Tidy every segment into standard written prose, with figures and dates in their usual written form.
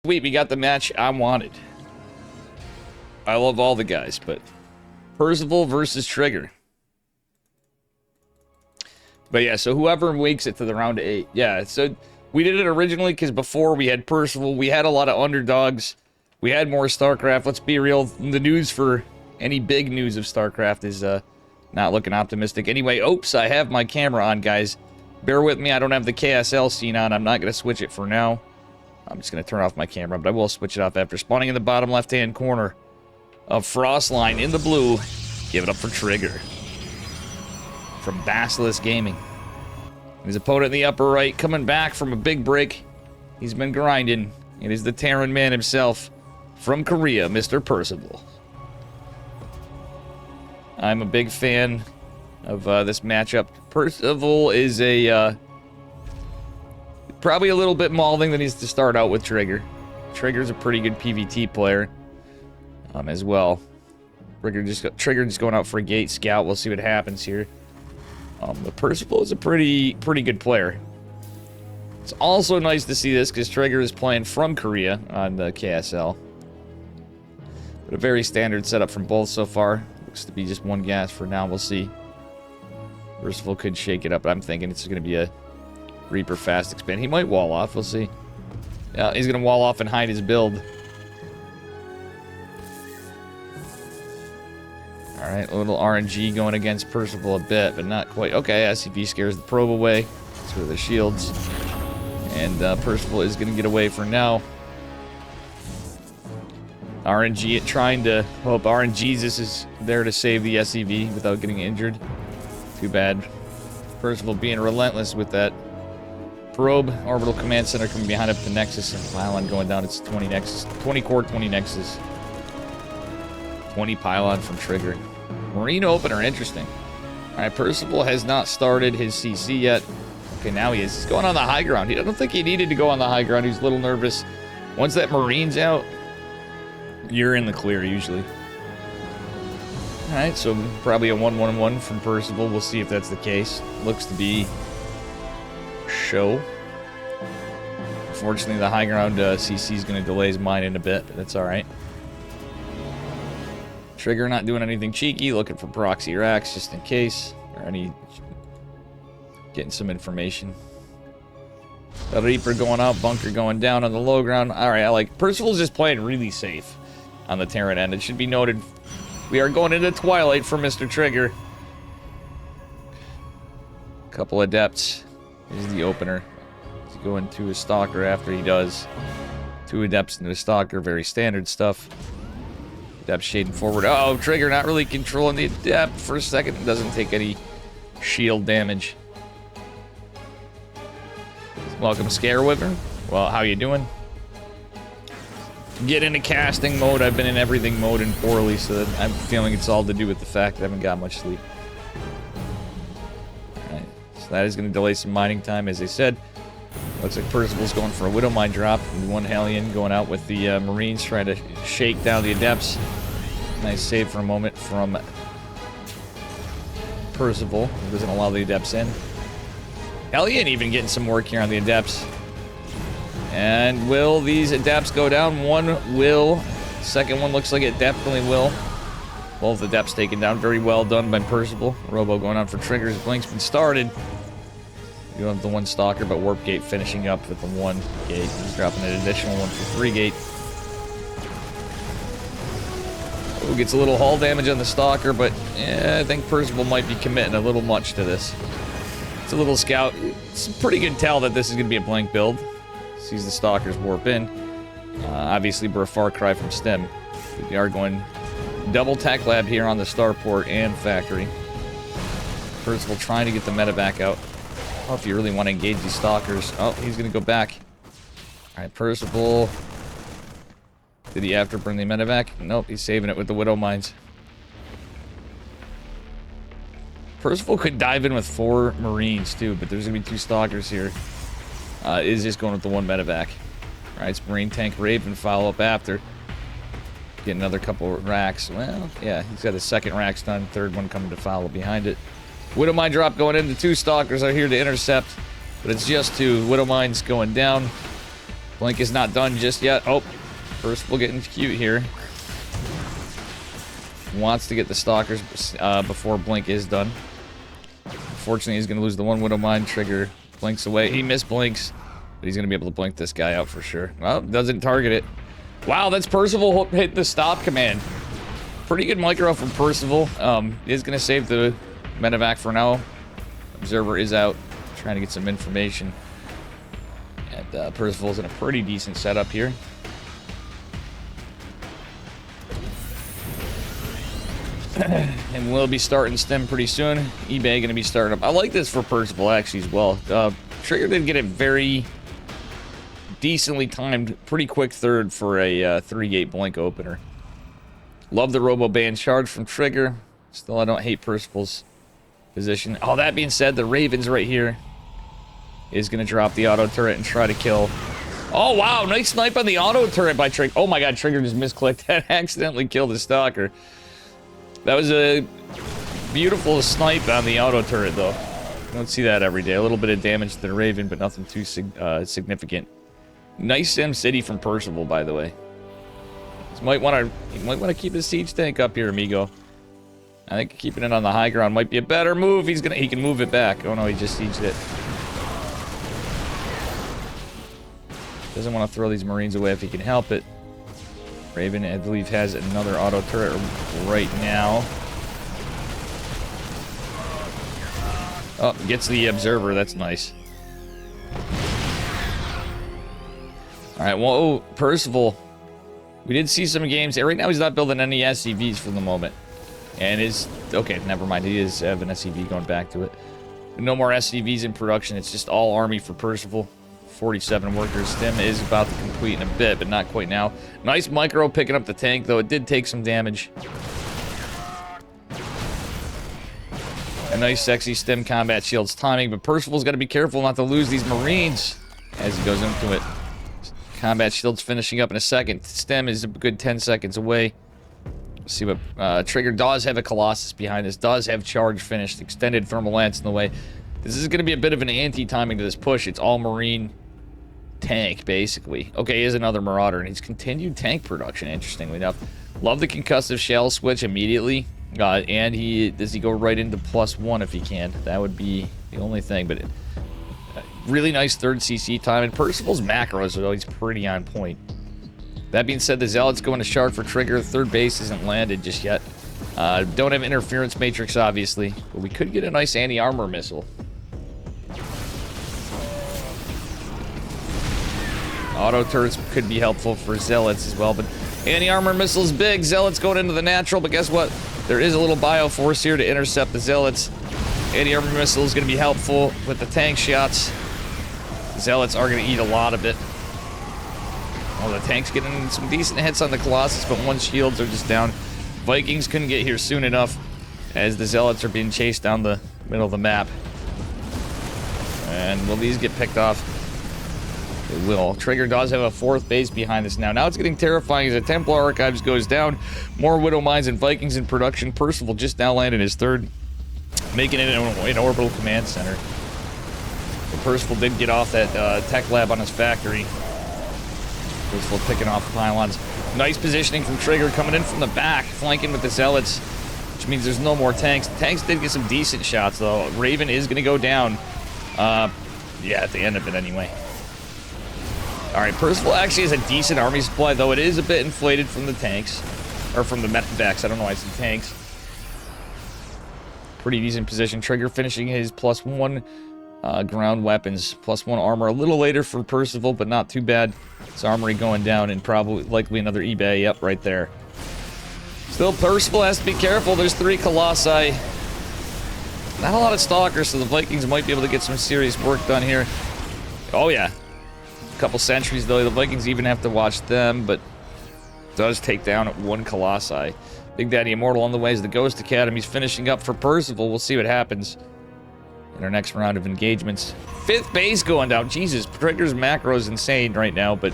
Sweet, we got the match I wanted. I love all the guys, but Percival versus Trigger. But yeah, so whoever makes it to the round of 8. Yeah, so we did it originally because before we had Percival, we had a lot of underdogs. We had more Starcraft. Let's be real, the news for any big news of Starcraft is not looking optimistic. Anyway, oops, I have my camera on, guys. Bear with me, I don't have the KSL scene on. I'm not going to switch it for now. I'm just going to turn off my camera, but I will switch it off after. Spawning in the bottom left-hand corner of Frostline in the blue. Give it up for Trigger. From Basilisk Gaming. His opponent in the upper right, coming back from a big break. He's been grinding. It is the Terran man himself. From Korea, Mr. Percival. I'm a big fan of this matchup. Percival is a... probably a little bit mauling than he's to start out with Trigger. Trigger's a pretty good PvT player as well. Trigger just going out for a gate scout. We'll see what happens here. But Percival is a pretty good player. It's also nice to see this because Trigger is playing from Korea on the KSL. But a very standard setup from both so far. Looks to be just one gas for now. We'll see. Percival could shake it up, but I'm thinking it's going to be a Reaper fast expand. He might wall off. We'll see. Yeah, he's going to wall off and hide his build. Alright, a little RNG going against Percival a bit, but not quite. Okay, SCV scares the probe away. That's where the shields. And Percival is going to get away for now. RNG trying to hope RNGesus is there to save the SCV without getting injured. Too bad. Percival being relentless with that probe. Orbital command center coming behind up to Nexus, and pylon going down. It's 20 Nexus, 20 core, 20 Nexus, 20 pylon from Trigger. Marine opener, interesting. All right, Percival has not started his CC yet. Okay, now he is. He's going on the high ground. I don't think he needed to go on the high ground. He's a little nervous. Once that Marine's out, you're in the clear usually. All right, so probably a 1-1-1 from Percival. We'll see if that's the case. Looks to be show. Unfortunately, the high ground CC is going to delay his mine in a bit, but that's all right. Trigger not doing anything cheeky, looking for proxy racks just in case, or any getting some information. The Reaper going out, bunker going down on the low ground. All right, I like Percival's just playing really safe on the Terran end. It should be noted, we are going into Twilight for Mr. Trigger. Couple adepts. This is the opener. He's going to a stalker after he does. 2 adepts into a stalker, very standard stuff. Adept shading forward. Oh, Trigger not really controlling the adept for a second. It doesn't take any shield damage. Welcome, Scarewiver. Well, how you doing? Get into casting mode. I've been in everything mode and poorly, so that I'm feeling it's all to do with the fact that I haven't got much sleep. Alright, so that is going to delay some mining time, as I said. Looks like Percival's going for a Widow Mine drop. And one Hellion going out with the Marines, trying to shake down the Adepts. Nice save for a moment from Percival. He doesn't allow the Adepts in. Hellion even getting some work here on the Adepts. And will these Adepts go down? One will. Second one looks like it definitely will. Both Adepts taken down. Very well done by Percival. Robo going on for Triggers. Blink's been started. You have the 1 stalker, but Warp Gate finishing up with the 1 gate. He's dropping an additional 1 for 3 gate. Oh, gets a little hull damage on the stalker, but I think Percival might be committing a little much to this. It's a little scout. It's a pretty good tell that this is going to be a blank build. Sees the stalkers warp in. Obviously, we're a far cry from STEM. We are going double tech lab here on the starport and factory. Percival trying to get the medevac out. Oh, if you really want to engage these stalkers. Oh, he's going to go back. Alright, Percival. Did he after burn the medevac? Nope, he's saving it with the Widow Mines. Percival could dive in with 4 Marines, too, but there's going to be 2 stalkers here. Is just going with the 1 medevac. Alright, it's Marine Tank Raven follow up after. Get another couple of racks. Well, yeah, he's got his 2nd racks done. 3rd one coming to follow behind it. Widow Mine drop going in. The 2 stalkers are here to intercept, but it's just 2. Widow Mine's going down. Blink is not done just yet. Oh, first we'll get into cute here. Wants to get the stalkers before Blink is done. Unfortunately, he's going to lose the one Widow Mine. Trigger blinks away. He missed Blinks, but he's going to be able to blink this guy out for sure. Well, doesn't target it. Wow, that's Percival hit the stop command. Pretty good micro from Percival. Is going to save the medevac for now. Observer is out, trying to get some information. And Percival's in a pretty decent setup here. And we'll be starting stem pretty soon. eBay going to be starting up. I like this for Percival actually as well. Trigger did get it very decently timed. Pretty quick third for a 3-gate blink opener. Love the Robo Band charge from Trigger. Still, I don't hate Percival's position. Oh, that being said, the Ravens right here is going to drop the auto turret and try to kill. Oh, wow. Nice snipe on the auto turret by Trigger. Oh, my God. Trigger just misclicked and accidentally killed the stalker. That was a beautiful snipe on the auto turret, though. You don't see that every day. A little bit of damage to the Raven, but nothing too significant. Nice Sim City from Percival, by the way. You might want to keep his siege tank up here, amigo. I think keeping it on the high ground might be a better move. He can move it back. Oh no, he just sieged it. Doesn't want to throw these Marines away if he can help it. Raven, I believe, has another auto turret right now. Oh, gets the observer. That's nice. All right, whoa, Percival. We did see some games. Right now, he's not building any SCVs for the moment. And is... Okay, never mind. He is have an SCV going back to it. No more SCVs in production. It's just all army for Percival. 47 workers. Stim is about to complete in a bit, but not quite now. Nice micro picking up the tank, though. It did take some damage. A nice, sexy Stim combat shields timing, but Percival's got to be careful not to lose these Marines as he goes into it. Combat shields finishing up in a second. Stim is a good 10 seconds away. Let's see what... Trigger does have a Colossus behind this. Does have charge finished. Extended thermal lance in the way. This is going to be a bit of an anti-timing to this push. It's all Marine tank, basically. Okay, he is another Marauder, and he's continued tank production, interestingly enough. Love the concussive shell switch immediately. And does he go right into +1 if he can? That would be the only thing, but really nice third CC time. And Percival's macros are always pretty on point. That being said, the Zealot's going to shard for Trigger. Third base isn't landed just yet. Don't have interference matrix, obviously, but we could get a nice anti-armor missile. Auto turrets could be helpful for Zealots as well, but anti-armor missile's big. Zealots going into the natural, but guess what? There is a little bioforce here to intercept the Zealots. Anti-armor missile is going to be helpful with the tank shots. Zealots are going to eat a lot of it. Oh, the tank's getting some decent hits on the Colossus, but one's shields are just down. Vikings couldn't get here soon enough as the Zealots are being chased down the middle of the map. And will these get picked off? They will. Trigger does have a fourth base behind this now. Now it's getting terrifying as the Templar Archives goes down. More Widow Mines and Vikings in production. Percival just now landed his third, making it an orbital command center. But Percival did get off that tech lab on his factory. Percival picking off pylons. Nice positioning from Trigger coming in from the back, flanking with the Zealots, which means there's no more tanks. The tanks did get some decent shots, though. Raven is going to go down. Yeah, at the end of it anyway. All right, Percival actually has a decent army supply, though it is a bit inflated from the tanks. Or from the medevacs, I don't know why I said tanks. Pretty decent position. Trigger finishing his +1 ground weapons, +1 armor. A little later for Percival, but not too bad. His armory going down and probably likely another eBay. Yep, right there. Still, Percival has to be careful. There's 3 Colossi. Not a lot of Stalkers, so the Vikings might be able to get some serious work done here. Oh, yeah. A couple sentries, though. The Vikings even have to watch them, but does take down at 1 Colossi. Big Daddy Immortal on the way as the Ghost Academy's finishing up for Percival. We'll see what happens in our next round of engagements. 5th base going down. Jesus, Trigger's macro is insane right now, but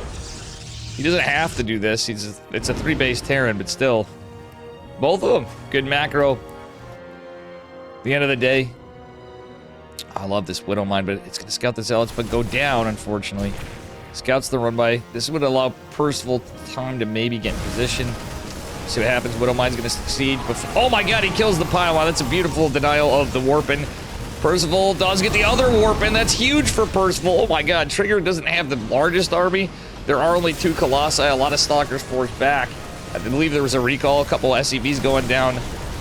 he doesn't have to do this. It's a 3-base Terran, but still. Both of them. Good macro. At the end of the day, I love this Widow Mine, but it's going to scout the Zealots, but go down, unfortunately. Scouts the run by. This would allow Percival time to maybe get in position. See what happens. Widowmine's going to succeed. Oh my god, he kills the pylon. That's a beautiful denial of the warping. Percival does get the other warping. That's huge for Percival. Oh my god, Trigger doesn't have the largest army. There are only 2 Colossi, a lot of Stalkers forced back. I believe there was a recall, a couple SCVs going down.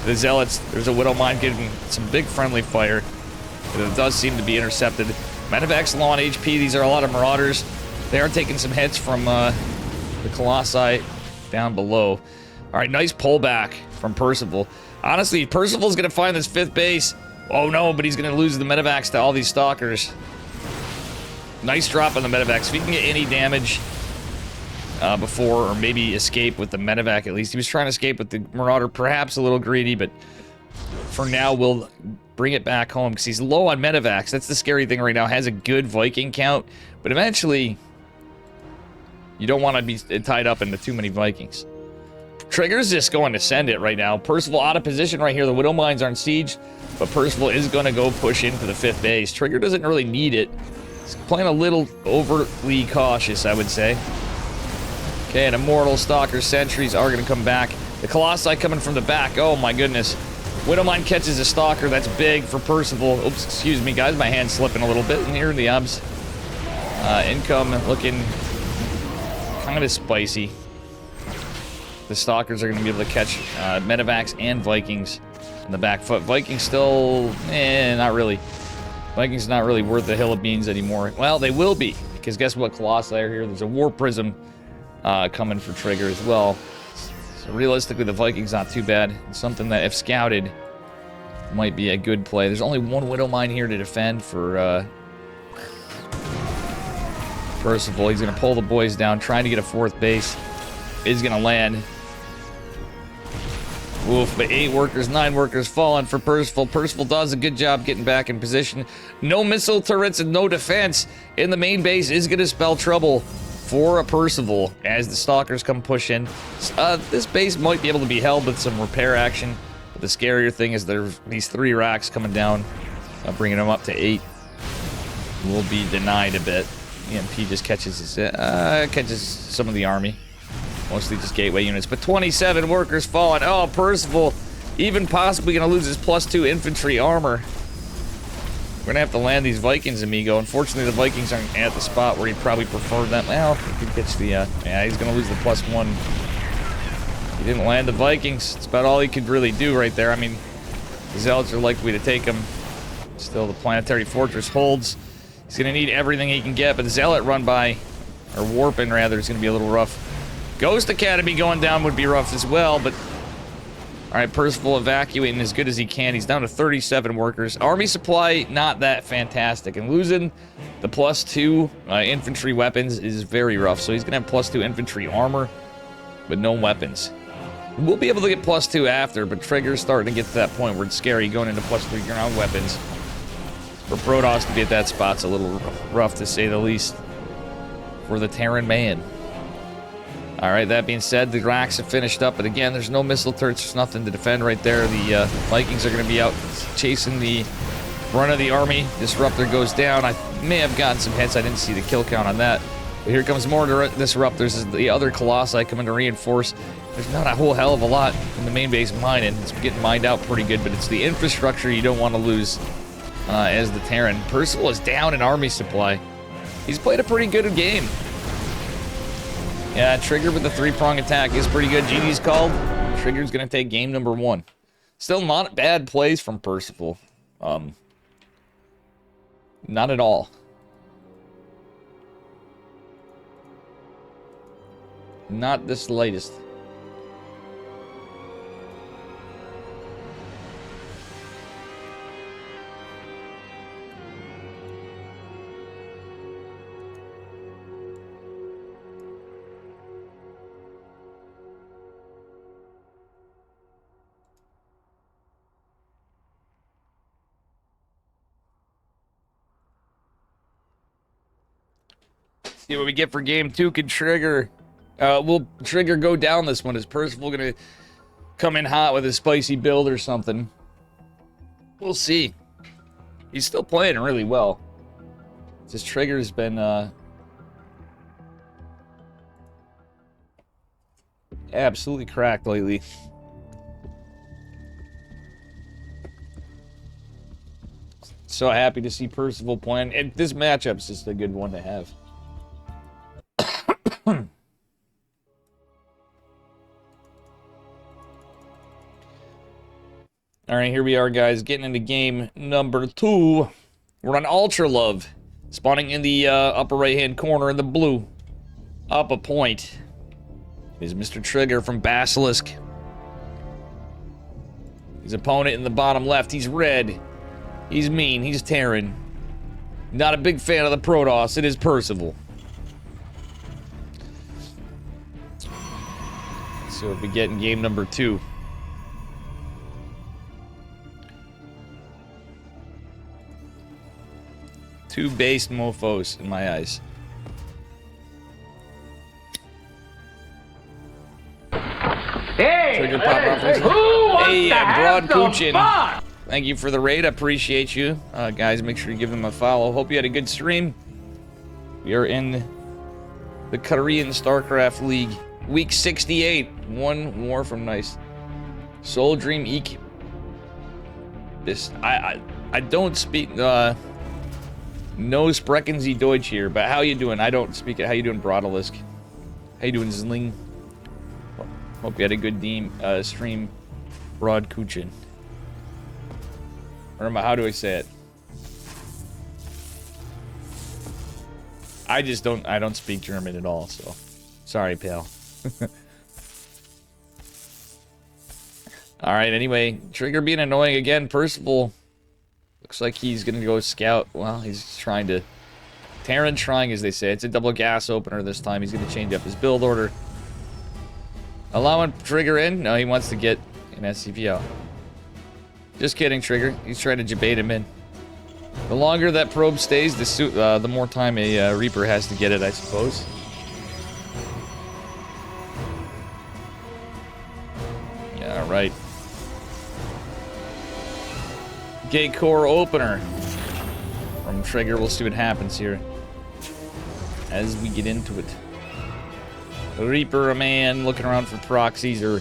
The Zealots, there's a Widowmine getting some big friendly fire. But it does seem to be intercepted. Medevac's low on HP. These are a lot of Marauders. They are taking some hits from the Colossi down below. All right, nice pullback from Percival. Honestly, Percival's going to find this 5th base. Oh no, but he's going to lose the Medevacs to all these Stalkers. Nice drop on the Medevacs. If he can get any damage before, or maybe escape with the Medevac at least. He was trying to escape with the Marauder, perhaps a little greedy, but for now we'll bring it back home because he's low on Medevacs. That's the scary thing right now. Has a good Viking count, but eventually you don't want to be tied up into too many Vikings. Trigger's just going to send it right now. Percival out of position right here. The Widowmines are in siege, but Percival is going to go push into the 5th base. Trigger doesn't really need it. He's playing a little overly cautious, I would say. Okay, and Immortal Stalker Sentries are going to come back. The Colossi coming from the back. Oh my goodness. Widowmine catches a Stalker. That's big for Percival. Oops, excuse me, guys. My hand's slipping a little bit near the obs. Income looking kind of spicy. The Stalkers are going to be able to catch Medevacs and Vikings in the back foot. Vikings still, not really. Vikings not really worth a hill of beans anymore. Well, they will be, because guess what? Colossi are here. There's a War Prism coming for Trigger as well. So realistically, the Vikings not too bad. It's something that, if scouted, might be a good play. There's only 1 Widowmine here to defend for Percival. He's going to pull the boys down, trying to get a 4th base. Is going to land. Oof, but 8 workers, 9 workers falling for Percival. Percival does a good job getting back in position. No missile turrets and no defense in the main base is going to spell trouble for a Percival as the Stalkers come push in. This base might be able to be held with some repair action, but the scarier thing is there's these 3 racks coming down, bringing them up to 8. Will be denied a bit. EMP just catches some of the army. Mostly just gateway units, but 27 workers falling. Oh, Percival even possibly going to lose his +2 infantry armor. We're going to have to land these Vikings, amigo. Unfortunately, the Vikings aren't at the spot where he probably preferred them. Well, he could catch the, yeah, he's going to lose the +1. He didn't land the Vikings. It's about all he could really do right there. I mean, the Zealots are likely to take him. Still, the Planetary Fortress holds. He's going to need everything he can get, but the Zealot run by, or warping rather, is going to be a little rough. Ghost Academy going down would be rough as well, but... Alright, Percival evacuating as good as he can. He's down to 37 workers. Army supply, not that fantastic. And losing the +2 infantry weapons is very rough. So he's going to have +2 infantry armor, but no weapons. We'll be able to get +2 after, but Trigger's starting to get to that point where it's scary going into +3 ground weapons. For Protoss to be at that spot's a little rough, to say the least, for the Terran man. Alright, that being said, the racks have finished up, but again, there's no missile turrets, there's nothing to defend right there. The Vikings are going to be out chasing the run of the army. Disruptor goes down. I may have gotten some hits, I didn't see the kill count on that. But here comes more Disruptors as the other Colossi coming to reinforce. There's not a whole hell of a lot in the main base mining. It's getting mined out pretty good, but it's the infrastructure you don't want to lose as the Terran. Percival is down in army supply. He's played a pretty good game. Yeah, Trigger with the 3-prong attack is pretty good. GG's called. Trigger's going to take game number 1. Still not bad plays from Percival. Not at all. Not the slightest. See what we get for game 2. Can Trigger... will Trigger go down this one? Is Percival going to come in hot with a spicy build or something? We'll see. He's still playing really well. Just Trigger's been absolutely cracked lately. So happy to see Percival playing. And this matchup's just a good one to have. Alright, here we are, guys. Getting into game number 2. We're on Ultra Love. Spawning in the upper right-hand corner in the blue. Up a point is Mr. Trigger from Basilisk. His opponent in the bottom left, he's red. He's mean, he's Terran. Not a big fan of the Protoss, it is Percival. So we'll be getting game number 2. Two based mofos in my eyes. Hey, Trigger pop off. Hey, Broad Kuchin. Thank you for the raid. I appreciate you. Guys, make sure you give them a follow. Hope you had a good stream. We are in the Korean Starcraft League. Week 68. One more from nice. Soul Dream EQ. This I don't speak no sprechen Sie Deutsch here, but how you doing? I don't speak it. How you doing, Brodalisk? How you doing, Zling? Hope you had a good stream, Broad Kuchin. Or how do I say it? I don't speak German at all, so sorry, pal. Alright, anyway, Trigger being annoying again. Percival looks like he's gonna go scout. Well, he's trying to... Terran trying, as they say. It's a double gas opener this time. He's gonna change up his build order. Allowing Trigger in? No, he wants to get an SCP out. Just kidding, Trigger. He's trying to debate him in. The longer that probe stays, the more time a Reaper has to get it, I suppose. Yeah, right. Gate core opener from Trigger. We'll see what happens here as we get into it. Reaper, a man looking around for proxies, or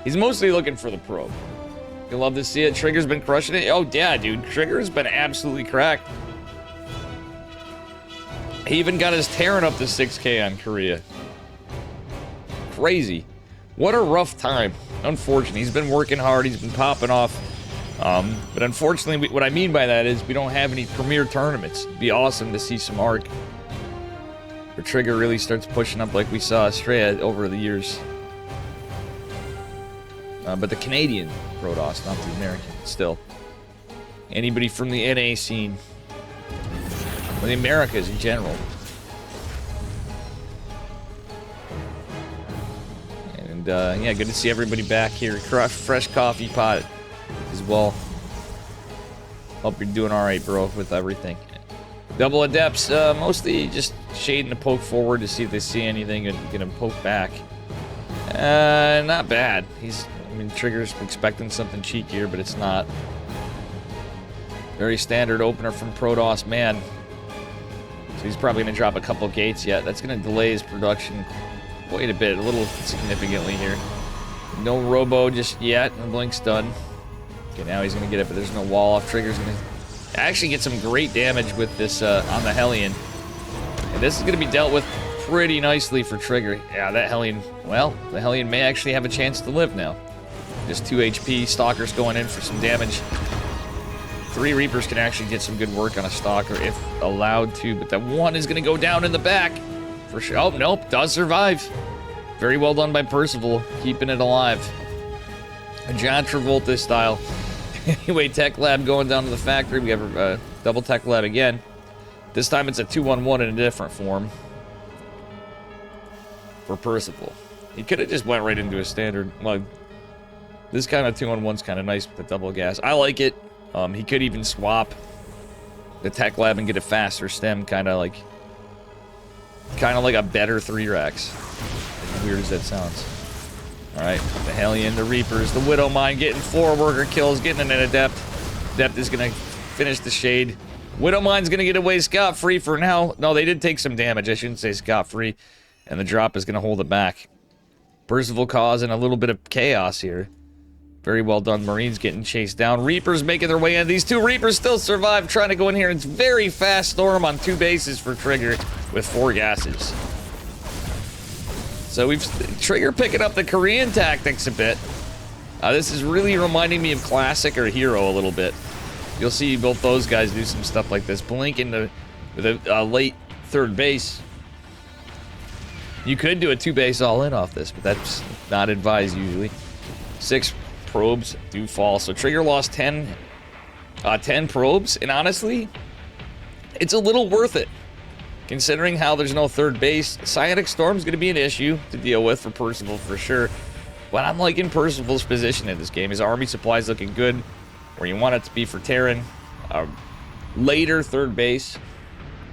he's mostly looking for the probe. You love to see it. Trigger's been crushing it. Oh yeah, dude, Trigger's been absolutely cracked. He even got his Terran up to 6K on Korea. Crazy. What a rough time. Unfortunately, he's been working hard. He's been popping off. But unfortunately, what I mean by that is we don't have any premier tournaments. It'd be awesome to see some ARC where Trigger really starts pushing up like we saw Astrea over the years. But the Canadian Protoss, not the American, still. Anybody from the NA scene. Or the Americas in general. And, yeah, good to see everybody back here. Fresh coffee pot as well. Hope you're doing alright, bro, with everything. Double Adepts, mostly just shading to poke forward to see if they see anything and gonna poke back. Not bad. I mean, Trigger's expecting something cheekier, but it's not. Very standard opener from Protoss, man. So he's probably gonna drop a couple gates yet. That's gonna delay his production quite a bit, a little significantly here. No Robo just yet, and Blink's done. Okay, now he's gonna get it, but there's no wall off. Trigger's gonna actually get some great damage with this on the Hellion. And this is gonna be dealt with pretty nicely for Trigger. Yeah, that Hellion, well, the Hellion may actually have a chance to live now. Just 2 HP, Stalker's going in for some damage. 3 Reapers can actually get some good work on a Stalker if allowed to, but that one is gonna go down in the back. For sure. Oh, nope, does survive. Very well done by Percival, keeping it alive. John Travolta style. Anyway, Tech Lab going down to the factory. We have a double Tech Lab again. This time it's a 2-1-1 in a different form. For Percival. He could have just went right into a standard. Well, this kind of 2-on-1's kind of nice with the double gas. I like it. He could even swap the Tech Lab and get a faster stem, kind of like a better 3-Rax. As weird as that sounds. Alright, the Hellion, the Reapers, the Widow Mine getting 4 worker kills, getting an Adept. Adept is gonna finish the shade. Widow Mine's gonna get away scot-free for now. No, they did take some damage. I shouldn't say scot-free. And the drop is gonna hold it back. Percival causing a little bit of chaos here. Very well done. Marines getting chased down. Reapers making their way in. These two Reapers still survive, trying to go in here. It's very fast storm on 2 bases for Trigger with 4 gases. So we've Trigger picking up the Korean tactics a bit. This is really reminding me of Classic or Hero a little bit. You'll see both those guys do some stuff like this. Blink into with a late 3rd base. You could do a 2 base all in off this, but that's not advised usually. 6 probes do fall, so Trigger lost 10 probes, and honestly, it's a little worth it. Considering how there's no 3rd base, Psionic Storm's going to be an issue to deal with for Percival for sure. But I'm liking Percival's position in this game. His army supply's looking good, where you want it to be for Terran. Later 3rd base.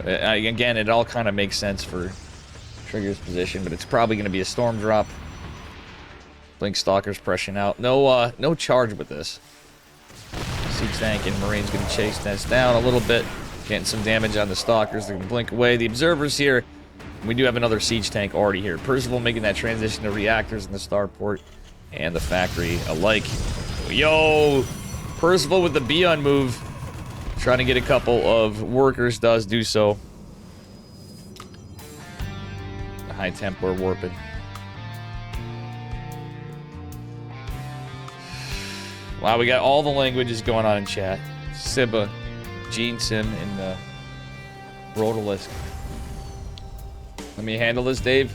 Again, it all kind of makes sense for Trigger's position, but it's probably going to be a Storm drop. Blink Stalker's pressing out. No charge with this. Siege Tank and Marine's going to chase this down a little bit. Getting some damage on the Stalkers. They're going to blink away. The Observers here. We do have another Siege Tank already here. Percival making that transition to reactors in the starport and the factory alike. Yo! Percival with the Beyond move. Trying to get a couple of workers does do so. The High Templar warping. Wow, we got all the languages going on in chat. Sibba, Gene Sim, and Rodalisk. Let me handle this, Dave.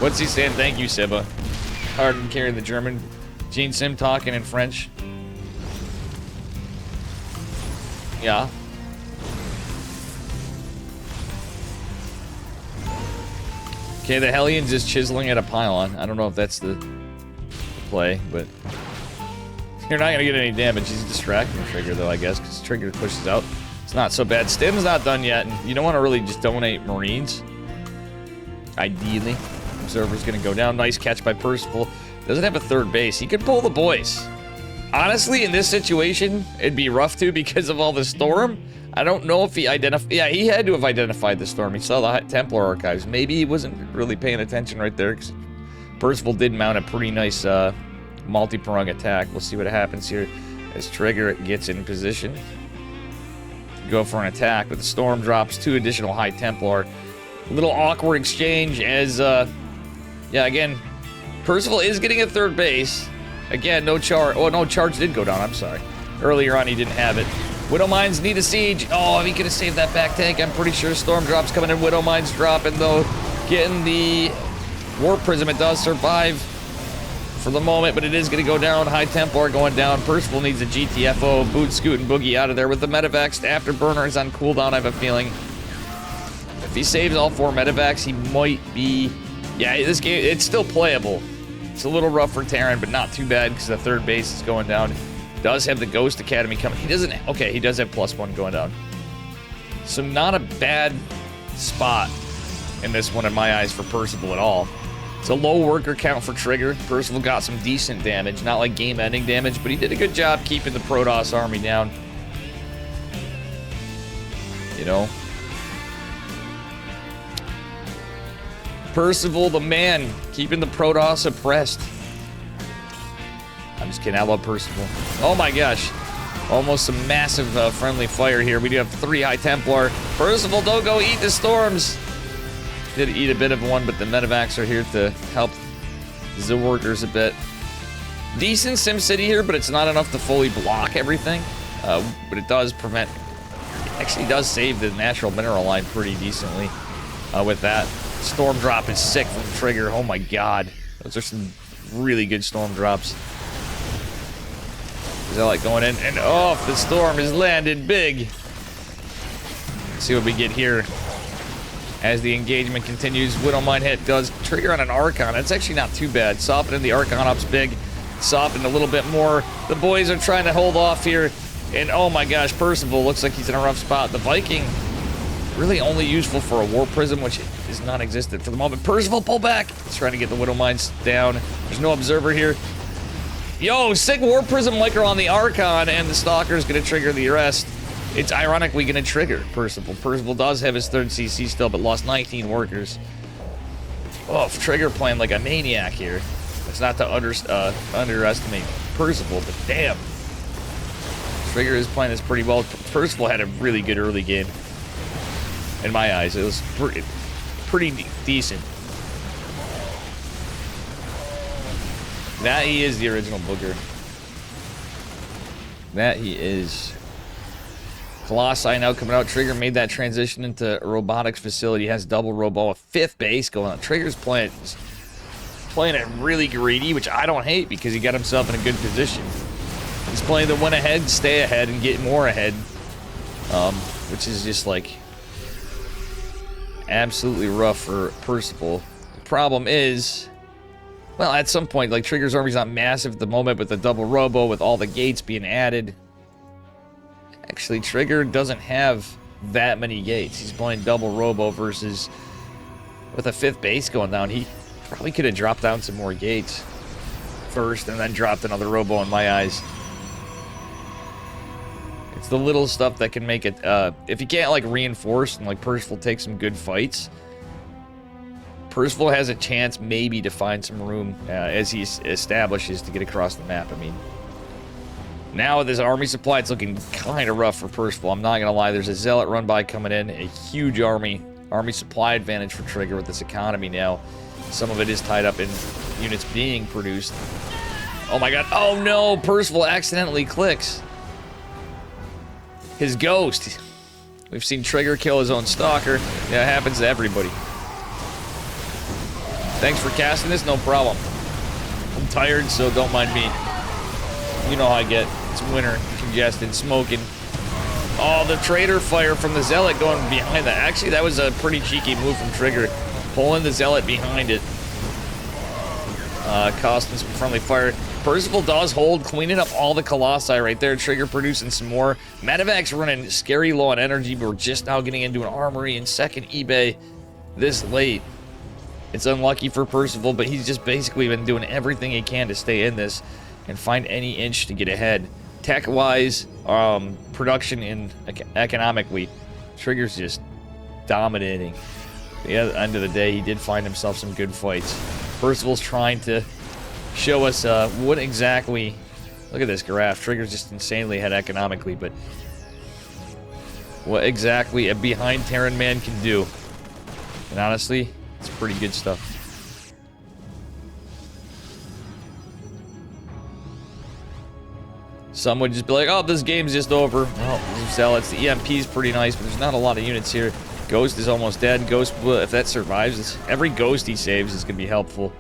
What's he saying? Thank you, Sibba. Harden carrying the German. Gene Sim talking in French. Yeah. Okay, the Hellions is chiseling at a pylon. I don't know if that's the play, but you're not gonna get any damage. He's distracting Trigger though, I guess, because Trigger pushes out. It's not so bad. Stim's not done yet, and you don't want to really just donate Marines. Ideally. Observer's gonna go down. Nice catch by Percival. Doesn't have a 3rd base. He could pull the boys. Honestly, in this situation, it'd be rough too because of all the storm. I don't know if he identified. Yeah, he had to have identified the storm. He saw the Templar archives. Maybe he wasn't really paying attention right there, because Percival did mount a pretty nice multi-prong attack. We'll see what happens here as Trigger gets in position. Go for an attack, but the storm drops 2 additional High Templar. A little awkward exchange as, yeah, again, Percival is getting a 3rd base. Again, no charge. Oh, no, charge did go down. I'm sorry. Earlier on, he didn't have it. Widow Mines need a siege. Oh, he could have saved that back tank. I'm pretty sure Storm Drop's coming in. Widow Mines dropping, though. Getting the Warp Prism. It does survive for the moment, but it is going to go down. High Templar going down. Percival needs a GTFO. Boot, Scoot, and Boogie out of there with the Medivacs. Afterburner is on cooldown, I have a feeling. If he saves all 4 Medivacs, he might be... Yeah, this game, it's still playable. It's a little rough for Terran, but not too bad because the 3rd base is going down. Does have the Ghost Academy coming. He doesn't... Okay, he does have +1 going down. So not a bad spot in this one in my eyes for Percival at all. It's a low worker count for Trigger. Percival got some decent damage. Not like game-ending damage, but he did a good job keeping the Protoss army down. You know? Percival, the man, keeping the Protoss oppressed. I'm just kidding. I love Percival. Oh my gosh. Almost some massive friendly fire here. We do have 3 High Templar. Percival, don't go eat the storms. Did eat a bit of one, but the Medivacs are here to help the workers a bit. Decent SimCity here, but it's not enough to fully block everything. But it does prevent... Actually does save the natural mineral line pretty decently with that. Storm drop is sick from Trigger. Oh my god. Those are some really good storm drops. Is that like going in and off? The storm has landed big. Let's see what we get here. As the engagement continues, Widowmine hit does trigger on an Archon. It's actually not too bad. Softening the Archon up's big. Softened a little bit more. The boys are trying to hold off here. And oh my gosh, Percival looks like he's in a rough spot. The Viking, really only useful for a War Prism, which is non-existent for the moment. Percival, pull back. He's trying to get the Widow Mines down. There's no Observer here. Yo, sick War Prism Liker on the Archon, and the Stalker's gonna trigger the rest. It's ironically gonna trigger Percival. Percival does have his 3rd CC still, but lost 19 workers. Oh, Trigger playing like a maniac here. It's not to underestimate Percival, but damn. Trigger is playing this pretty well. Percival had a really good early game. In my eyes, it was pretty decent. That he is the original Booger. That he is. Colossi now coming out. Trigger made that transition into a robotics facility. Has double robo, a 5th base going on. Trigger's playing it really greedy, which I don't hate because he got himself in a good position. He's playing the win ahead, stay ahead, and get more ahead. Which is just like absolutely rough for Percival. The problem is, well, at some point, like, Trigger's army's not massive at the moment, but the double robo with all the gates being added. Actually, Trigger doesn't have that many gates. He's playing double robo versus with a 5th base going down. He probably could have dropped down some more gates first and then dropped another robo in my eyes. It's the little stuff that can make it, if you can't, like, reinforce and, like, Percival take some good fights, Percival has a chance maybe to find some room as he establishes to get across the map. I mean, now with this army supply, it's looking kind of rough for Percival. I'm not going to lie. There's a Zealot run by coming in, a huge army supply advantage for Trigger with this economy now. Some of it is tied up in units being produced. Oh my god. Oh no, Percival accidentally clicks his ghost. We've seen Trigger kill his own stalker. Yeah, it happens to everybody. Thanks for casting this, no problem. I'm tired, so don't mind me. You know how I get. It's winter, congested, smoking. Oh, the traitor fire from the Zealot going behind that. Actually, that was a pretty cheeky move from Trigger. Pulling the Zealot behind it. Costing some friendly fire. Percival does hold, cleaning up all the Colossi right there. Trigger producing some more. Medevac's running scary low on energy, but we're just now getting into an armory and second eBay this late. It's unlucky for Percival, but he's just basically been doing everything he can to stay in this and find any inch to get ahead. Tech-wise, production, and economically, Trigger's just dominating. At the end of the day, he did find himself some good fights. Percival's trying to show us what exactly... Look at this graph. Trigger's just insanely ahead economically, but what exactly a behind Terran man can do. And honestly, it's pretty good stuff. Some would just be like, oh, this game's just over. Well, Zealots, the EMP's pretty nice, but there's not a lot of units here. Ghost is almost dead. Ghost, if that survives, every ghost he saves is going to be helpful.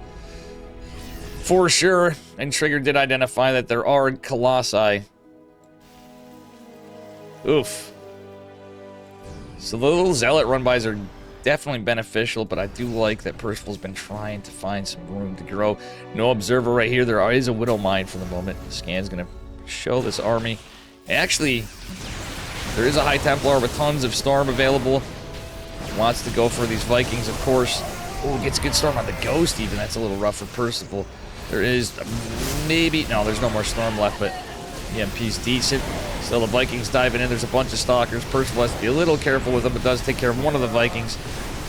For sure. And Trigger did identify that there are Colossi. Oof. So the little Zealot run-bys are definitely beneficial, but I do like that Percival's been trying to find some room to grow. No observer right here. There is a Widow Mine for the moment. The scan's going to show this army. Actually, there is a High Templar with tons of Storm available. Wants to go for these Vikings, of course. Oh, gets good Storm on the Ghost even. That's a little rough for Percival. There is maybe... No, there's no more Storm left, but EMP's decent. Still, the Vikings diving in. There's a bunch of Stalkers. Percival has to be a little careful with them, but does take care of one of the Vikings.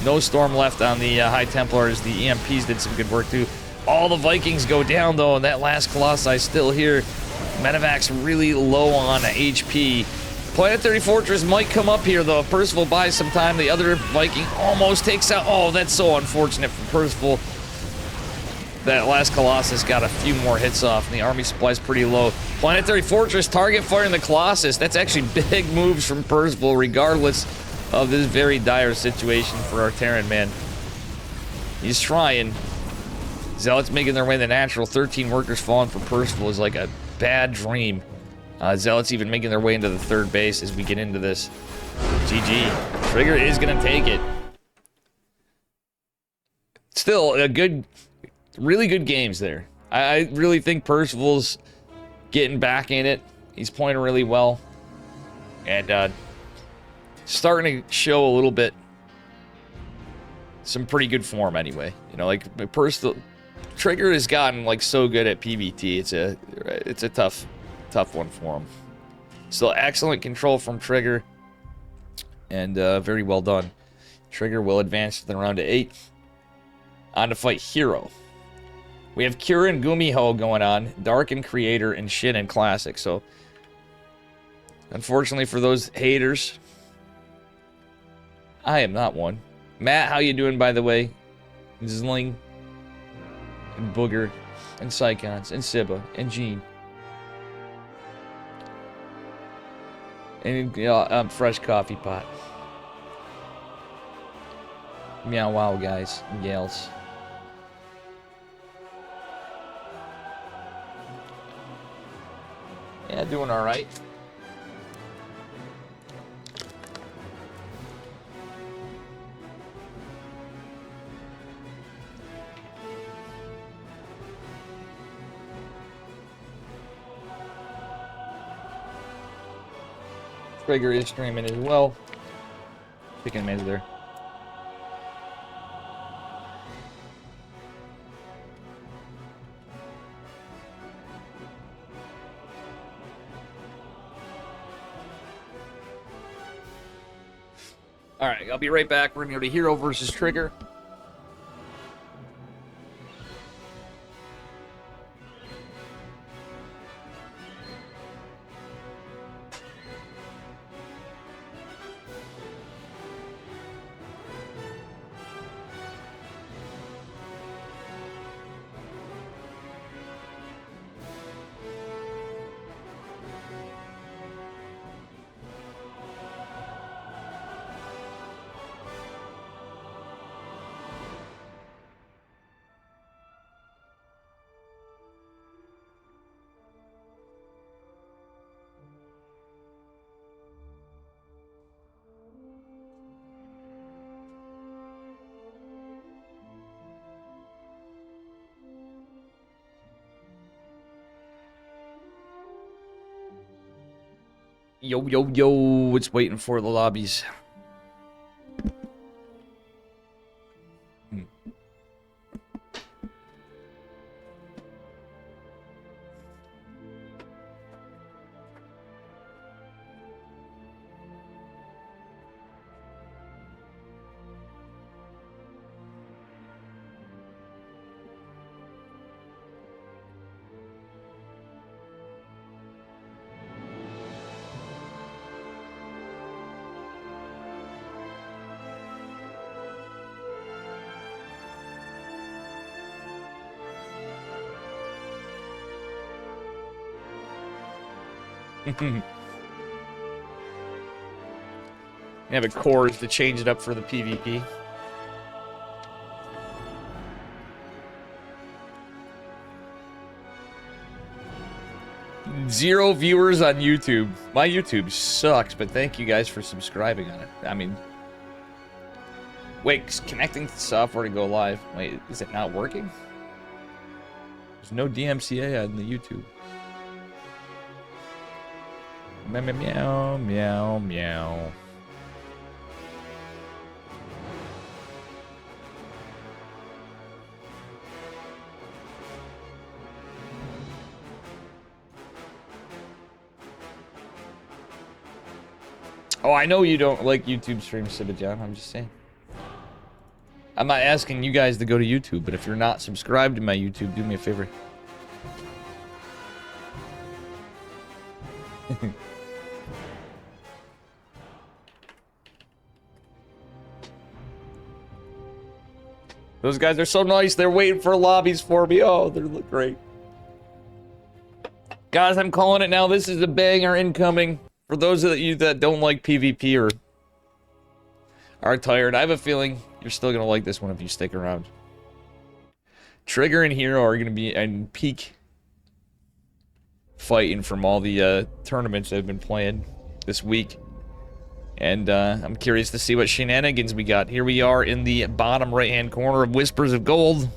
No Storm left on the High Templars. The EMPs did some good work, too. All the Vikings go down, though, and that last Colossi still here. Medevac's really low on HP. Planetary Fortress might come up here, though. If Percival buys some time, the other Viking almost takes out... Oh, that's so unfortunate for Percival. That last Colossus got a few more hits off, and the army supply's pretty low. Planetary Fortress, target firing the Colossus. That's actually big moves from Percival, regardless of this very dire situation for our Terran man. He's trying. Zealots making their way in the natural. 13 workers falling for Percival is like a bad dream. Zealots even making their way into the third base as we get into this. GG. Trigger is going to take it. Still, a good... Really good games there. I really think Percival's getting back in it. He's playing really well. And starting to show a little bit some pretty good form anyway. You know, like Trigger has gotten like so good at PvT. It's a tough one for him. Still excellent control from Trigger. And very well done. Trigger will advance to the round of 8. on to fight Hero. We have Cure and Gumiho going on, Dark and Creator, and Shin and Classic. So, unfortunately for those haters, I am not one. Matt, how you doing, by the way? Zling, and Booger, and Psychons, and Sibba, and Gene. And fresh coffee pot. Meow wow, guys and gals. Yeah, doing all right. Trigger is streaming as well. Picking him as there. Alright, I'll be right back. We're going to go to Hero versus Trigger. Yo, yo, yo, it's waiting for the lobbies. You have a cores to change it up for the PvP. Zero viewers on YouTube. My YouTube sucks, but thank you guys for subscribing on it. I mean, wait, connecting the software to go live. Wait, is it not working? There's no DMCA on the YouTube. Meow, meow, meow, meow. Oh, I know you don't like YouTube streams, Sibba John. I'm just saying. I'm not asking you guys to go to YouTube, but if you're not subscribed to my YouTube, do me a favor. Those guys are so nice. They're waiting for lobbies for me. Oh, they look great. Guys, I'm calling it now. This is a banger incoming. For those of you that don't like PvP or are tired, I have a feeling you're still going to like this one if you stick around. Trigger and Hero are going to be in peak fighting from all the tournaments that have been playing this week. And I'm curious to see what shenanigans we got. Here we are in the bottom right-hand corner of Whispers of Gold.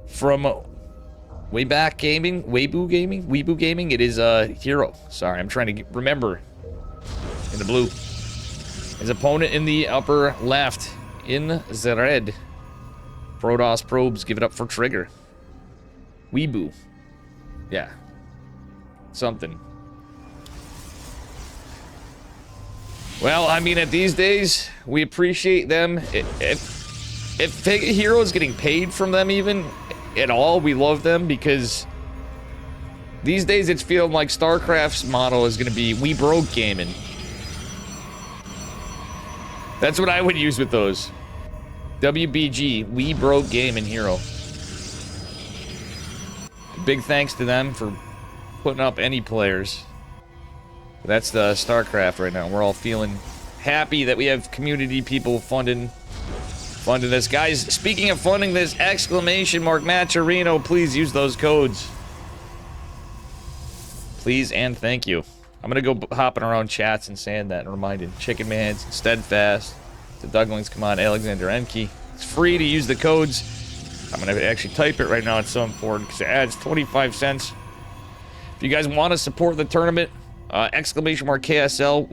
From Wayback Gaming, Weeboo Gaming. It is Hero. Sorry, I'm trying to remember. In the blue. His opponent in the upper left. In the red. Protoss Probes, give it up for Trigger. Weeboo. Yeah. Something. Well, I mean, at these days, we appreciate them. If if Hero's getting paid from them even at all, we love them because these days it's feeling like Starcraft's motto is going to be, we broke gaming. That's what I would use with those. WBG, we broke gaming Hero. Big thanks to them for putting up any players. That's the Starcraft right now. We're all feeling happy that we have community people funding this. Guys, speaking of funding this, exclamation mark Matcherino, please use those codes. Please and thank you. I'm gonna go hopping around chats and saying that and reminding Chicken Mans, Steadfast, the Duglings, come on, Alexander Enke. It's free to use the codes. I'm gonna actually type it right now. It's so important because it adds 25 cents. If you guys want to support the tournament, exclamation mark KSL.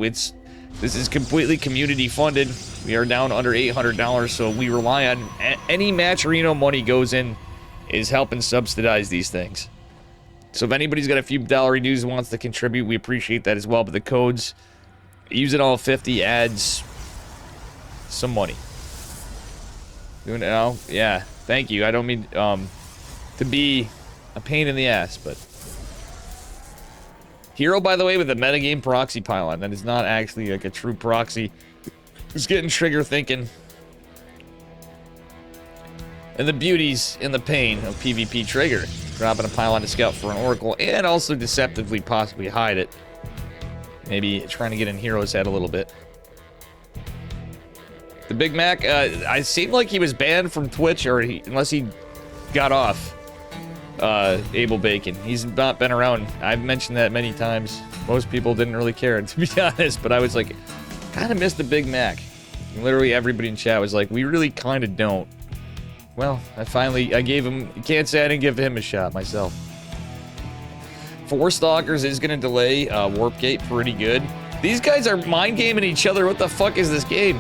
This is completely community funded. We are down under $800, so we rely on any Matcherino money goes in is helping subsidize these things. So if anybody's got a few dollar dues and wants to contribute, we appreciate that as well. But the codes, using all 50 adds some money. Doing it now? Yeah. Thank you. I don't mean to be a pain in the ass, but Hero, by the way, with a metagame proxy pylon. That is not actually like a true proxy. It's getting Trigger thinking. And the beauties and the pain of PvP Trigger. Dropping a pylon to scout for an Oracle and also deceptively possibly hide it. Maybe trying to get in Hero's head a little bit. The Big Mac, I seemed like he was banned from Twitch, or unless he got off. Abel Bacon. He's not been around. I've mentioned that many times. Most people didn't really care, to be honest, but I was like, kind of missed the Big Mac. And literally everybody in chat was like, we really kind of don't. Well, I gave him, can't say I didn't give him a shot myself. 4 Stalkers is going to delay Warp Gate pretty good. These guys are mind gaming each other. What the fuck is this game?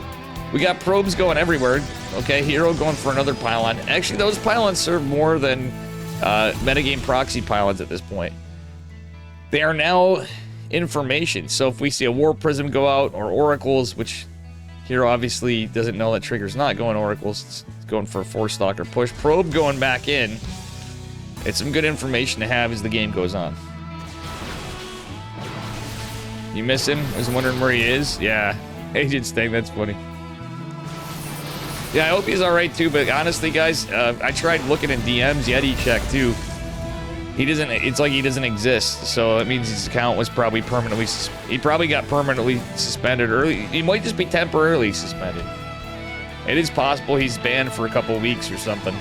We got probes going everywhere. Okay, Hero going for another pylon. Actually, those pylons serve more than metagame proxy pylons at this point. They are now information. So if we see a Warp Prism go out or Oracles, which Hero obviously doesn't know that Trigger's not going Oracles, it's going for a 4-stalker push. Probe going back in. It's some good information to have as the game goes on. You miss him? I was wondering where he is. Yeah, Agent Sting, that's funny. Yeah, I hope he's alright too, but honestly, guys, I tried looking in DMs, Yeti check too. He doesn't, it's like he doesn't exist, so it means his account was probably permanently, he probably got permanently suspended early. He might just be temporarily suspended. It is possible he's banned for a couple of weeks or something.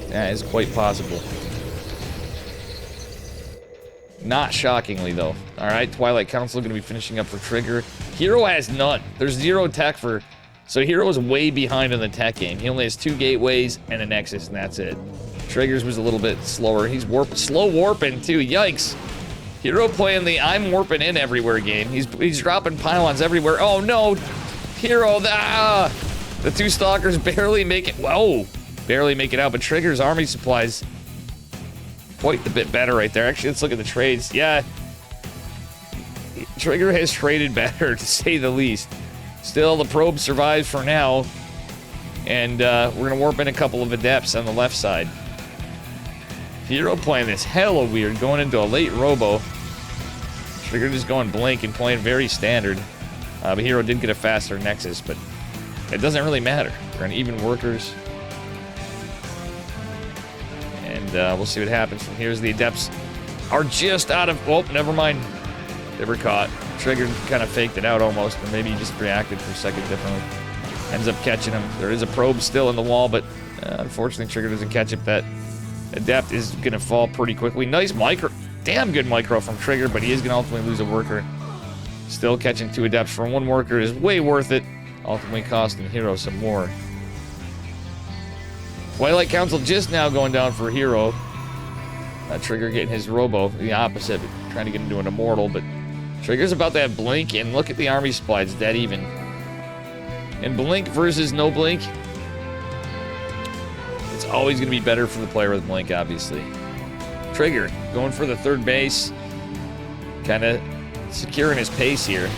Yeah, it's quite possible. Not shockingly, though. Alright, Twilight Council gonna be finishing up for Trigger. Hero has none. There's 0 tech for... So Hero is way behind in the tech game. He only has 2 gateways and a Nexus, and that's it. Trigger's was a little bit slower. He's slow warping, too. Yikes. Hero playing the I'm warping in everywhere game. He's dropping pylons everywhere. Oh, no. Hero, the 2 Stalkers barely make it... Whoa. Barely make it out, but Trigger's army supplies... quite the bit better right there. Actually, let's look at the trades. Yeah. Trigger has traded better, to say the least. Still, the probe survives for now. And we're going to warp in a couple of Adepts on the left side. Hero playing this hella weird, going into a late Robo. Trigger just going Blink and playing very standard. But Hero did get a faster Nexus, but it doesn't really matter. We're on even workers. And we'll see what happens from here as the Adepts are just out of... Oh, never mind. They were caught. Trigger kind of faked it out almost, or maybe he just reacted for a second differently. Ends up catching him. There is a probe still in the wall, but unfortunately Trigger doesn't catch it. That Adept is going to fall pretty quickly. Nice micro. Damn good micro from Trigger, but he is going to ultimately lose a worker. Still catching 2 Adepts from 1 worker is way worth it. Ultimately costing Hero some more. Twilight Council just now going down for Hero. Trigger getting his Robo, the opposite, trying to get into an Immortal, but Trigger's about to have Blink, and look at the army supply, it's dead even. And Blink versus no Blink, it's always going to be better for the player with Blink, obviously. Trigger going for the 3rd base, kind of securing his pace here.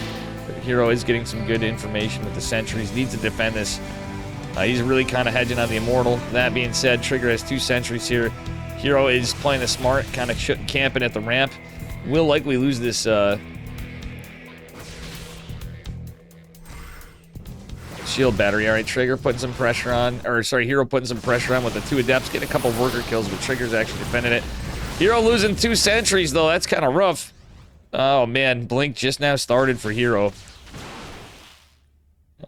Hero is getting some good information with the sentries. Needs to defend this. He's really kind of hedging on the Immortal. That being said, Trigger has 2 sentries here. Hero is playing the smart, kind of camping at the ramp. Will likely lose this shield battery. All right, Trigger putting some pressure on, or sorry, Hero putting some pressure on with the 2 adepts, getting a couple worker kills, but Trigger's actually defending it. Hero losing 2 sentries though. That's kind of rough. Oh man, Blink just now started for Hero.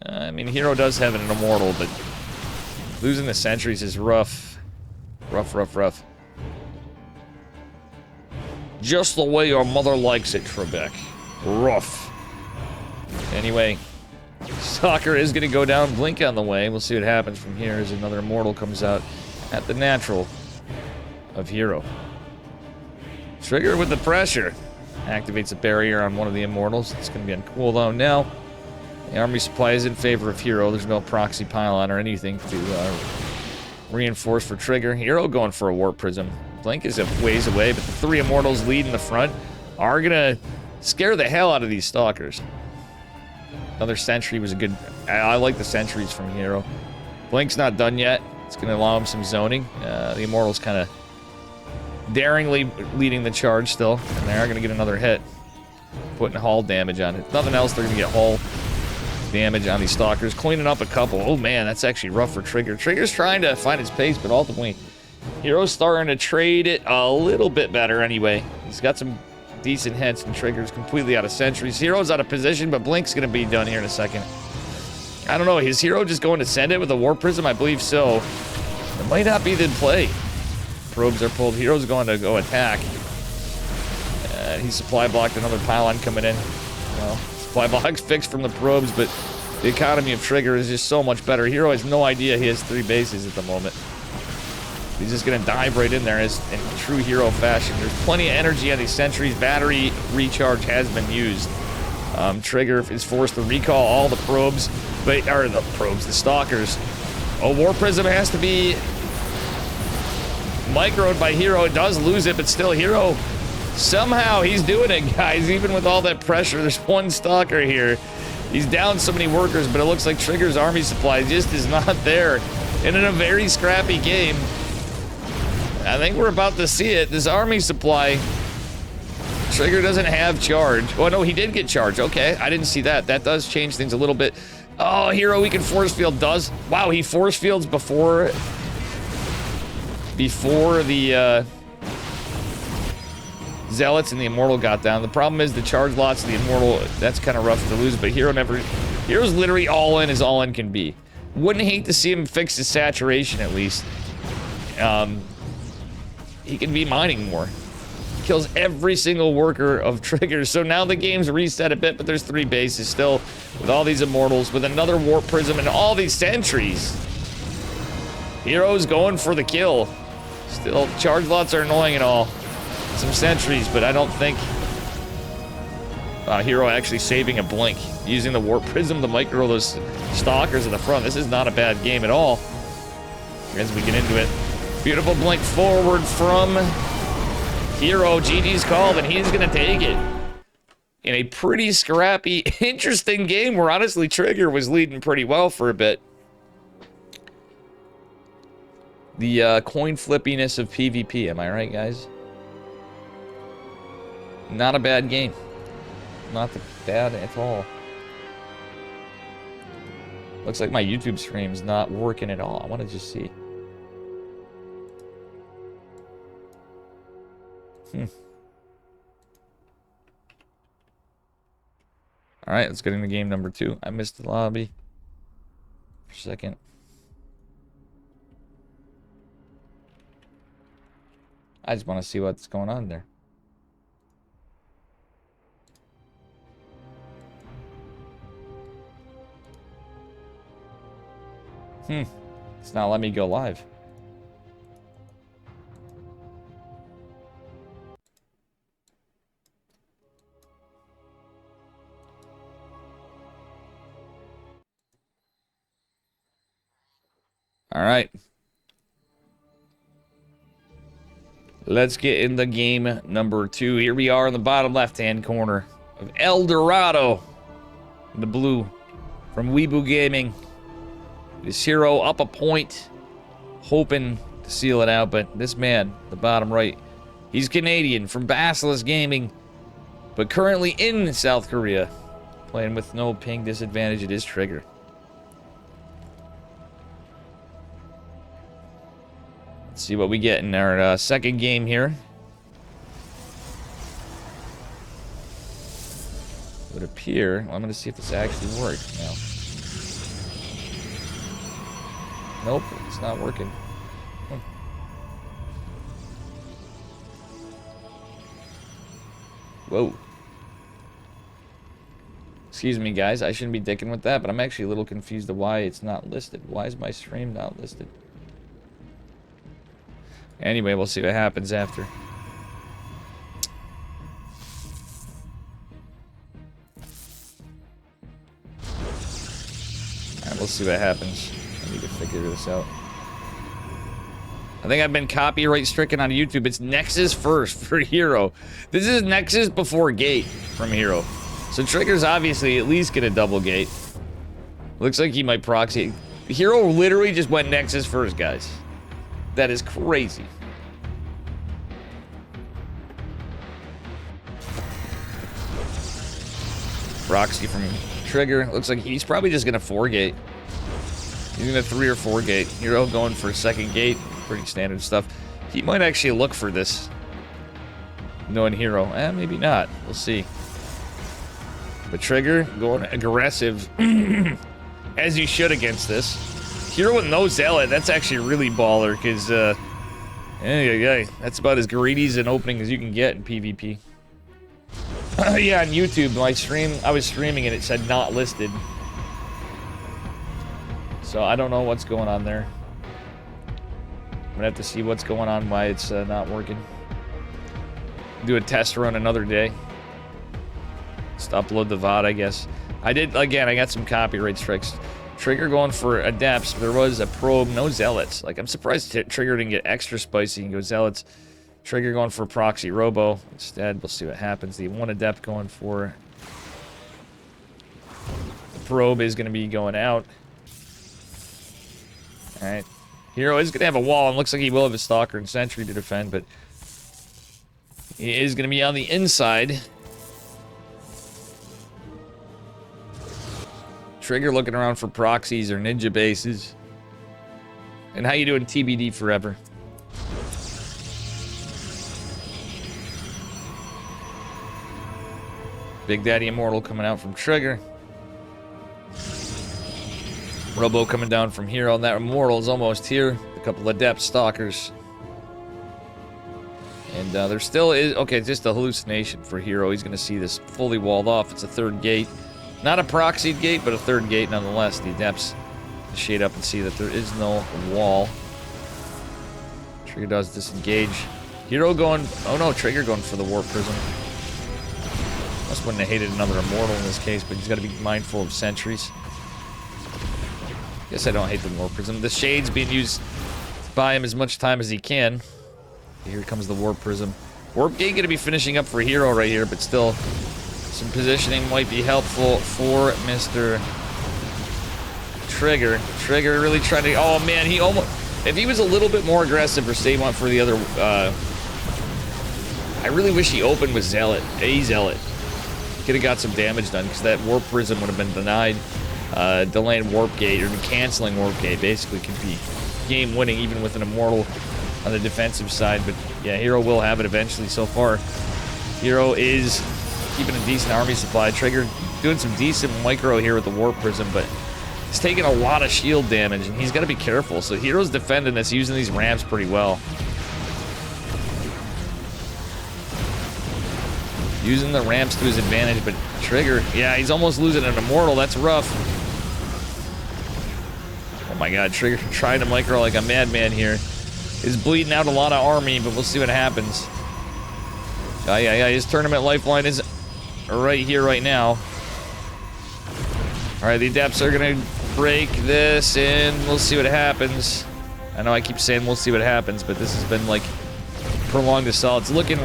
I mean, Hero does have an Immortal, but losing the sentries is rough. Rough. Just the way your mother likes it, Trebek. Rough. Anyway, Stalker is going to go down. Blink on the way. We'll see what happens from here as another Immortal comes out at the natural of Hero. Trigger with the pressure. Activates a barrier on one of the Immortals. It's going to be on cooldown now. The army supply is in favor of Hero. There's no proxy pylon or anything to reinforce for Trigger. Hero going for a Warp Prism. Blink is a ways away, but the 3 Immortals lead in the front are going to scare the hell out of these Stalkers. Another sentry was a good... I like the sentries from Hero. Blink's not done yet. It's going to allow him some zoning. The Immortal's kind of daringly leading the charge still, and they are going to get another hit. Putting hull damage on it. If nothing else, they're going to get hull damage on these Stalkers. Cleaning up a couple. Oh man, that's actually rough for Trigger. Trigger's trying to find his pace, but ultimately, Hero's starting to trade it a little bit better anyway. He's got some decent hits, and Trigger's completely out of sentries. Hero's out of position, but Blink's going to be done here in a second. I don't know. Is Hero just going to send it with a Warp Prism? I believe so. It might not be the play. Probes are pulled. Hero's going to go attack. He supply blocked another pylon coming in. Well, supply block's fixed from the probes, but the economy of Trigger is just so much better. Hero has no idea he has 3 bases at the moment. He's just going to dive right in there in true Hero fashion. There's plenty of energy on these sentries. Battery recharge has been used. Trigger is forced to recall all the probes, the Stalkers. Oh, Warp Prism has to be microed by Hero. It does lose it, but still Hero, somehow he's doing it, guys. Even with all that pressure, there's 1 Stalker here. He's down so many workers, but it looks like Trigger's army supply just is not there. And in a very scrappy game, I think we're about to see it. This army supply, Trigger doesn't have charge. Oh no, he did get charge. Okay, I didn't see that. That does change things a little bit. Oh, Hero, he can force field. Does. Wow, he force fields before the Zealots and the Immortal got down. The problem is the charge lots of the Immortal, that's kind of rough to lose, but Hero's literally all in as all in can be. Wouldn't hate to see him fix his saturation at least. He can be mining more. Kills every single worker of Trigger, so now the game's reset a bit, but there's 3 bases still with all these Immortals, with another Warp Prism and all these sentries. Hero's going for the kill. Still, charge lots are annoying and all. Some sentries, but I don't think... Hero actually saving a Blink, using the Warp Prism to micro those Stalkers in the front. This is not a bad game at all. As we get into it. Beautiful Blink forward from Hero. GG's called, and he's going to take it. In a pretty scrappy, interesting game where honestly Trigger was leading pretty well for a bit. The coin flippiness of PvP, am I right, guys? Not a bad game. Not bad at all. Looks like my YouTube stream's not working at all. I want to just see. Alright, let's get into game number 2. I missed the lobby for a second. I just want to see what's going on there. It's not letting me go live. All right. Let's get in the game number 2. Here we are in the bottom left-hand corner of El Dorado. The blue from Weeboo Gaming. This Hero up a point, hoping to seal it out, but this man, the bottom right, he's Canadian from Basilisk Gaming, but currently in South Korea, playing with no ping disadvantage. It is Trigger. Let's see what we get in our second game here. Would appear. Well, I'm going to see if this actually works now. Nope, it's not working. Whoa. Excuse me, guys. I shouldn't be dicking with that, but I'm actually a little confused of why it's not listed. Why is my stream not listed? Anyway, we'll see what happens after. Alright, we'll see what happens. I need to figure this out. I think I've been copyright stricken on YouTube. It's Nexus first for Hero. This is Nexus before Gate from Hero. So Trigger's obviously at least get a double Gate. Looks like he might proxy. Hero literally just went Nexus first, guys. That is crazy. Proxy from Trigger. Looks like he's probably just gonna 4-gate. He's gonna 3 or 4-gate. Hero going for a second gate. Pretty standard stuff. He might actually look for this. Knowing Hero. Maybe not. We'll see. But Trigger going aggressive. As you should against this. Hero with no Zealot. That's actually really baller. Because, that's about as greedy as an opening as you can get in PvP. Yeah, on YouTube, my stream, I was streaming and it said not listed. So I don't know what's going on there. I'm gonna have to see what's going on, why it's not working. Do a test run another day. Just upload the VOD, I guess. I did, again, I got some copyright strikes. Trigger going for Adepts. There was a Probe, no Zealots. Like, I'm surprised Trigger didn't get extra spicy and go Zealots. Trigger going for Proxy Robo. Instead, we'll see what happens. The one Adept going for the Probe is going to be going out. Alright. Hero is going to have a wall, and looks like he will have a Stalker and Sentry to defend, but he is going to be on the inside. Trigger looking around for proxies or ninja bases. And how you doing, TBD forever? Big Daddy Immortal coming out from Trigger. Robo coming down from Hero. That Immortal is almost here. A couple of Adept Stalkers. And there still is... Okay, just a hallucination for Hero. He's going to see this fully walled off. It's a third gate. Not a proxied gate, but a third gate nonetheless. The Adepts shade up and see that there is no wall. Trigger does disengage. Hero going... Oh no, Trigger going for the Warp Prism. Must wouldn't have hated another Immortal in this case, but he's got to be mindful of sentries. Guess I don't hate the Warp Prism. The Shade's being used to buy him as much time as he can. Here comes the Warp Prism. Warp Gate going to be finishing up for Hero right here, but still some positioning might be helpful for Mr. Trigger. Trigger really trying to... Oh man, he almost... If he was a little bit more aggressive or say went for the other... I really wish he opened with Zealot. A Zealot. Could have got some damage done, because that Warp Prism would have been denied. Delaying Warp Gate, or canceling Warp Gate, basically could be game-winning, even with an Immortal on the defensive side. But yeah, Hero will have it eventually. So far, Hero is keeping a decent army supply. Trigger doing some decent micro here with the Warp Prism, but he's taking a lot of shield damage, and he's got to be careful. So Hero's defending this, using these ramps pretty well. Using the ramps to his advantage, but Trigger, yeah, he's almost losing an Immortal. That's rough. Oh my god, Trigger trying to micro like a madman here. He's bleeding out a lot of army, but we'll see what happens. Yeah, his tournament lifeline is right here, right now. Alright, the Adepts are gonna break this, and we'll see what happens. I know I keep saying we'll see what happens, but this has been, like, prolonged assault. It's looking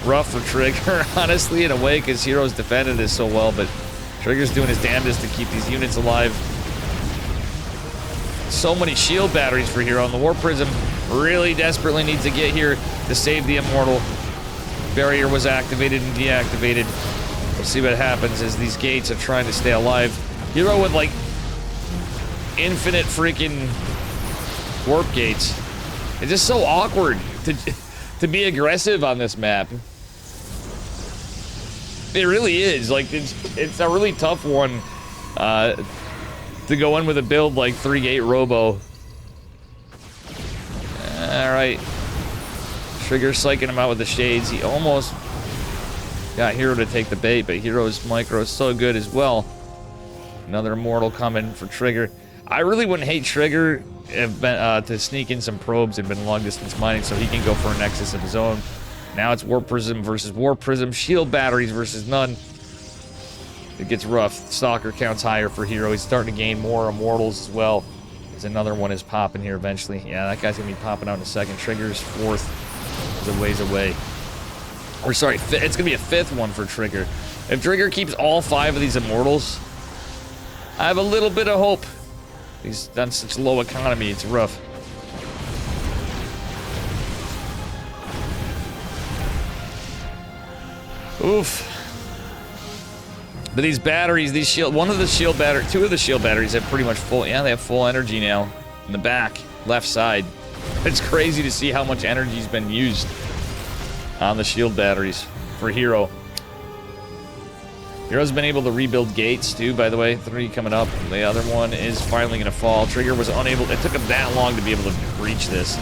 rough for Trigger, honestly, in a way, because Hero's defended this so well, but Trigger's doing his damnedest to keep these units alive. So many shield batteries for Hero, and the Warp Prism really desperately needs to get here to save the Immortal. Barrier was activated and deactivated. We'll see what happens as these gates are trying to stay alive. Hero with, like, infinite freaking warp gates. It's just so awkward to be aggressive on this map. It really is. Like, it's a really tough one to go in with a build like 3-gate Robo. Alright. Trigger psyching him out with the shades. He almost got Hero to take the bait, but Hero's micro is so good as well. Another Immortal coming for Trigger. I really wouldn't hate Trigger if to sneak in some probes and been long distance mining so he can go for a Nexus of his own. Now it's Warp Prism versus Warp Prism. Shield batteries versus none. It gets rough. Stalker counts higher for Hero. He's starting to gain more Immortals as well. As another one is popping here eventually. Yeah, that guy's going to be popping out in a second. Trigger's fourth. Is a ways away. Or sorry, it's going to be a fifth one for Trigger. If Trigger keeps all 5 of these Immortals, I have a little bit of hope. He's done such low economy, it's rough. Oof. But these batteries, these shield, two of the shield batteries have pretty much full, yeah, they have full energy now. In the back, left side. It's crazy to see how much energy's been used on the shield batteries for Hero. Hero's been able to rebuild gates too, by the way. 3 coming up. The other one is finally going to fall. Trigger was unable, it took him that long to be able to breach this.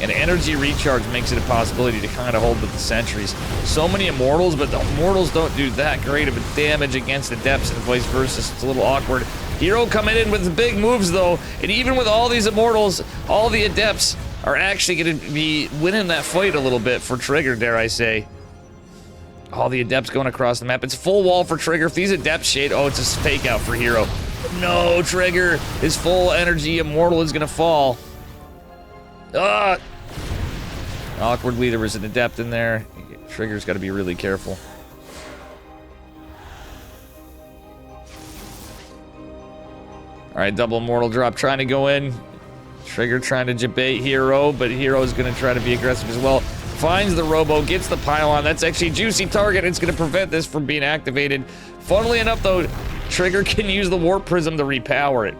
And energy recharge makes it a possibility to kind of hold with the sentries. So many Immortals, but the Immortals don't do that great of a damage against Adepts and vice versa. So it's a little awkward. Hero coming in with the big moves though, and even with all these Immortals, all the Adepts are actually going to be winning that fight a little bit for Trigger, dare I say. All the Adepts going across the map. It's full wall for Trigger. If these Adepts shade, oh, it's a fake out for Hero. No, Trigger, his full energy Immortal is going to fall. Awkwardly, there was an Adept in there. Trigger's got to be really careful. Alright, double Immortal drop trying to go in. Trigger trying to debate Hero, but Hero's going to try to be aggressive as well. Finds the Robo, gets the pylon. That's actually a juicy target. It's going to prevent this from being activated. Funnily enough, though, Trigger can use the Warp Prism to repower it.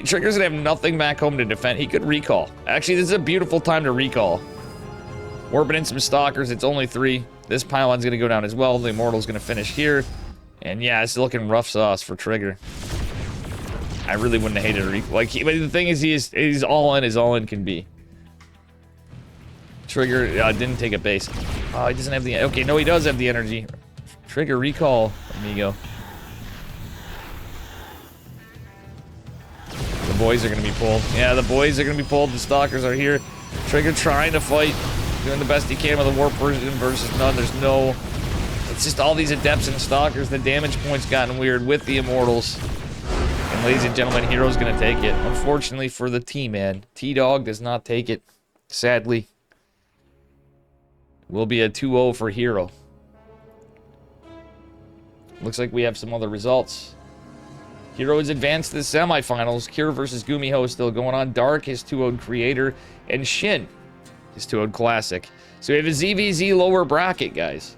Trigger's going to have nothing back home to defend. He could recall. Actually, this is a beautiful time to recall. Warping in some Stalkers. It's only 3. This pylon's going to go down as well. The Immortal's going to finish here. And yeah, it's looking rough sauce for Trigger. I really wouldn't have hated a recall. Like, but the thing is, he's all in as all in can be. Trigger didn't take a base. Oh, he doesn't have the... Okay, no, he does have the energy. Trigger recall, amigo. The boys are going to be pulled. Yeah, the boys are going to be pulled. The Stalkers are here. Trigger trying to fight. Doing the best he can with a Warp Prism versus none. There's no... It's just all these Adepts and Stalkers. The damage point's gotten weird with the Immortals. And ladies and gentlemen, Hero's going to take it. Unfortunately for the T-Man. T-Dog does not take it. Sadly. Will be a 2-0 for Hero. Looks like we have some other results. Hero is advanced to the semifinals. Kira versus Gumiho is still going on. Dark, his 2-0 creator, and Shin, his 2-0 classic. So we have a ZVZ lower bracket, guys.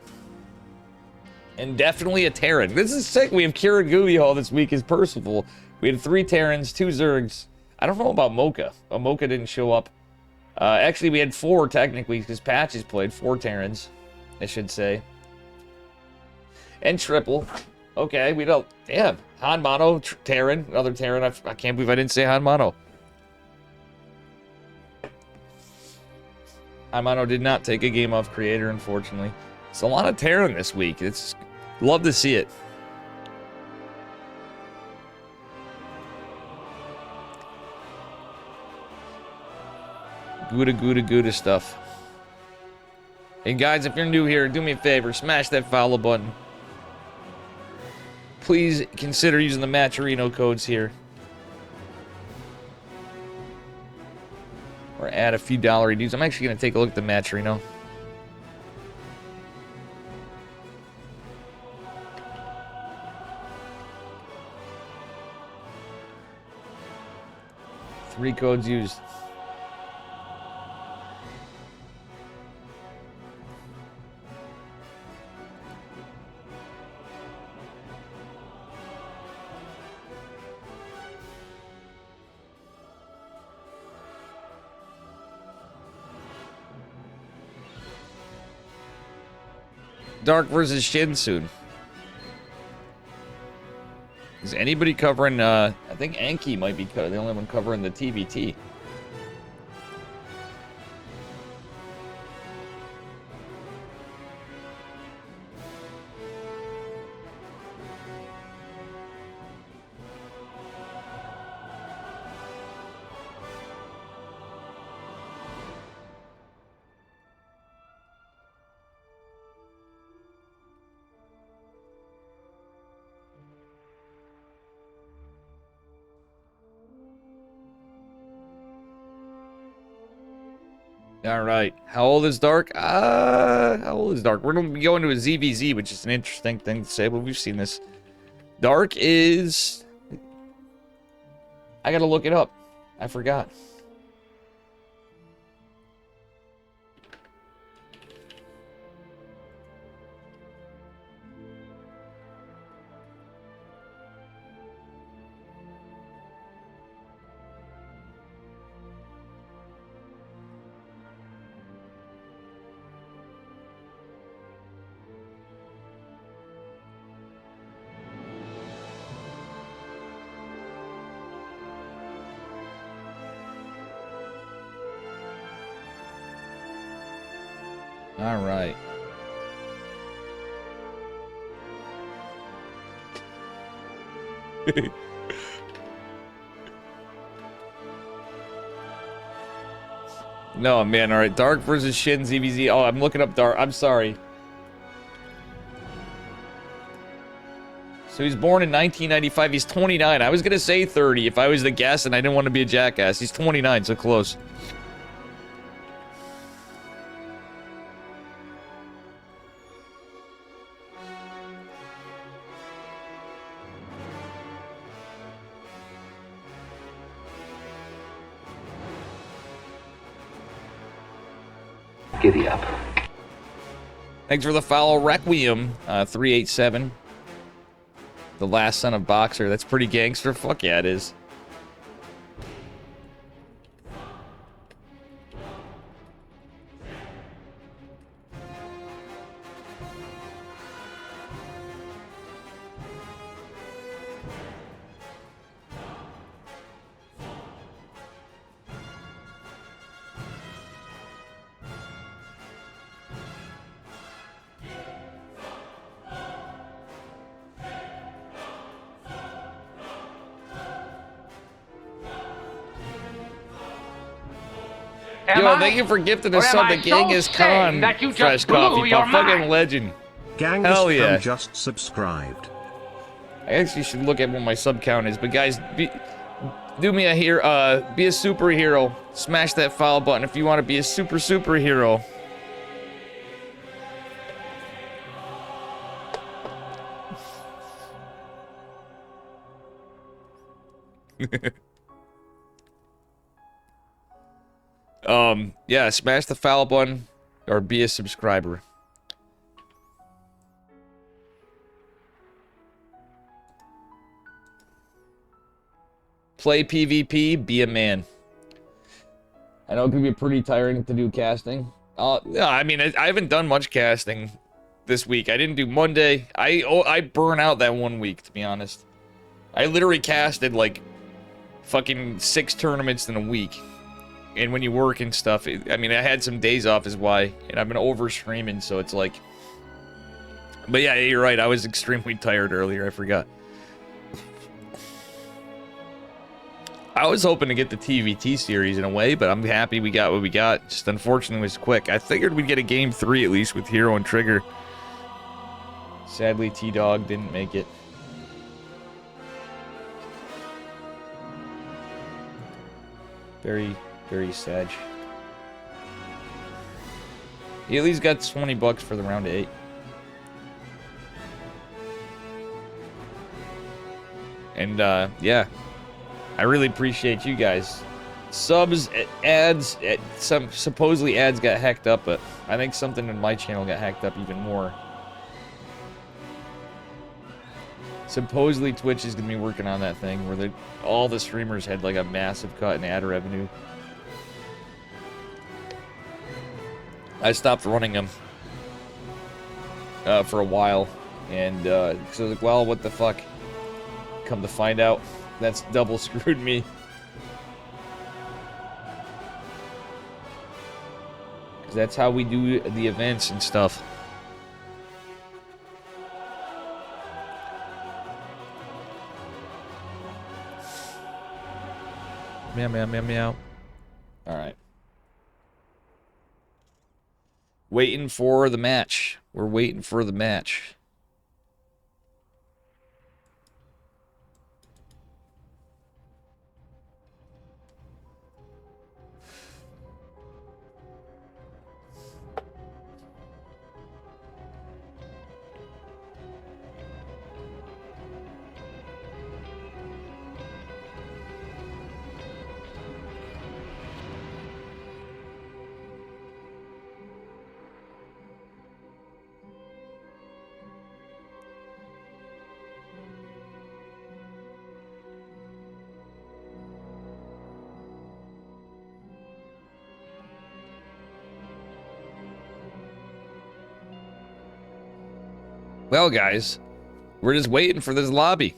And definitely a Terran. This is sick. We have Kira and Gumiho this week as Percival. We had 3 Terrans, 2 Zergs. I don't know about Mocha. Mocha didn't show up. Actually, we had 4 technically because Patches played 4 Terrans, I should say. And Triple. Okay, we don't... Damn. Han Mono, Terran, another Terran. I can't believe I didn't say Han Mono. Han Mono did not take a game off Creator, unfortunately. It's a lot of Terran this week. It's... Love to see it. Gouda stuff. And guys, if you're new here, do me a favor, smash that follow button. Please consider using the Matcherino codes here. Or add a few dollar dues. I'm actually going to take a look at the Matcherino. 3 codes used. Dark versus Shinsun. Is anybody covering, I think Anki might be the only one covering the TBT. All right. How old is Dark? How old is Dark? We're going to be going to a ZVZ, which is an interesting thing to say, but we've seen this. Dark is... I got to look it up. I forgot. All right. No, man. All right. Dark versus Shin ZVZ. Oh, I'm looking up Dark. I'm sorry. So he's born in 1995. He's 29. I was going to say 30 if I was the guess and I didn't want to be a jackass. He's 29, so close. Giddy up. Thanks for the follow, Requiem 387. The last son of Boxer. That's pretty gangster. Fuck yeah, it is. Yo, thank you for gifting us sub to Genghis Khan fresh coffee, pal. Fucking legend. Hell yeah. Just subscribed. I actually should look at what my sub count is, but guys, do me a be a superhero. Smash that follow button if you want to be a superhero. Yeah, smash the follow button or be a subscriber. Play PvP, be a man. I know it can be pretty tiring to do casting. Yeah, I mean, I haven't done much casting this week. I didn't do Monday. I burn out that 1 week, to be honest. I literally casted like fucking 6 tournaments in a week. And when you work and stuff, I mean, I had some days off is why. And I've been over streaming, so it's like... But yeah, you're right. I was extremely tired earlier. I forgot. I was hoping to get the TVT series in a way, but I'm happy we got what we got. Just unfortunately it was quick. I figured we'd get a game 3 at least with Hero and Trigger. Sadly, T-Dog didn't make it. Very sad. He at least got 20 bucks for the round of 8. And, yeah. I really appreciate you guys Subs, ads, some supposedly ads got hacked up, but I think something in my channel got hacked up even more. Supposedly Twitch is gonna be working on that thing where all the streamers had like a massive cut in ad revenue. I stopped running them for a while, and so I was like, well, what the fuck? Come to find out, that's double screwed me. That's how we do the events and stuff. Meow, meow, meow, meow. Alright. Waiting for the match. We're waiting for the match. Well, guys, we're just waiting for this lobby.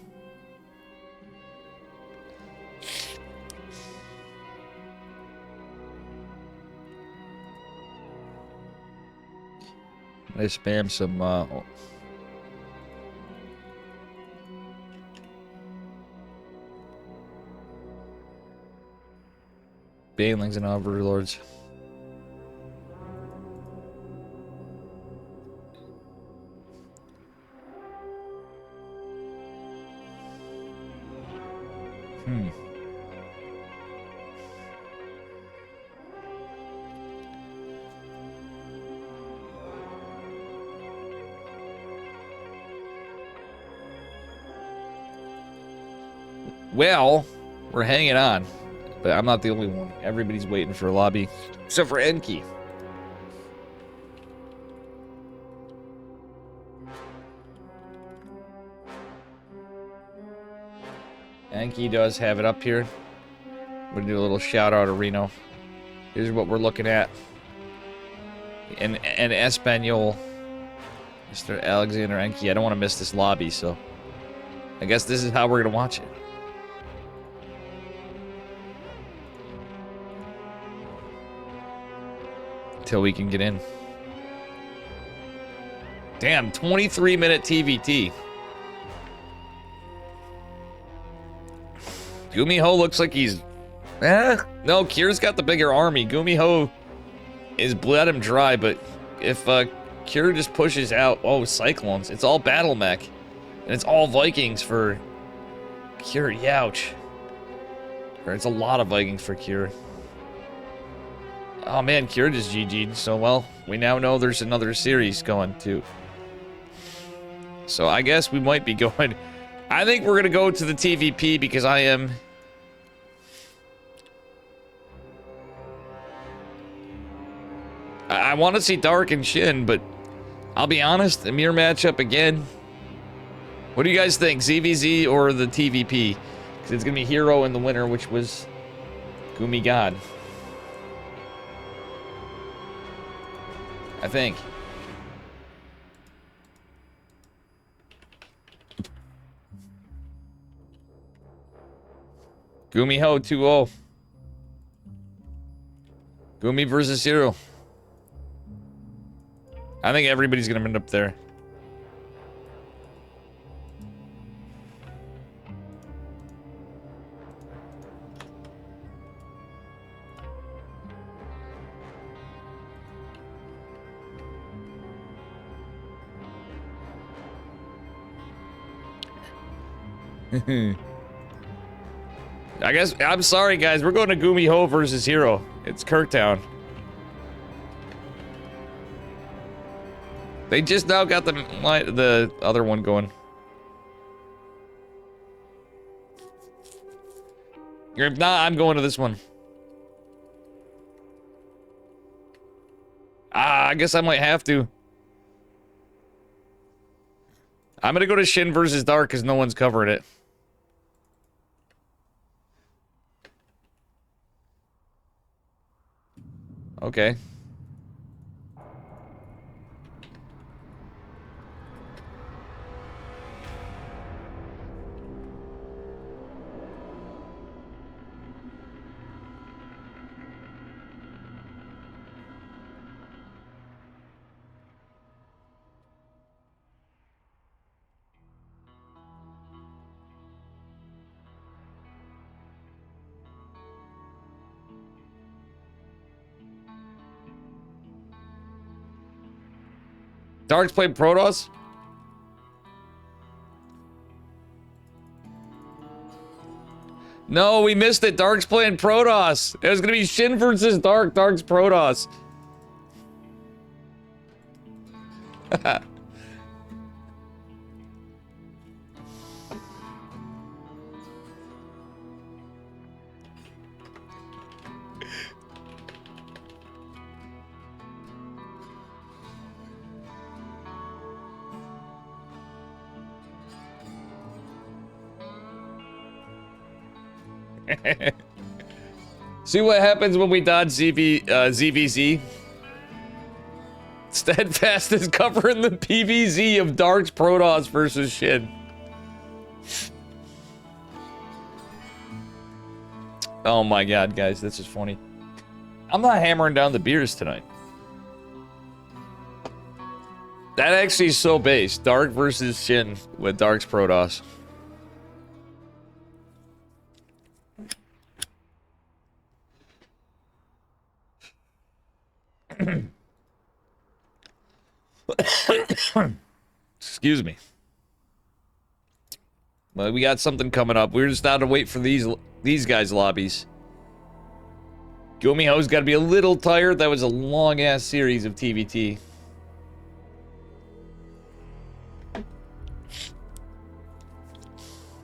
I spam some, banelings and overlords. Well, we're hanging on, but I'm not the only one. Everybody's waiting for a lobby, except for Enki. Enki does have it up here. I'm gonna do a little shout out to Reno. Here's what we're looking at. In Espanol, Mr. Alexander Enki. I don't want to miss this lobby, so I guess this is how we're gonna watch it. Until we can get in. Damn, 23-minute TVT. Gumiho looks like he's... No, Kier's got the bigger army. Gumiho is bled him dry, but if Kier just pushes out... Oh, Cyclones. It's all battle mech. And it's all Vikings for Kier. Youch. Or it's a lot of Vikings for Kier. Oh man, Kier just GG'd, so well, we now know there's another series going too. So I guess we might be going... I think we're gonna go to the TVP because I want to see Dark and Shin, but I'll be honest, a mirror matchup again. What do you guys think, ZVZ or the TVP? Because it's gonna be Hero in the winner, which was Gumi God. I think. Gumiho 2-0. Gumi versus Hero. I think everybody's gonna end up there. I guess, I'm sorry guys, we're going to Gumiho versus Hero. It's Kirktown. They just now got the other one going. If not, I'm going to this one. I guess I might have to. I'm gonna go to Shin versus Dark because no one's covering it. Okay. Dark's played Protoss? No, we missed it. Dark's playing Protoss. It was gonna be Shin versus Dark. Dark's Protoss. See what happens when we dodge ZVZ? Steadfast is covering the PVZ of Dark's Protoss versus Shin. Oh my god, guys, this is funny. I'm not hammering down the beers tonight. That actually is so base. Dark versus Shin with Dark's Protoss. Excuse me. Well, we got something coming up. We're just out to wait for these guys' lobbies. Gomiho's got to be a little tired. That was a long-ass series of TVT.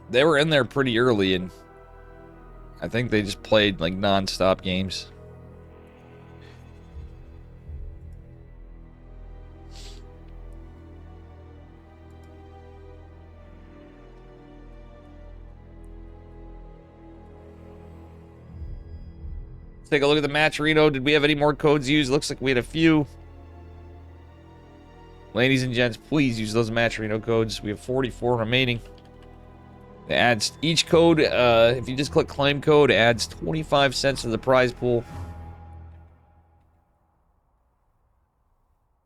They were in there pretty early, and I think they just played, like, non-stop games. Let's take a look at the match, Reno. Did we have any more codes used? Looks like we had a few. Ladies and gents, please use those match Reno codes. We have 44 remaining. It adds each code, if you just click claim code, it adds 25 cents to the prize pool.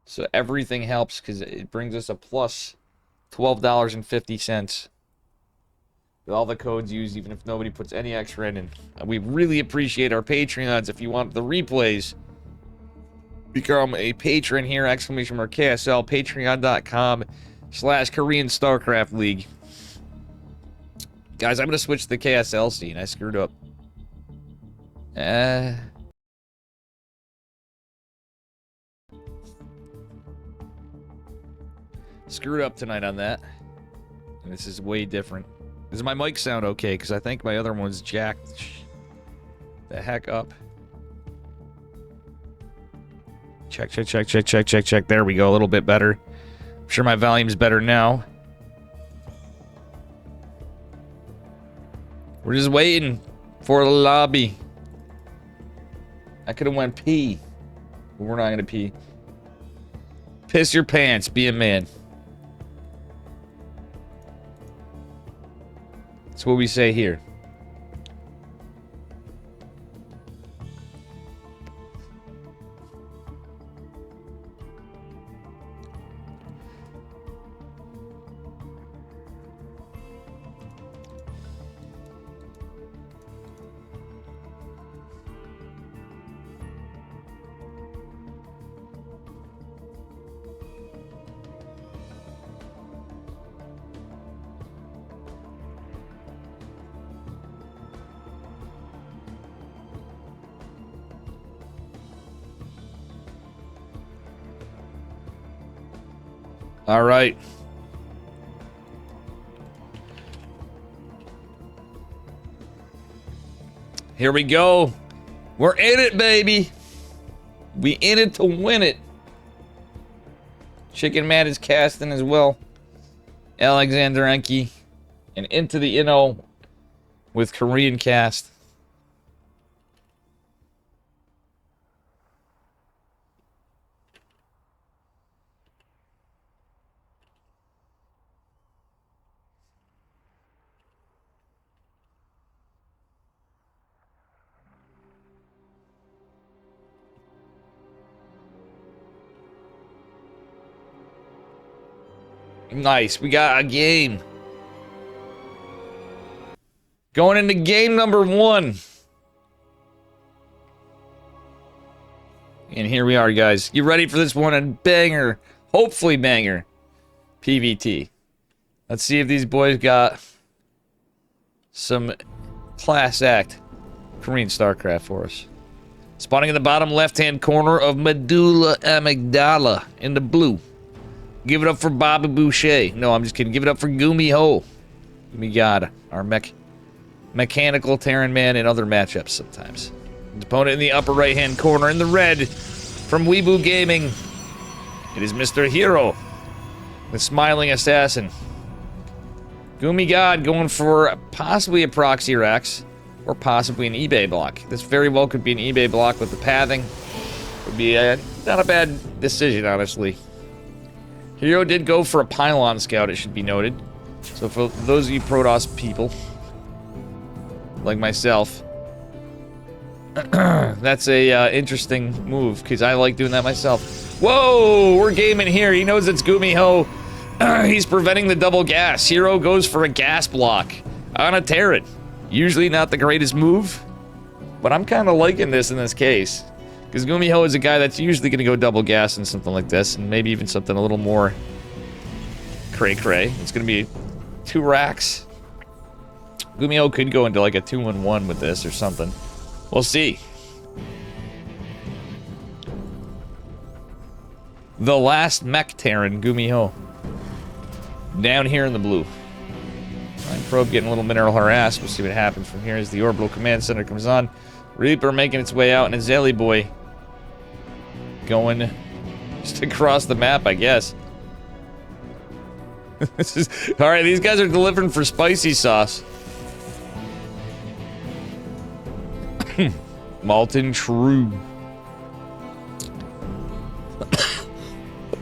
So everything helps because it brings us a plus $12.50. With all the codes used, even if nobody puts any extra in. And we really appreciate our Patreons. If you want the replays, become a patron here, exclamation mark KSL, patreon.com/Korean Starcraft League. Guys, I'm going to switch to the KSL scene. I screwed up. Screwed up tonight on that. And this is way different. Does my mic sound okay? Because I think my other one's jacked the heck up. Check, check, check, check, check, check, check. There we go. A little bit better. I'm sure my volume's better now. We're just waiting for the lobby. I could have went pee. But we're not going to pee. Piss your pants. Be a man. That's what we say here. All right. Here we go. We're in it, baby. We in it to win it. Chicken Man is casting as well. Alexander Enke. And Into the Inno with Korean cast. Nice, we got a game. Going into game number 1. And here we are, guys. You ready for this one? A banger, hopefully banger, PVT. Let's see if these boys got some class act Korean Starcraft for us. Spawning in the bottom left-hand corner of Medulla Amygdala in the blue. Give it up for Bobby Boucher. No, I'm just kidding. Give it up for Gumi Ho. Gumi God, our mechanical Terran man in other matchups sometimes. The opponent in the upper right-hand corner in the red from Weeboo Gaming. It is Mr. Hero, the smiling assassin. Gumi God going for possibly a Proxy Rex or possibly an eBay block. This very well could be an eBay block with the pathing. Would be not a bad decision, honestly. Hero did go for a Pylon Scout, it should be noted. So for those of you Protoss people, like myself, that's a interesting move, because I like doing that myself. Whoa, we're gaming here. He knows it's Gumi Ho. He's preventing the double gas. Hero goes for a gas block on a Terran. Usually not the greatest move, but I'm kind of liking this in this case. Because Gumi Ho is a guy that's usually going to go double gas in something like this, and maybe even something a little more cray-cray. It's going to be 2 racks. Gumi Ho could go into like a 2-in-1 with this or something. We'll see. The last mech Terran, Gumi Ho. Down here in the blue. Line probe getting a little mineral harass. We'll see what happens from here as the orbital command center comes on. Reaper making its way out, and a Zelly boy going just across the map, I guess. This is alright, these guys are delivering for spicy sauce. Malton True.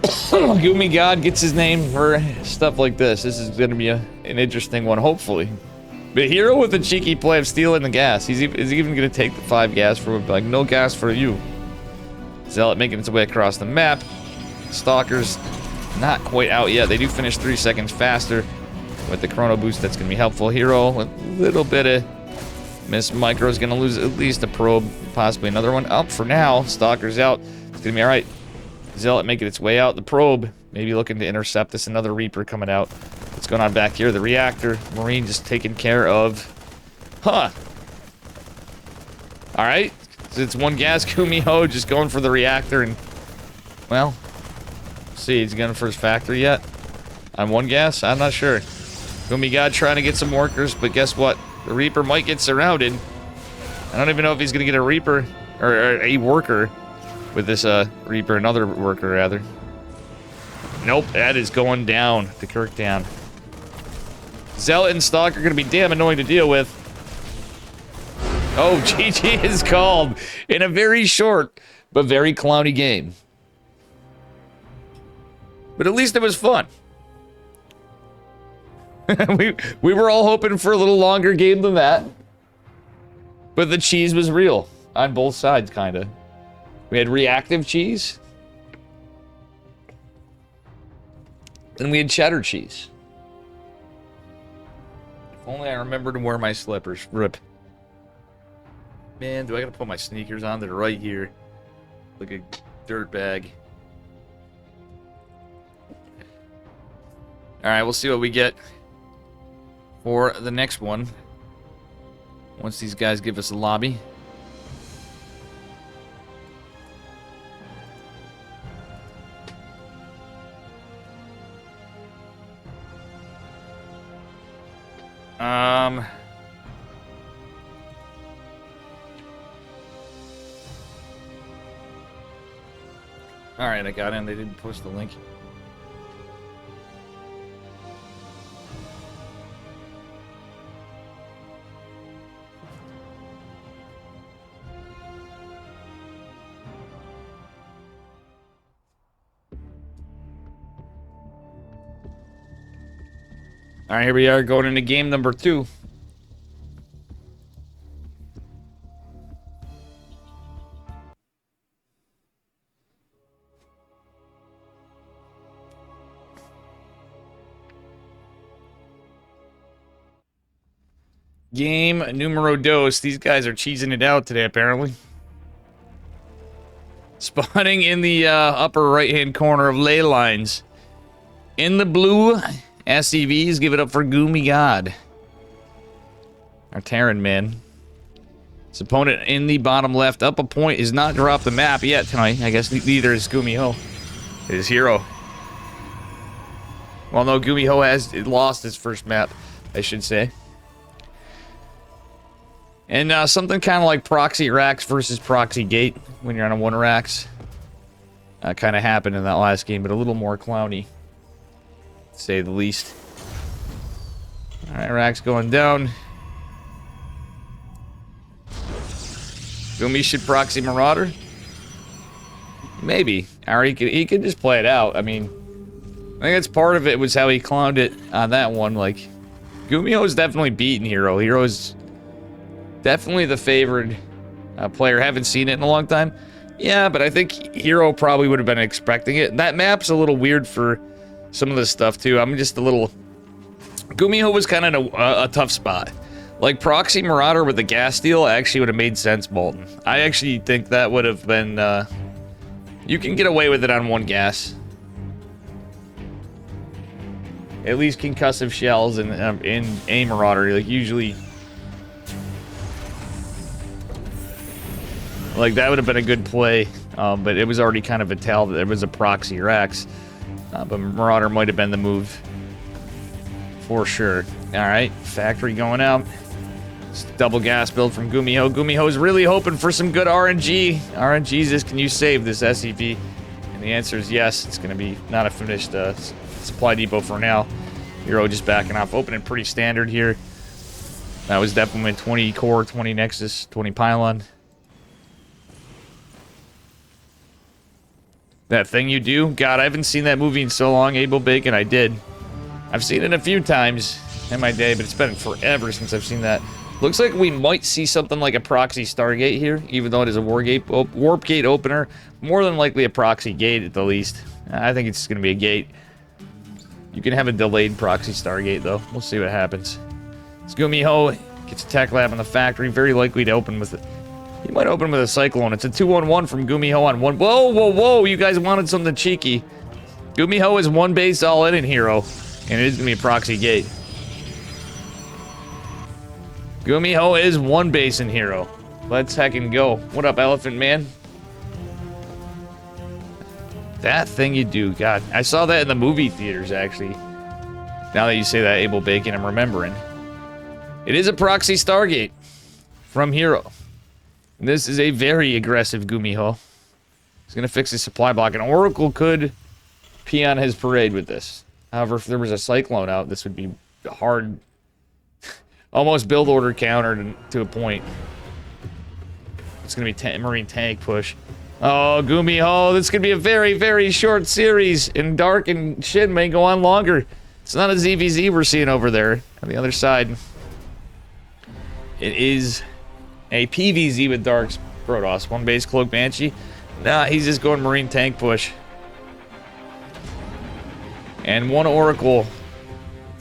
Gumi God gets his name for stuff like this. This is going to be an interesting one, hopefully. But Hero with a cheeky play of stealing the gas. Is he even going to take the 5 gas from him? Like, no gas for you. Zealot making its way across the map. Stalkers not quite out yet. They do finish 3 seconds faster. With the chrono boost, that's going to be helpful. Hero with a little bit of miss. Micro is going to lose at least a probe. Possibly another one. Up for now. Stalker's out. It's going to be alright. Zealot making its way out. The probe maybe looking to intercept this. Another Reaper coming out. What's going on back here? The reactor. Marine just taking care of. Huh. Alright. So it's 1 gas. Gumi Ho just going for the reactor and... Well. See, he's going for his factory yet? On 1 gas? I'm not sure. Gumi God trying to get some workers, but guess what? The Reaper might get surrounded. I don't even know if he's going to get a Reaper, or a worker with this Reaper, another worker rather. Nope, that is going down to Kirk down. Zealot and Stalker are going to be damn annoying to deal with. Oh, GG is called in a very short but very clowny game. But at least it was fun. we were all hoping for a little longer game than that. But the cheese was real. On both sides, kinda. We had reactive cheese. And we had cheddar cheese. If only I remembered to wear my slippers. Rip. Man, do I gotta put my sneakers on? They're right here. Like a dirt bag. Alright, we'll see what we get for the next one. Once these guys give us a lobby. Alright, I got in. They didn't post the link. All right, here we are going into game number 2. Game numero dos. These guys are cheesing it out today, apparently. Spawning in the upper right-hand corner of ley lines. In the blue, SCVs, give it up for Goomy God. Our Terran man. His opponent in the bottom left, up a point, is not dropped the map yet tonight. I guess neither is Goomy Ho. It is Hero. Well, no, Goomy Ho has lost his first map, I should say. And something kind of like Proxy Racks versus Proxy Gate when you're on a 1 Racks. Kind of happened in that last game, but a little more clowny, to say the least. Alright, Racks going down. Goomy should Proxy Marauder? Maybe. Or he could just play it out. I mean, I think that's part of it was how he clowned it on that one. Like, Gumio is definitely beating Hero. Hero's definitely the favored player. Haven't seen it in a long time. Yeah, but I think Hero probably would have been expecting it. That map's a little weird for some of this stuff, too. I'm just a little... Gumio was kind of in a tough spot. Like, Proxy Marauder with the gas steal actually would have made sense, Bolton. I actually think that would have been... you can get away with it on 1 gas. At least concussive shells and in a Marauder, like, usually... Like, that would have been a good play, but it was already kind of a tell that it was a Proxy Rax. But Marauder might have been the move. For sure. Alright, Factory going out. Double gas build from Gumiho. Gumiho's really hoping for some good RNG. RNG's, can you save this SCV? And the answer is yes. It's going to be not a finished supply depot for now. Hero just backing off. Opening pretty standard here. That was definitely 20 core, 20 Nexus, 20 pylon. That thing you do? God, I haven't seen that movie in so long, Abel Bacon. I did. I've seen it a few times in my day, but it's been forever since I've seen that. Looks like we might see something like a Proxy Stargate here, even though it is a Warp Gate opener. More than likely a Proxy Gate at the least. I think it's going to be a gate. You can have a delayed Proxy Stargate, though. We'll see what happens. Gumiho gets a Tech Lab on the Factory. Very likely to open with it. He might open with a Cyclone. It's a 2-1-1 from Gumiho on 1. Whoa, whoa, whoa! You guys wanted something cheeky. Gumiho is 1 base all in Hero. And it is going to be a Proxy Gate. Gumiho is 1 base in Hero. Let's heckin' go. What up, Elephant Man? That thing you do. God, I saw that in the movie theaters, actually. Now that you say that, Abel Bacon, I'm remembering. It is a Proxy Stargate from Hero. This is a very aggressive Gumiho. He's going to fix his supply block. An Oracle could pee on his parade with this. However, if there was a Cyclone out, this would be hard. Almost build order countered to a point. It's going to be Marine tank push. Oh, Gumiho, this could be a very, very short series. And Dark and shit may go on longer. It's not a ZVZ we're seeing over there on the other side. It is a PVZ with Dark's Protoss. 1 base Cloak Banshee. Nah, he's just going Marine tank push. And 1 Oracle.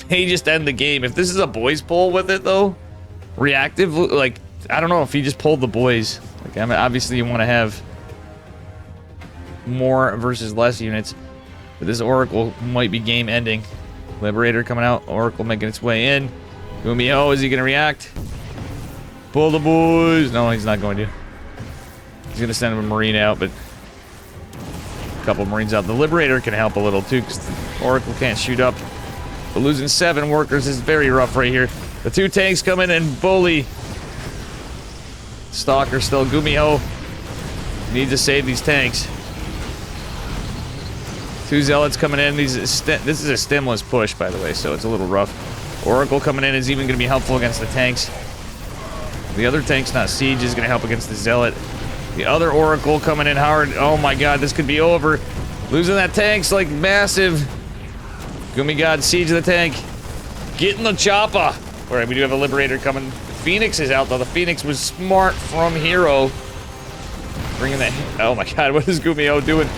He just end the game. If this is a boys pull with it, though, reactive, like, I don't know if he just pulled the boys. Like, I mean, obviously you want to have more versus less units. But this Oracle might be game ending. Liberator coming out. Oracle making its way in. Gumiho, is he going to react? Pull the boys. No, he's not going to. He's going to send a Marine out, but a couple Marines out. The Liberator can help a little, too, because the Oracle can't shoot up. But losing 7 workers is very rough right here. The 2 tanks come in and bully. Stalker still. Gumiho needs to save these tanks. 2 Zealots coming in. This is a stemless push, by the way, so it's a little rough. Oracle coming in is even going to be helpful against the tanks. The other tank's not Siege, is going to help against the Zealot. The other Oracle coming in hard. Oh my god, this could be over. Losing that tank's like massive. Gumi God, siege the tank. Get in the chopper. All right, we do have a Liberator coming. Phoenix is out, though. The Phoenix was smart from Hero. Bringing that... Oh, my God. What is Gumio doing?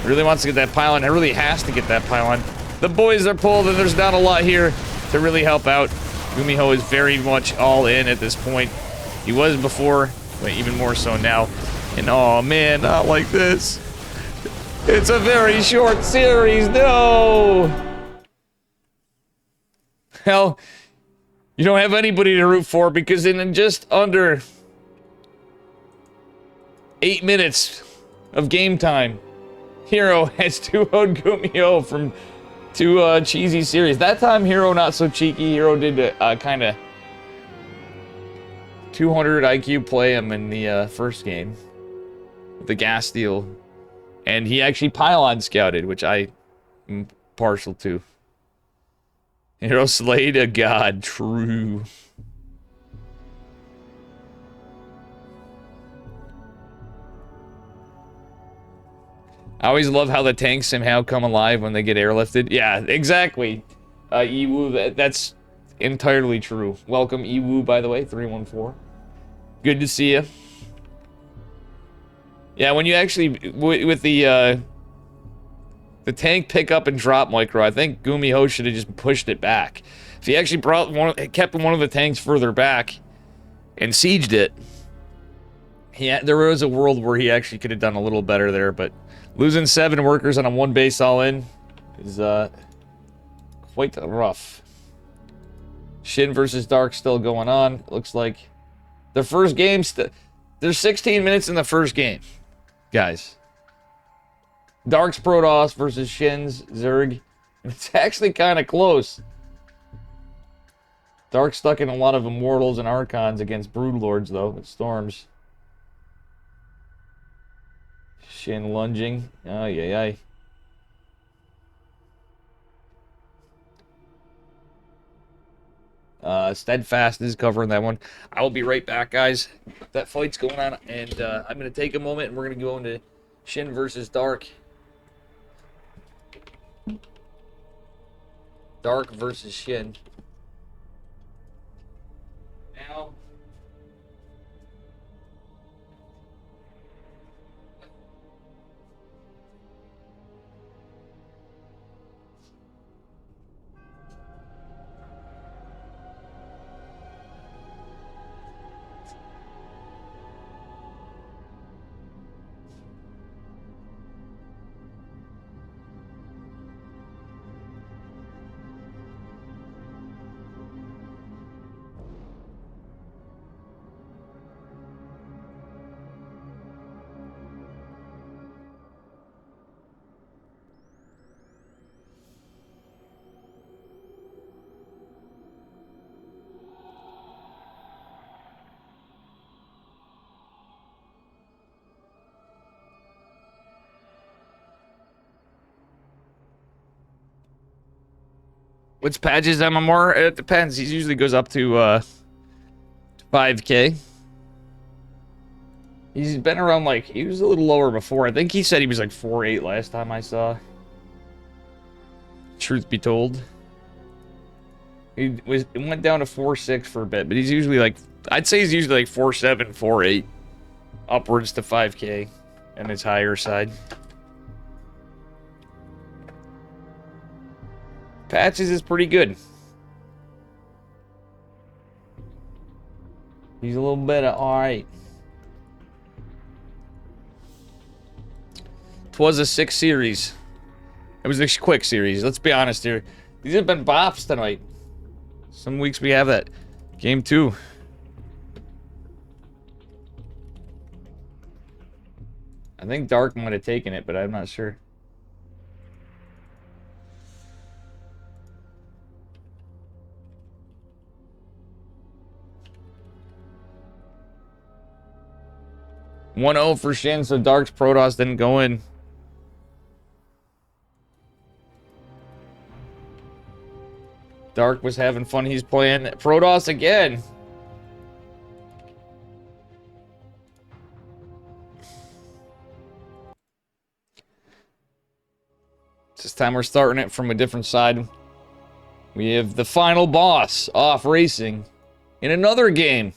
He really wants to get that pylon. He really has to get that pylon. The boys are pulled, and there's not a lot here to really help out. Gumiho is very much all in at this point. He was before, but even more so now. And, oh, man, not like this. It's a very short series. No! Hell, you don't have anybody to root for because in just under 8 minutes of game time, Hero has 2-0'd Gumio from 2 cheesy series. That time, Hero not so cheeky. Hero did a kind of 200 IQ play him in the first game with the gas steal. And he actually pylon scouted, which I am partial to. Hero slayed a god, true. I always love how the tanks somehow come alive when they get airlifted. Yeah, exactly. Ewu, that's entirely true. Welcome, Ewu, by the way, 314. Good to see you. Yeah, when you actually, with the tank pick up and drop micro, I think Gumiho should have just pushed it back. If he actually kept one of the tanks further back and sieged it, there was a world where he actually could have done a little better there, but losing 7 workers on a 1 base all in is quite rough. Shin versus Dark still going on. It looks like the first game, there's 16 minutes in the first game, guys. Dark's Protoss versus Shin's Zerg. It's actually kind of close. Dark's stuck in a lot of Immortals and Archons against Broodlords, though, with Storms. Shin lunging. Ay, ay, ay. Steadfast is covering that one. I will be right back, guys. That fight's going on, and I'm going to take a moment, and we're going to go into Shin versus Dark. Dark versus Shin. Now... What's Padge's MMR? It depends. He usually goes up to 5K. He's been around like, he was a little lower before. I think he said he was like 4.8 last time I saw. Truth be told. It went down to 4.6 for a bit, but he's usually like, I'd say he's usually like 4.7, 4.8. Upwards to 5K and his higher side. Patches is pretty good. He's a little bit of alright. 'Twas a 6 series. It was a quick series. Let's be honest here. These have been bops tonight. Some weeks we have that. Game 2. I think Dark might have taken it, but I'm not sure. $1-0 for Shin, so Dark's Protoss didn't go in. Dark was having fun. He's playing Protoss again. This time we're starting it from a different side. We have the final boss off racing in another game.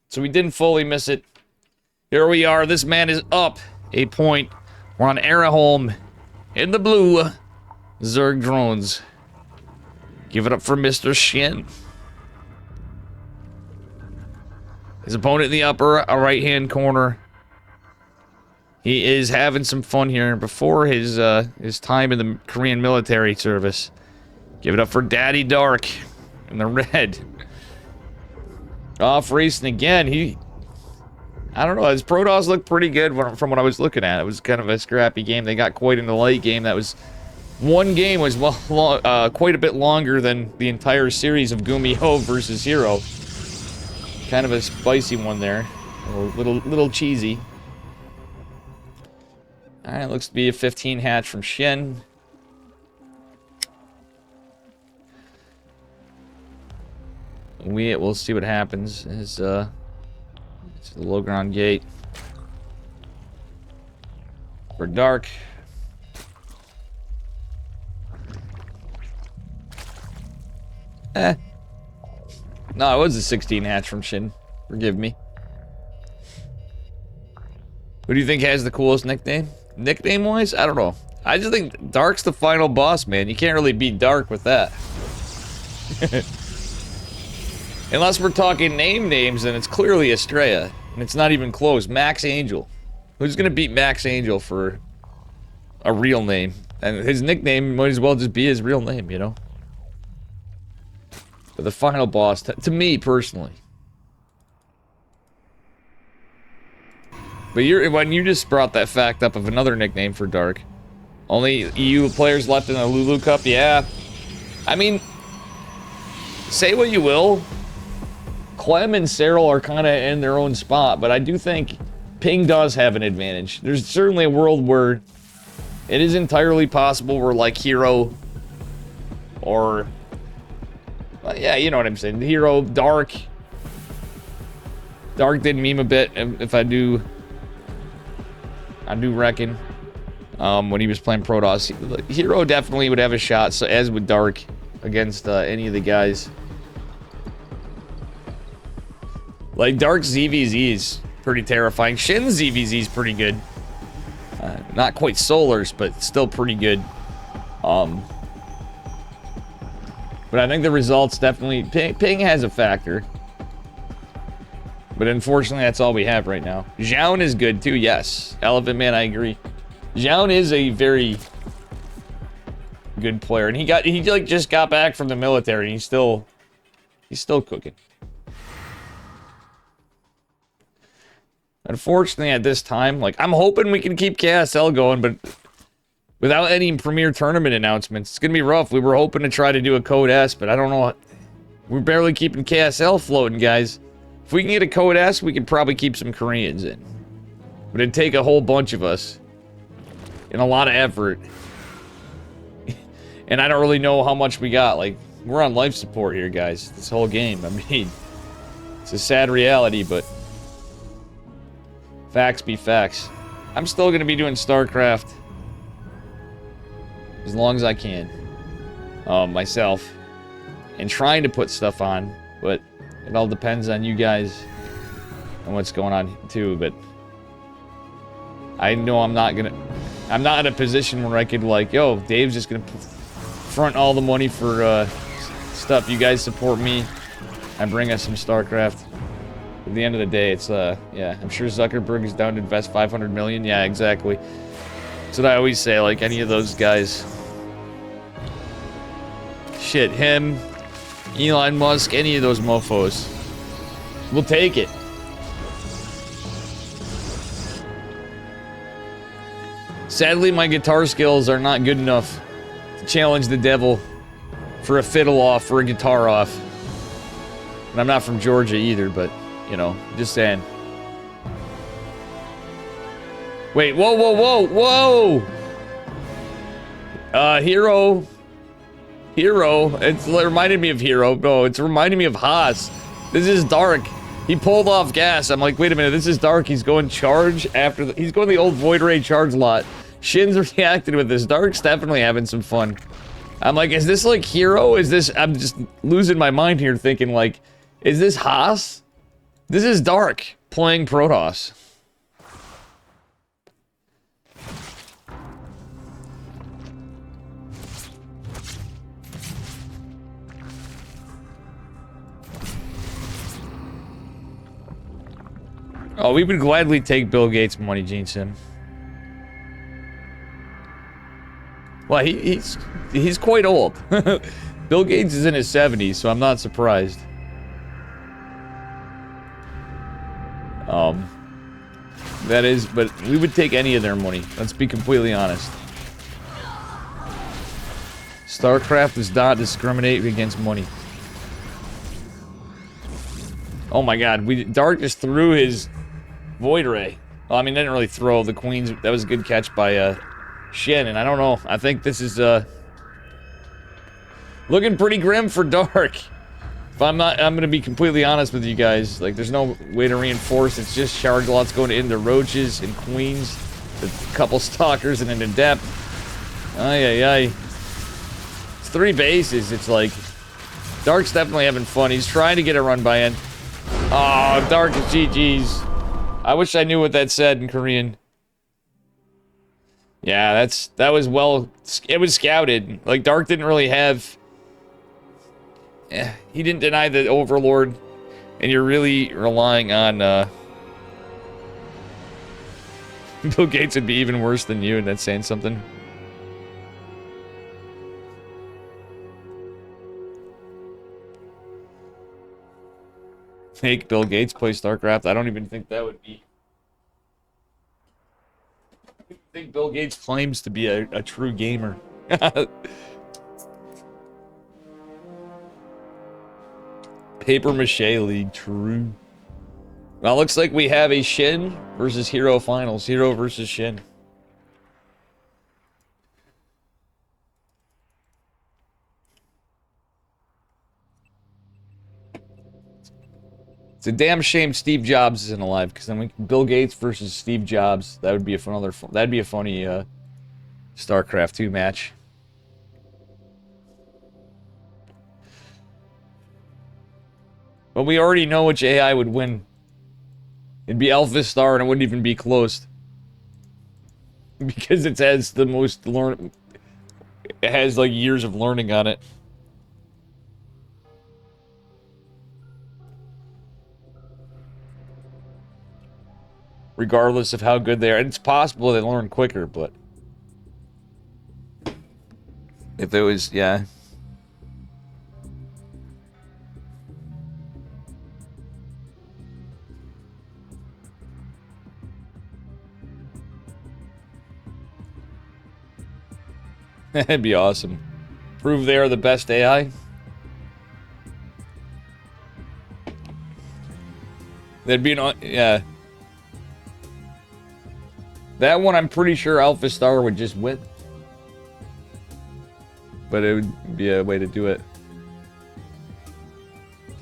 So we didn't fully miss it. Here we are. This man is up a point. We're on Araholm in the blue. Zerg drones. Give it up for Mr. Shin. His opponent in the upper right-hand corner. He is having some fun here before his time in the Korean military service. Give it up for Daddy Dark in the red. Off racing again. I don't know. His Protoss looked pretty good from what I was looking at. It was kind of a scrappy game. They got quite in the late game. That was one game was quite a bit longer than the entire series of Gumiho versus Hero. Kind of a spicy one there. A little cheesy. Alright, looks to be a 15 hatch from Shin. We'll see what happens. It's the low ground gate. For Dark. No, it was a 16 hatch from Shin. Forgive me. Who do you think has the coolest nickname? Nickname-wise? I don't know. I just think Dark's the final boss, man. You can't really beat Dark with that. Unless we're talking names, then it's clearly Estrella. And it's not even close. Max Angel. Who's gonna beat Max Angel for a real name? And his nickname might as well just be his real name, you know? But the final boss, to me personally. But when you just brought that fact up of another nickname for Dark. Only EU players left in the Lulu Cup, yeah. I mean, say what you will. Clem and Cyril are kind of in their own spot, but I do think Ping does have an advantage. There's certainly a world where it is entirely possible where, like, Hero or... well, yeah, you know what I'm saying. Hero, Dark. Dark did meme a bit, if I do reckon. When he was playing Protoss. Hero definitely would have a shot, so as would Dark, against any of the guys. Like, Dark's ZVZ is pretty terrifying. Shin's ZVZ is pretty good. Not quite Solar's, but still pretty good. But I think the results definitely... Ping has a factor. But unfortunately, that's all we have right now. Zhaun is good, too, yes. Elephant Man, I agree. Zhaun is a very good player. And he like, just got back from the military, and he's still cooking. Unfortunately, at this time, like, I'm hoping we can keep KSL going, but without any Premier Tournament announcements, it's gonna be rough. We were hoping to try to do a Code S, but I don't know. We're barely keeping KSL floating, guys. If we can get a Code S, we could probably keep some Koreans in. But it'd take a whole bunch of us. And a lot of effort. And I don't really know how much we got. Like, we're on life support here, guys. This whole game. I mean, it's a sad reality, but... facts be facts. I'm still going to be doing Starcraft. As long as I can. Myself. And trying to put stuff on. But it all depends on you guys. And what's going on, too. But... I know I'm not in a position where I could, like, yo, Dave's just going to front all the money for stuff. You guys support me. And bring us some Starcraft. At the end of the day, it's, yeah, I'm sure Zuckerberg is down to invest 500 million. Yeah, exactly. That's what I always say, like, any of those guys. Shit, him, Elon Musk, any of those mofos. We'll take it. Sadly, my guitar skills are not good enough to challenge the devil for a fiddle off, for a guitar off. And I'm not from Georgia either, but... you know, just saying. Wait, whoa, whoa, whoa, whoa! Hero. It reminded me of Hero. No, it's reminding me of Haas. This is Dark. He pulled off gas. I'm like, wait a minute, this is Dark. He's going charge after the... he's going the old Void Ray charge lot. Shin's reacted with this. Dark's definitely having some fun. I'm like, is this like Hero? Is this... I'm just losing my mind here thinking like, is this Haas? This is Dark playing Protoss. Oh, we would gladly take Bill Gates' money, Gene Sim. Well, he's quite old. Bill Gates is in his 70s, so I'm not surprised. That is, but we would take any of their money. Let's be completely honest. Starcraft does not discriminate against money. Oh my god, Dark just threw his Void Ray. Well, I mean, they didn't really throw the Queens. That was a good catch by, Shen, and I don't know. I think this is, looking pretty grim for Dark. If I'm gonna be completely honest with you guys. Like, there's no way to reinforce. It's just Shower Glots going into Roaches and Queens. A couple Stalkers and an Adept. Ay, ay, ay. It's 3 bases. It's like... Dark's definitely having fun. He's trying to get a run by in. Oh, Dark is GG's. I wish I knew what that said in Korean. Yeah, that was well... It was scouted. Like, Dark didn't really have... he didn't deny the Overlord. And you're really relying on, Bill Gates would be even worse than you, and that's saying something. Make Bill Gates play StarCraft. I don't even think that would be... I think Bill Gates claims to be a true gamer. Paper Mache League, true. Well, looks like we have a Shen versus Hero finals. Hero versus Shen. It's a damn shame Steve Jobs isn't alive, because then Bill Gates versus Steve Jobs. That would be that'd be a funny StarCraft 2 match. But we already know which AI would win. It'd be Alpha Star, and it wouldn't even be close. Because it has the most it has like years of learning on it. Regardless of how good they are. And it's possible they learn quicker, but... If it was, yeah... That'd be awesome. Prove they are the best AI. That'd be an... yeah. That one, I'm pretty sure Alpha Star would just win. But it would be a way to do it.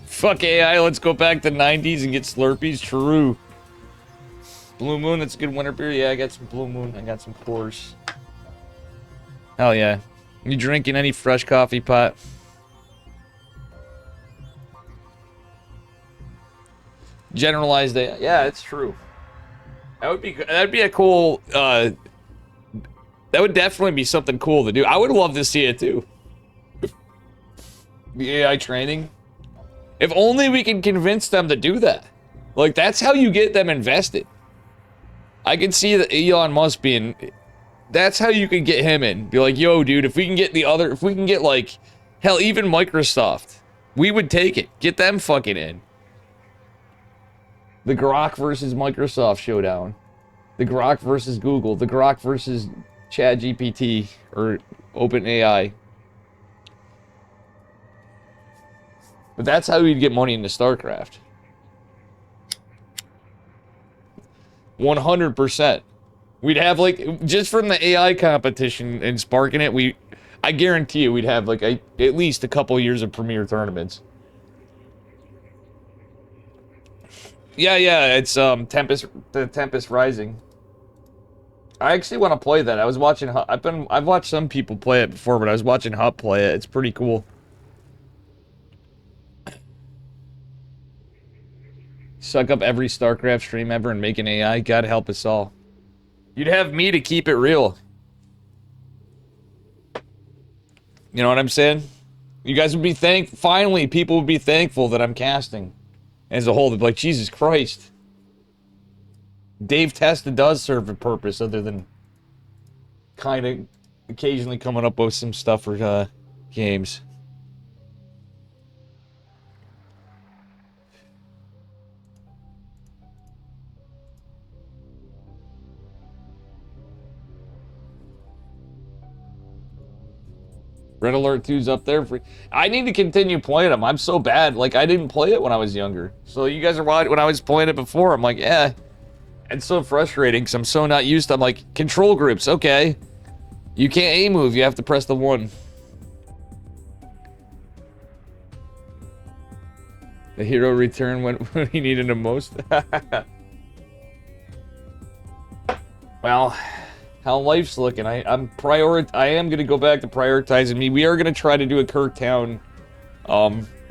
Fuck AI, let's go back to 90s and get Slurpees. True. Blue Moon, that's a good winter beer. Yeah, I got some Blue Moon. I got some Coors. Hell yeah. You drinking any fresh coffee pot? Generalized AI. Yeah, it's true. That'd be a cool, that would definitely be something cool to do. I would love to see it too. The AI training. If only we can convince them to do that. Like, that's how you get them invested. I can see that Elon Musk being... That's how you can get him in. Be like, yo, dude, if we can get like, hell, even Microsoft, we would take it. Get them fucking in. The Grok versus Microsoft showdown. The Grok versus Google. The Grok versus ChatGPT or OpenAI. But that's how you'd get money into StarCraft. 100%. We'd have, like, just from the AI competition and sparking it, I guarantee you we'd have, like, at least a couple years of premier tournaments. Yeah, it's, the Tempest Rising. I actually want to play that. I was watching. I've watched some people play it before, but I was watching Hup play it. It's pretty cool. Suck up every Starcraft stream ever and make an AI. God help us all. You'd have me to keep it real. You know what I'm saying? You guys would be finally, people would be thankful that I'm casting. As a whole, they'd be like, Jesus Christ. Dave Testa does serve a purpose other than kind of occasionally coming up with some stuff for games. Red Alert 2's up there. I need to continue playing them. I'm so bad. Like, I didn't play it when I was younger. So you guys are when I was playing it before. I'm like, yeah. It's so frustrating because I'm so not used to. I'm like, control groups, okay. You can't A move. You have to press the 1. The hero return when he needed him most. Well, how life's looking. I am gonna go back to prioritizing me. We are gonna try to do a Kirktown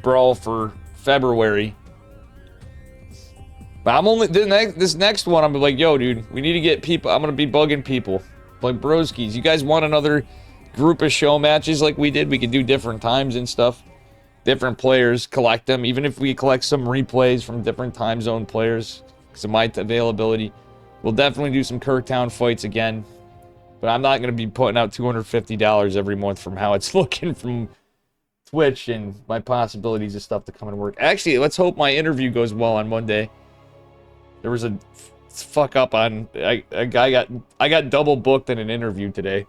brawl for February. But I'm only this next one. I'm like, yo, dude, we need to get people. I'm gonna be bugging people like broskies. You guys want another group of show matches like we did? We could do different times and stuff. Different players, collect them. Even if we collect some replays from different time zone players, because of my availability, we'll definitely do some Kirktown fights again. But I'm not going to be putting out $250 every month from how it's looking from Twitch and my possibilities of stuff to come and work. Actually, let's hope my interview goes well on Monday. There was a fuck up on... I got double booked in an interview today.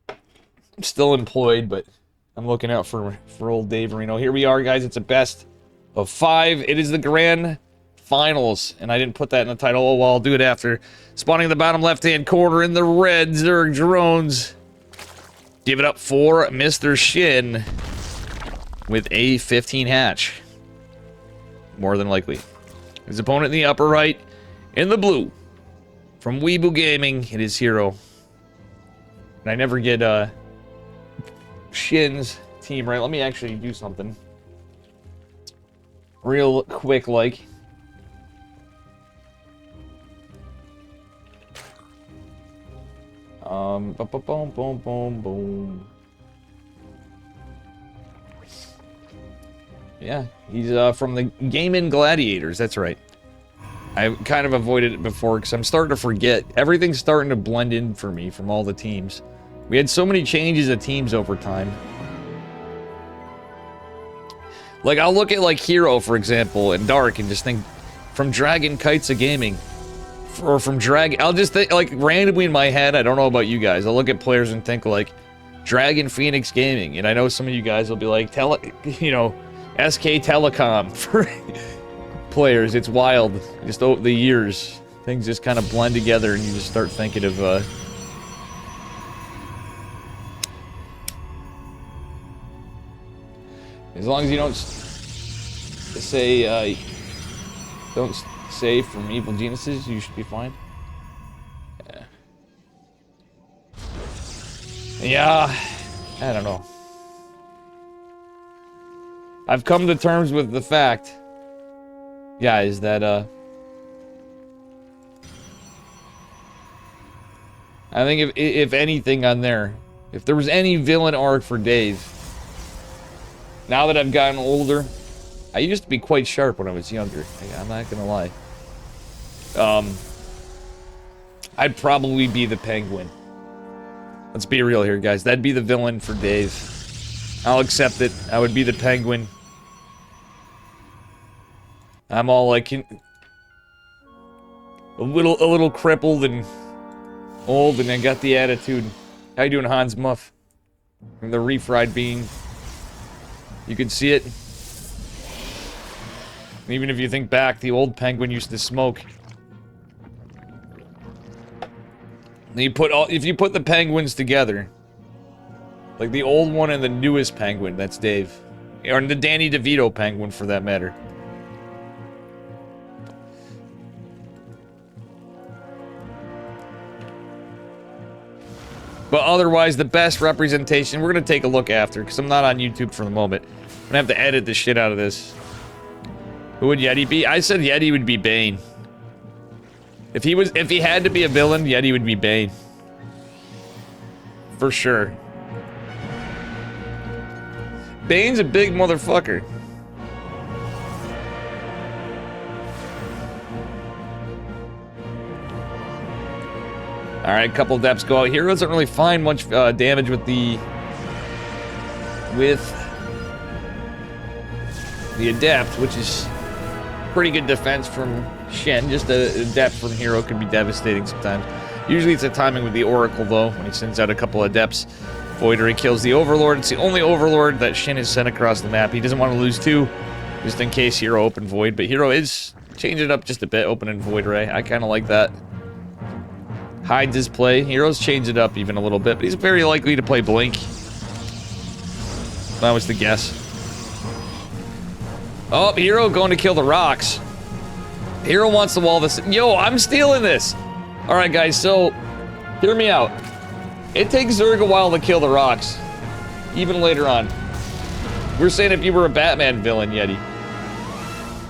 I'm still employed, but I'm looking out for old Dave Reno. Here we are, guys. It's a best of 5. It is the grand finals, and I didn't put that in the title. Oh, well, I'll do it after. Spawning in the bottom left-hand corner in the red Zerg drones. Give it up for Mr. Shin with a 15 hatch. More than likely. His opponent in the upper right, in the blue, from Weebu Gaming, it is Hero. And I never get Shin's team right. Let me actually do something real quick, like. Boom, boom, boom, boom, boom. Yeah, he's from the Gaming Gladiators. That's right. I kind of avoided it before because I'm starting to forget. Everything's starting to blend in for me from all the teams. We had so many changes of teams over time. Like, I'll look at, like, Hero, for example, and Dark, and just think, from Dragon Kites of Gaming. Or from I'll just think, like, randomly in my head, I don't know about you guys, I'll look at players and think, like, Dragon Phoenix Gaming. And I know some of you guys will be like, you know, SK Telecom for players. It's wild. Just over the years, things just kind of blend together, and you just start thinking of, as long as you don't say, don't say from Evil Geniuses, you should be fine. Yeah, I don't know. I've come to terms with the fact, guys, that, I think if anything on there, if there was any villain arc for Dave, now that I've gotten older, I used to be quite sharp when I was younger. I'm not gonna lie. I'd probably be the Penguin. Let's be real here, guys. That'd be the villain for Dave. I'll accept it. I would be the Penguin. I'm all like a little crippled and old, and I got the attitude. How you doing, Hans Muff? From the refried bean. You can see it. Even if you think back, the old Penguin used to smoke. And if you put the penguins together, like the old one and the newest Penguin, that's Dave. Or the Danny DeVito Penguin, for that matter. But otherwise, the best representation, we're going to take a look after, because I'm not on YouTube for the moment. I'm going to have to edit the shit out of this. Who would Yeti be? I said Yeti would be Bane. If he had to be a villain, Yeti would be Bane. For sure. Bane's a big motherfucker. Alright, a couple depths go out. Hero doesn't really find much damage with the adept, which is pretty good defense from Shen. Just a adept from Hero can be devastating sometimes. Usually it's a timing with the Oracle, though, when he sends out a couple of adepts. Void Ray kills the Overlord. It's the only Overlord that Shen has sent across the map. He doesn't want to lose two, just in case Hero open Void. But Hero is changing it up just a bit, opening Void Ray. I kind of like that. Hides his play. Hero's changed it up even a little bit, but he's very likely to play Blink. That was the guess. Oh, Hero going to kill the rocks. Hero wants to wall this. Yo, I'm stealing this. All right, guys, so hear me out. It takes Zerg a while to kill the rocks, even later on. We're saying if you were a Batman villain, Yeti.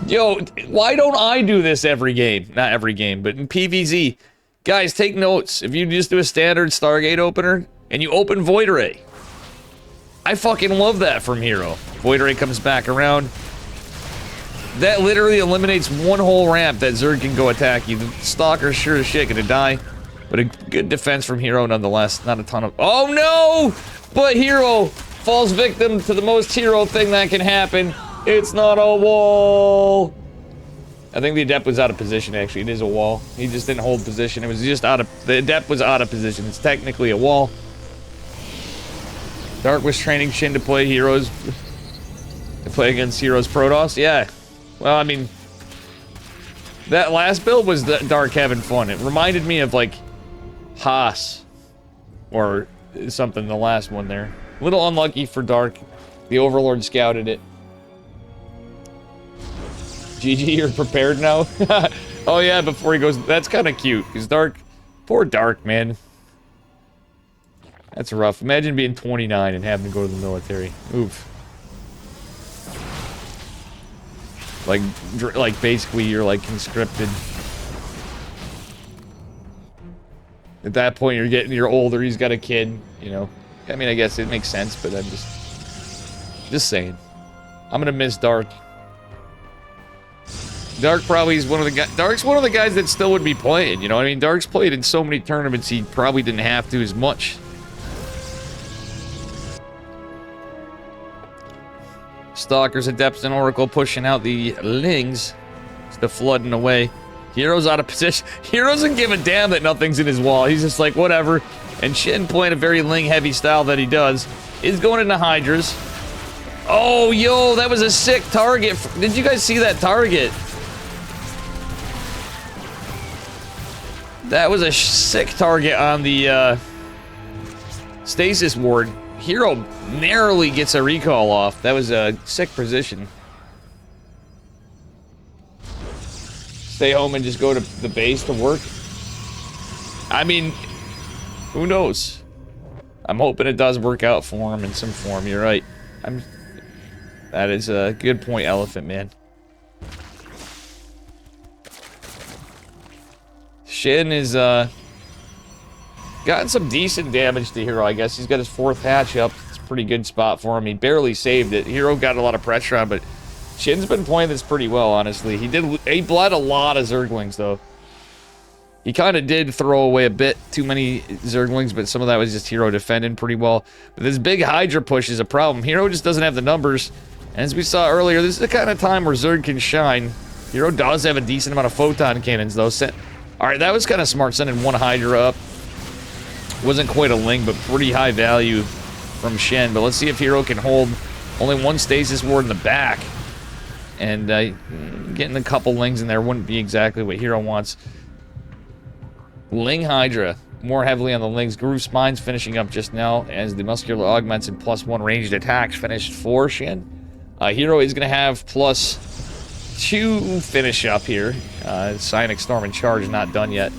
Yo, why don't I do this every game? Not every game, but in PvZ. Guys, take notes. If you just do a standard Stargate opener, and you open Void Ray. I fucking love that from Hero. Void Ray comes back around. That literally eliminates one whole ramp that Zerg can go attack you. The Stalker's sure as shit gonna die. But a good defense from Hero nonetheless. Not a ton of... Oh no! But Hero falls victim to the most Hero thing that can happen. It's not a wall! I think the Adept was out of position, actually. It is a wall. He just didn't hold position. It was just out of... The Adept was out of position. It's technically a wall. Dark was training Shin to play Heroes... To play against Heroes Protoss? Yeah. Well, I mean... That last build was Dark having fun. It reminded me of, like... Haas. Or something, the last one there. A little unlucky for Dark. The Overlord scouted it. GG, you're prepared now? Oh yeah, before he goes... That's kind of cute, because Dark... Poor Dark, man. That's rough. Imagine being 29 and having to go to the military. Oof. Like basically you're, like, conscripted. At that point, you're older, he's got a kid, you know. I mean, I guess it makes sense, but I'm just saying. I'm gonna miss Dark. Dark probably is one of the guys... Dark's one of the guys that still would be playing, you know what I mean? Dark's played in so many tournaments, he probably didn't have to as much. Stalkers, Adepts, and Oracle pushing out the Lings. It's the flooding away. Hero's out of position. Hero doesn't give a damn that nothing's in his wall. He's just like, whatever. And Shin, playing a very Ling-heavy style that he does, is going into Hydras. Oh, yo, that was a sick target. Did you guys see that target? That was a sick target on the Stasis Ward. Hero narrowly gets a recall off. That was a sick position. Stay home and just go to the base to work. I mean, who knows? I'm hoping it does work out for him in some form. You're right. That is a good point, Elephant Man. Shin is gotten some decent damage to Hero, I guess. He's got his 4th hatch up. It's a pretty good spot for him. He barely saved it. Hero got a lot of pressure on, but Shin's been playing this pretty well, honestly. He bled a lot of Zerglings, though. He kind of did throw away a bit too many Zerglings, but some of that was just Hero defending pretty well. But this big Hydra push is a problem. Hero just doesn't have the numbers. And as we saw earlier, this is the kind of time where Zerg can shine. Hero does have a decent amount of photon cannons, though. Alright, that was kind of smart, sending one Hydra up. Wasn't quite a Ling, but pretty high value from Shen. But let's see if Hero can hold only one Stasis Ward in the back. And getting a couple Lings in there wouldn't be exactly what Hero wants. Ling Hydra, more heavily on the Lings. Groove Spine's finishing up just now as the Muscular Augments and +1 ranged attacks finished for Shen. Hero is going to have +2 finish up here. Psionic Storm and Charge not done yet.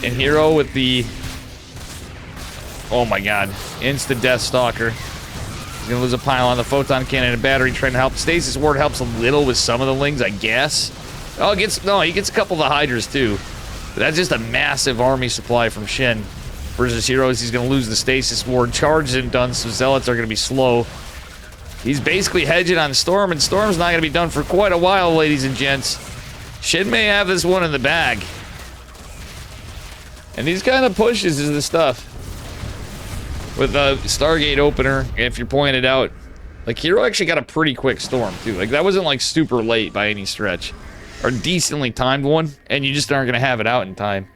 And Hero with the Oh my god. Insta-death Stalker. He's gonna lose a pylon, the photon cannon, and battery trying to help. Stasis ward helps a little with some of the lings, I guess. Oh, he gets a couple of the Hydras too. But that's just a massive army supply from Shin. Versus Heroes, he's gonna lose the stasis ward. Charge isn't done, so Zealots are gonna be slow. He's basically hedging on Storm, and Storm's not gonna be done for quite a while, ladies and gents. Shin may have this one in the bag. And these kind of pushes is the stuff. With the Stargate opener, if you're pointing it out, like, Hero actually got a pretty quick Storm, too. Like, that wasn't, like, super late by any stretch. Or decently timed one, and you just aren't gonna have it out in time.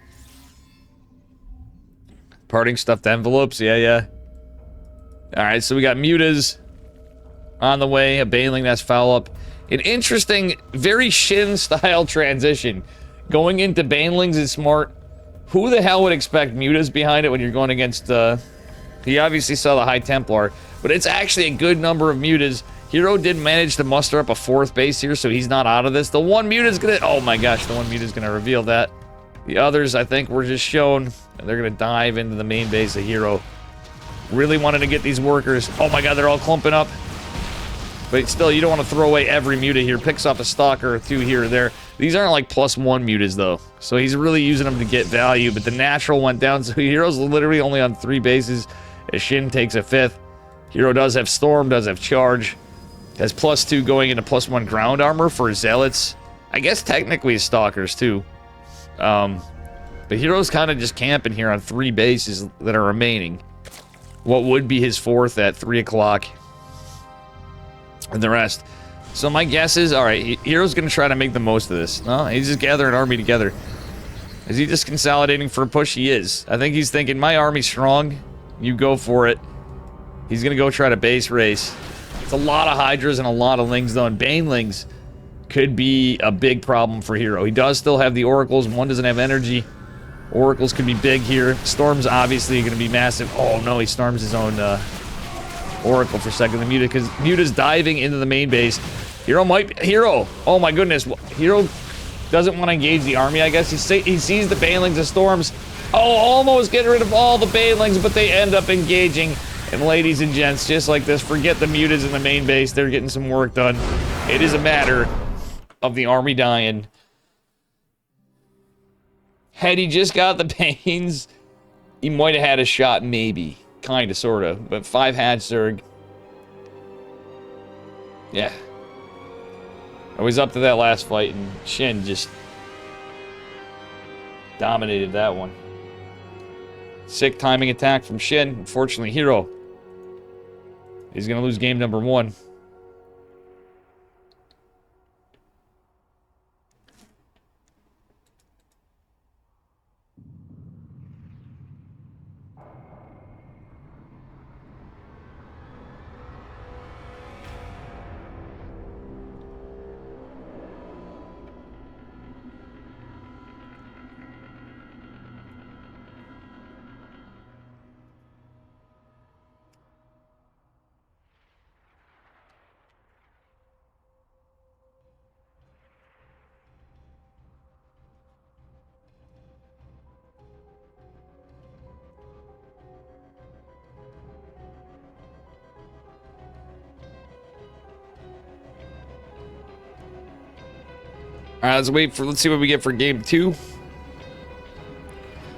Parting stuffed envelopes, yeah. Alright, so we got Mutas on the way, a Baneling that's foul up. An interesting, very Shin-style transition. Going into Banelings is smart. Who the hell would expect Mutas behind it when you're going against, he obviously saw the High Templar, but it's actually a good number of Mutas. Hero did manage to muster up a 4th base here, so he's not out of this. The one Muta's gonna... Oh my gosh, the one Muta's gonna reveal that. The others, I think, were just shown. And they're gonna dive into the main base of Hero. Really wanted to get these workers. Oh my god, they're all clumping up. But still, you don't want to throw away every Muta here. Picks off a Stalker or 2 here or there. These aren't like +1 Mutas, though. So he's really using them to get value. But the natural went down, so Hero's literally only on 3 bases. As Shin takes a 5th. Hero does have Storm, does have Charge. Has +2 going into +1 ground armor for Zealots. I guess technically Stalkers, too. But Hero's kind of just camping here on 3 bases that are remaining. What would be his 4th at 3 o'clock. And the rest. So my guess is, alright, Hero's going to try to make the most of this. No, he's just gathering an army together. Is he just consolidating for a push? He is. I think he's thinking, my army's strong. You go for it. He's going to go try to base race. It's a lot of Hydras and a lot of Lings, though, and Banelings could be a big problem for Hero. He does still have the Oracles. One doesn't have energy. Oracles could be big here. Storm's obviously going to be massive. Oh, no, he storms his own Oracle for a second. The Muta, because Muta's diving into the main base. Hero might... Hero! Oh, my goodness. Hero doesn't want to engage the army, I guess. He sees the Banelings and Storms. Oh, almost getting rid of all the Banelings, but they end up engaging. And ladies and gents, just like this, forget the Mutas in the main base. They're getting some work done. It is a matter of the army dying. Had he just got the Pains, he might have had a shot, maybe. Kinda, sorta. But 5 Hadsurg. Yeah. I was up to that last fight, and Shin just dominated that one. Sick timing attack from Shin. Unfortunately, Hero. He's gonna lose game number 1. Alright, let's see what we get for game 2.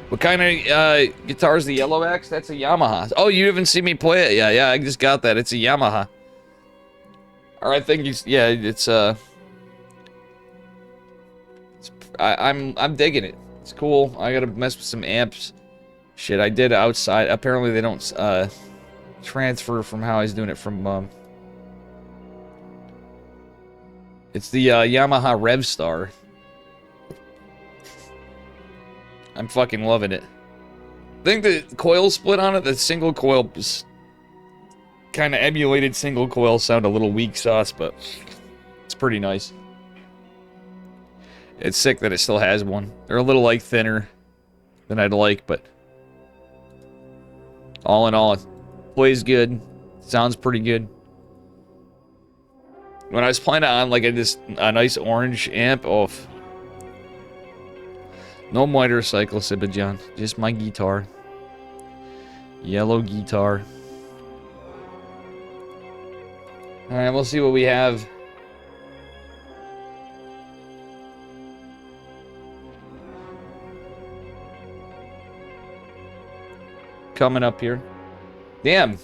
What kind of guitar is the Yellow Axe? That's a Yamaha. Oh, you haven't seen me play it? Yeah, I just got that. It's a Yamaha. Or I think I'm digging it. It's cool. I gotta mess with some amps. Shit, I did outside. Apparently they don't transfer from how I was doing it from it's the Yamaha Revstar. I'm fucking loving it. I think the coil split on it, the single coil kind of emulated single coil sound a little weak sauce, but it's pretty nice. It's sick that it still has one. They're a little like thinner than I'd like, but all in all, it plays good. Sounds pretty good. When I was playing it on like a nice orange amp, no motorcycle, Sibajan, just my guitar. Yellow guitar. Alright, we'll see what we have. Coming up here. Damn.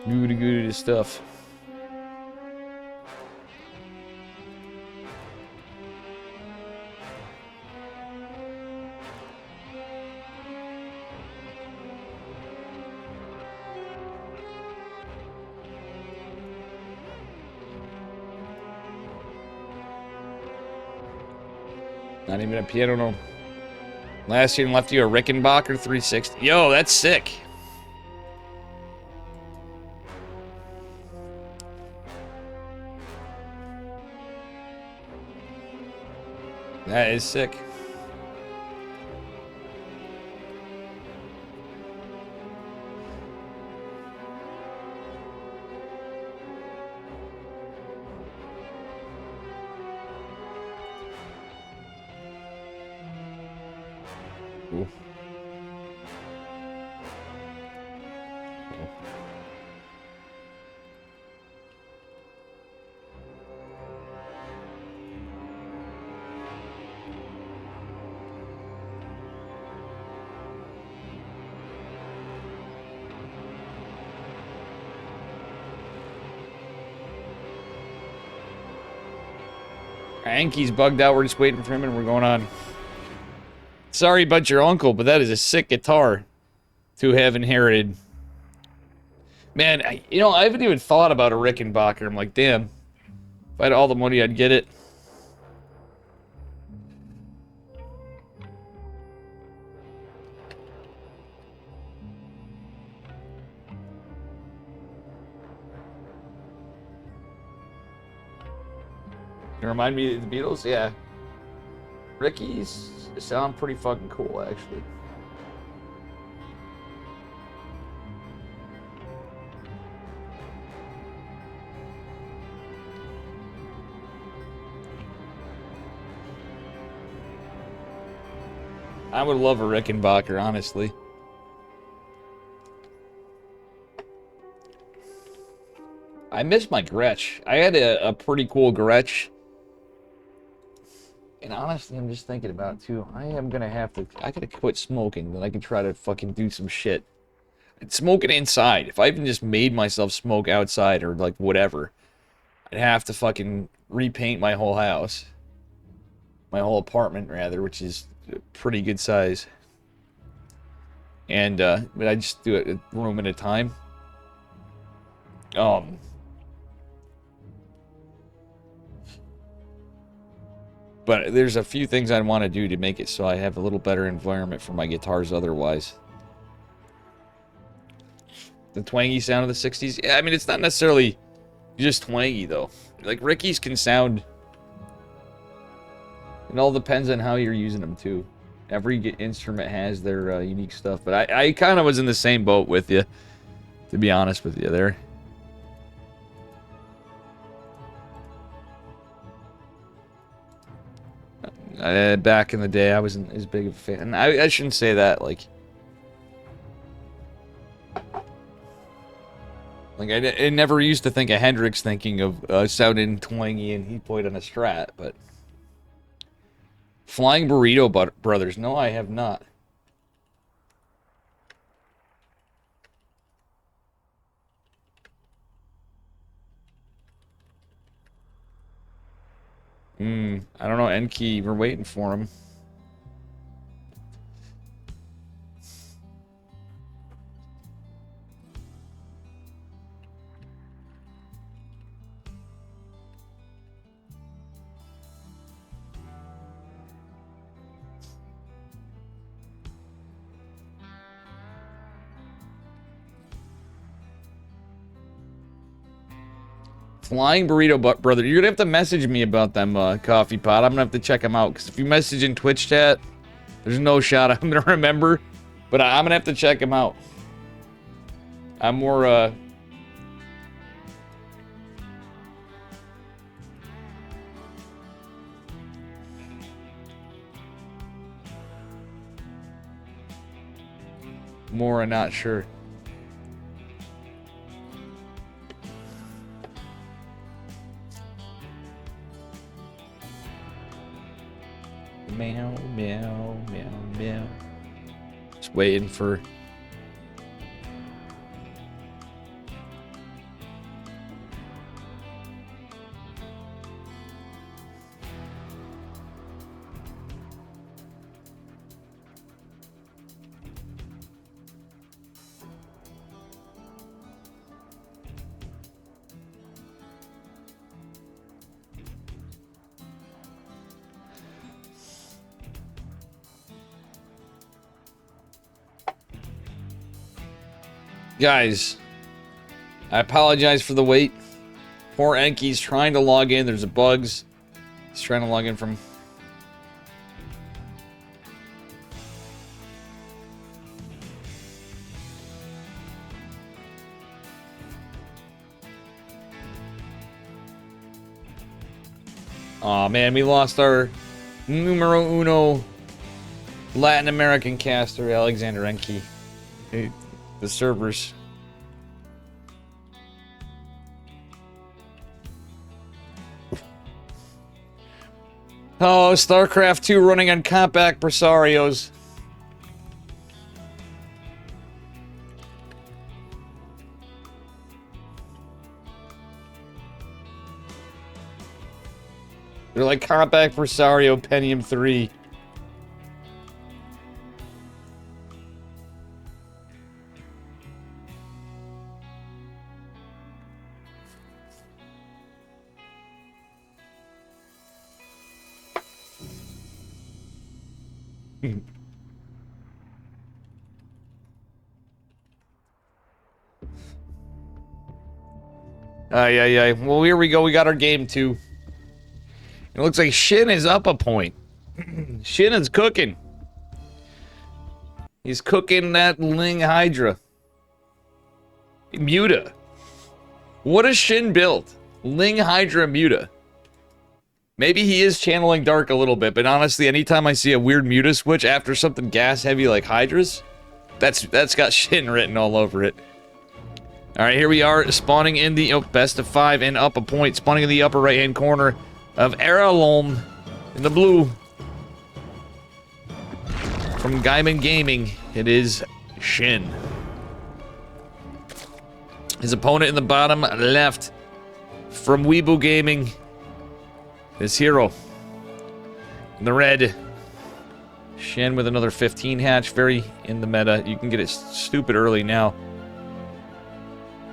Goody stuff. Not even a piano, no. Last year left you a Rickenbacker 360. Yo, that's sick. That is sick. Ooh. Anki's bugged out. We're just waiting for him and we're going on. Sorry about your uncle, but that is a sick guitar to have inherited. Man, I haven't even thought about a Rickenbacker. I'm like, damn. If I had all the money, I'd get it. You remind me of the Beatles? Yeah. Ricky's sound pretty fucking cool, actually. I would love a Rickenbacker, honestly. I miss my Gretsch. I had a pretty cool Gretsch. And honestly, I'm just thinking about it too. I gotta quit smoking, then I can try to fucking do some shit. And smoking inside. If I even just made myself smoke outside or like whatever, I'd have to fucking repaint my whole house. My whole apartment, rather, which is a pretty good size. And, but I just do it a room at a time. But there's a few things I'd want to do to make it so I have a little better environment for my guitars otherwise. The twangy sound of the 60s? Yeah, I mean, it's not necessarily just twangy, though. Like, Ricky's can sound... It all depends on how you're using them, too. Every instrument has their unique stuff. But I kind of was in the same boat with you, to be honest with you there. Back in the day, I wasn't as big of a fan. I shouldn't say that, like I never used to think of Hendrix thinking of sounding twangy and he played on a Strat, but... Flying Burrito Brothers. No, I have not. I don't know, Enki, we're waiting for him. Flying Burrito Brother. You're gonna have to message me about them, Coffee Pot. I'm gonna have to check them out, because if you message in Twitch chat, there's no shot I'm gonna remember. But I'm gonna have to check them out. I'm more, more, I'm not sure. Meow, meow, meow, meow. Just waiting for... Guys, I apologize for the wait. Poor Enki's trying to log in. There's bugs. He's trying to log in from... Aw, man, we lost our numero uno Latin American caster, Alexander Enki. The servers. Oh, Starcraft 2 running on compact Presarios. They're like compact Presario Pentium 3. Yeah. Well, here we go. We got our game 2. It looks like Shin is up a point. Shin is cooking. He's cooking that Ling Hydra. Muta. What has Shin built? Ling Hydra Muta. Maybe he is channeling Dark a little bit, but honestly, anytime I see a weird Muta switch after something gas heavy like Hydras, that's got Shin written all over it. Alright, here we are, spawning in the best of 5 and up a point, spawning in the upper right-hand corner of Aralom in the blue. From Gaiman Gaming, it is Shin. His opponent in the bottom left from Weebu Gaming is Hero. In the red, Shin with another 15 hatch, very in the meta. You can get it stupid early now.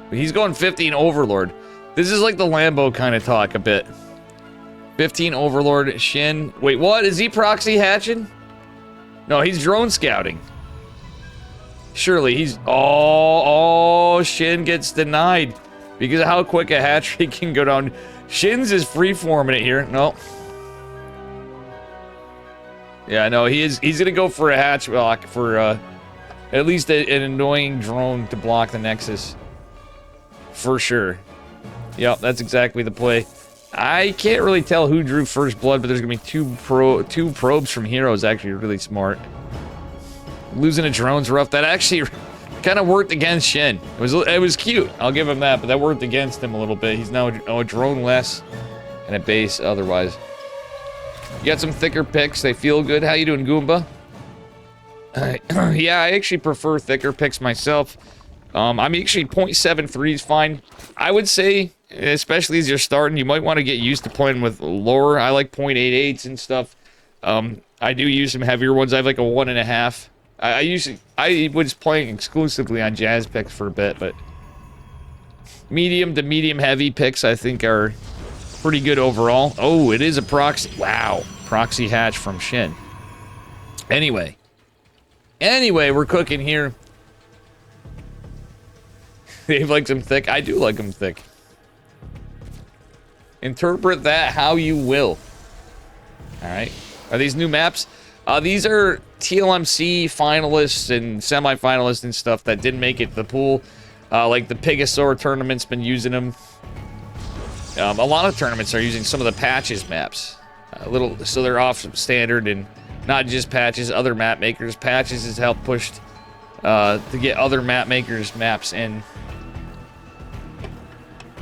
But he's going 15 Overlord. This is like the Lambo kind of talk a bit. 15 Overlord, Shin. Wait, what? Is he proxy hatching? No, he's drone scouting. Surely he's... Oh, Shin gets denied. Because of how quick a hatch rate can go down. Shin's is free-forming it here. No. Yeah, no, he's gonna go for a hatch block for at least an annoying drone to block the Nexus. For sure. Yep, that's exactly the play. I can't really tell who drew first blood, but there's gonna be two probes from Hero is actually really smart. Losing a drone's rough. That actually kind of worked against Shin. It was cute. I'll give him that, but that worked against him a little bit. He's now a drone less and a base otherwise. You got some thicker picks. They feel good. How you doing, Goomba? Yeah, I actually prefer thicker picks myself. I'm actually 0.73 is fine. I would say, especially as you're starting, you might want to get used to playing with lower. I like 0.88s and stuff. I do use some heavier ones. I have like a 1.5. I was playing exclusively on jazz picks for a bit, but medium to medium heavy picks I think are pretty good overall. Oh, it is a proxy. Wow, proxy hatch from Shin. Anyway, we're cooking here. Dave likes them thick. I do like them thick. Interpret that how you will. All right. Are these new maps? These are TLMC finalists and semi-finalists and stuff that didn't make it to the pool. Like the Pegasaur tournament's been using them. A lot of tournaments are using some of the patches maps. So they're off standard and not just patches, other map makers. Patches has helped pushed to get other map makers maps in.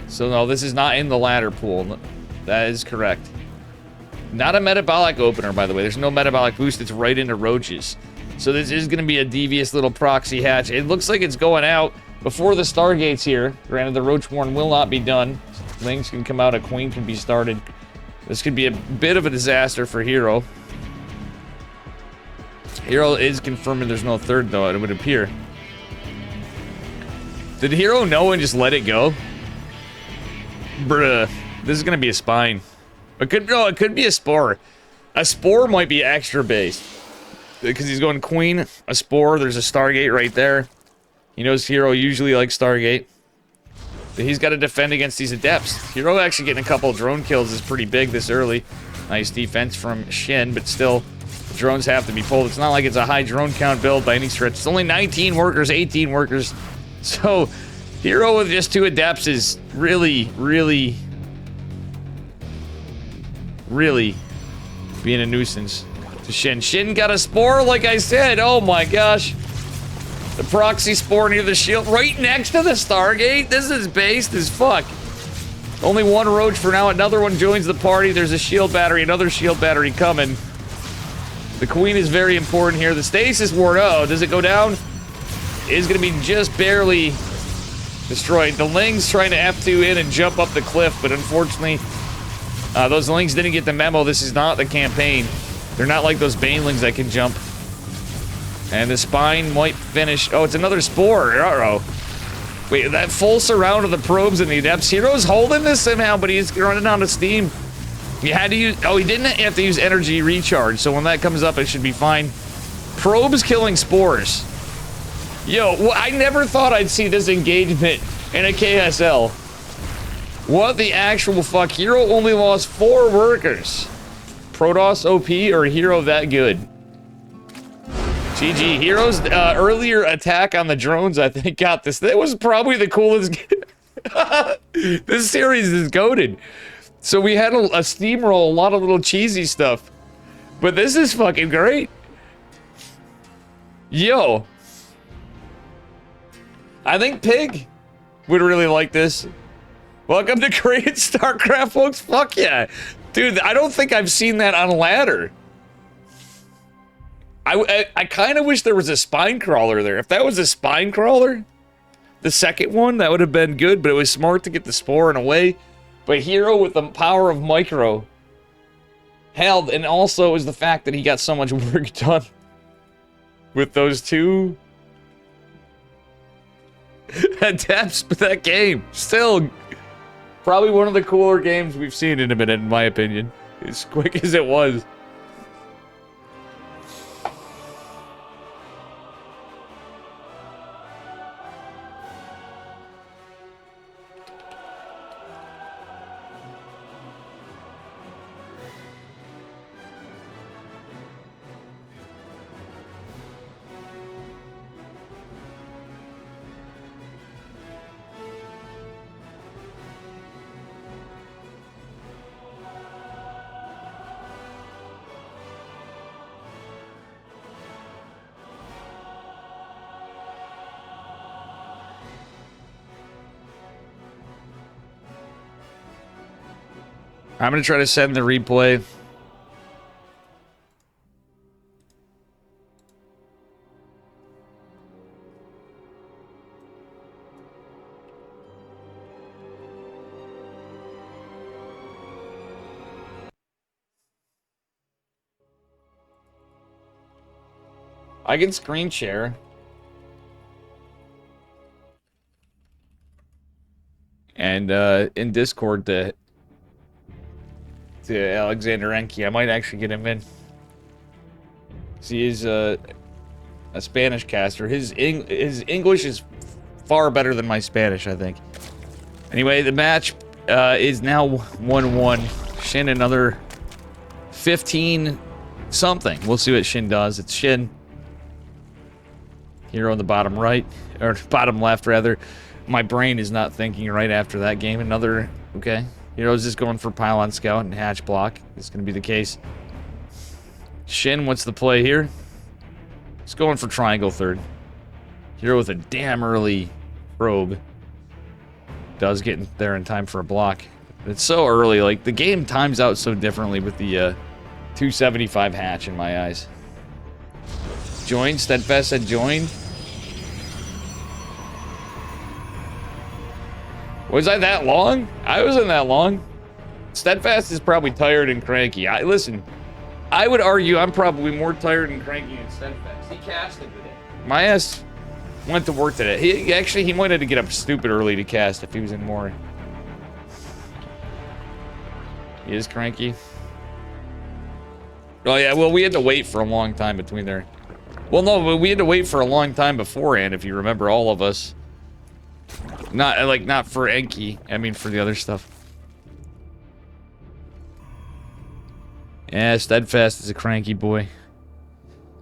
So no, this is not in the ladder pool. That is correct. Not a metabolic opener, by the way. There's no metabolic boost. It's right into roaches. So this is going to be a devious little proxy hatch. It looks like it's going out before the Stargate's here. Granted, the Roachborn will not be done. Lings can come out. A Queen can be started. This could be a bit of a disaster for Hero. Hero is confirming there's no third, though, it would appear. Did Hero know and just let it go? Bruh. This is going to be a spine. It could be a spore. A spore might be extra based. Because he's going Queen, a spore, there's a Stargate right there. He knows Hero usually likes Stargate. But he's got to defend against these Adepts. Hero actually getting a couple drone kills is pretty big this early. Nice defense from Shin, but still, drones have to be pulled. It's not like it's a high drone count build by any stretch. It's only 19 workers, 18 workers. So, Hero with just 2 Adepts is really being a nuisance to Shin. Shin got a spore, like I said. Oh my gosh. The proxy spore near the shield, right next to the Stargate. This is based as fuck. Only one roach for now. Another one joins the party. There's a shield battery, another shield battery coming. The Queen is very important here. The stasis ward, oh, does it go down? Is going to be just barely destroyed. The Ling's trying to F2 in and jump up the cliff, but unfortunately, those Lings didn't get the memo. This is not the campaign. They're not like those Banelings that can jump. And the spine might finish. Oh, it's another spore. Uh-oh. Wait, that full surround of the probes and the Adepts. Hero's holding this somehow, but he's running out of steam. He had to use... Oh, he didn't have to use energy recharge, so when that comes up, it should be fine. Probes killing spores. Yo, I never thought I'd see this engagement in a KSL. What the actual fuck? Hero only lost 4 workers. Protoss OP or Hero that good? GG. Hero's earlier attack on the drones, I think, got this. That was probably the coolest. This series is goated. So we had a steamroll, a lot of little cheesy stuff. But this is fucking great. Yo. I think Pig would really like this. Welcome to Korean Starcraft, folks. Fuck yeah. Dude, I don't think I've seen that on a ladder. I kind of wish there was a spine crawler there. If that was a spine crawler, the second one, that would have been good, but it was smart to get the spore in a way. But Hero with the power of micro held, and also it was the fact that he got so much work done with those 2 Adepts, but that game, still, probably one of the cooler games we've seen in a minute, in my opinion. As quick as it was. I'm gonna try to send the replay. I can screen share. And in Discord to Alexander Enke. I might actually get him in. He is a Spanish caster. His English is far better than my Spanish, I think. Anyway, the match is now 1-1. Shin another 15 something. We'll see what Shin does. It's Shin. Hero on the bottom right, or bottom left rather. My brain is not thinking right after that game. Another, okay. Hero's just going for pylon scout and hatch block. It's going to be the case. Shin, what's the play here? He's going for triangle third. Hero with a damn early probe does get there in time for a block. It's so early, like the game times out so differently with the 275 hatch in my eyes. Join, Steadfast said join. Was I that long? I wasn't that long. Steadfast is probably tired and cranky. Listen, I would argue I'm probably more tired and cranky than Steadfast. He casted today. My ass went to work today. He might have to get up stupid early to cast if he was in more. He is cranky. Oh yeah, well we had to wait for a long time between there. Well no, but we had to wait for a long time beforehand, if you remember, all of us. Not for Enki, I mean for the other stuff. Yeah, Steadfast is a cranky boy.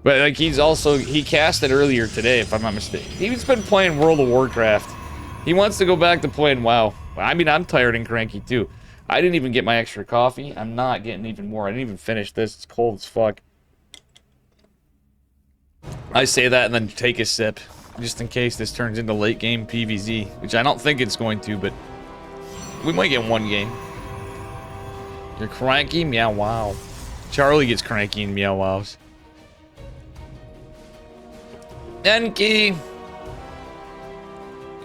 But like he casted earlier today, if I'm not mistaken. He's been playing World of Warcraft. He wants to go back to playing WoW. I mean, I'm tired and cranky too. I didn't even get my extra coffee. I'm not getting even more. I didn't even finish this. It's cold as fuck. I say that and then take a sip, just in case this turns into late game PvZ, which I don't think it's going to, but we might get one game. You're cranky? Meow wow. Charlie gets cranky in meow wows. Enki!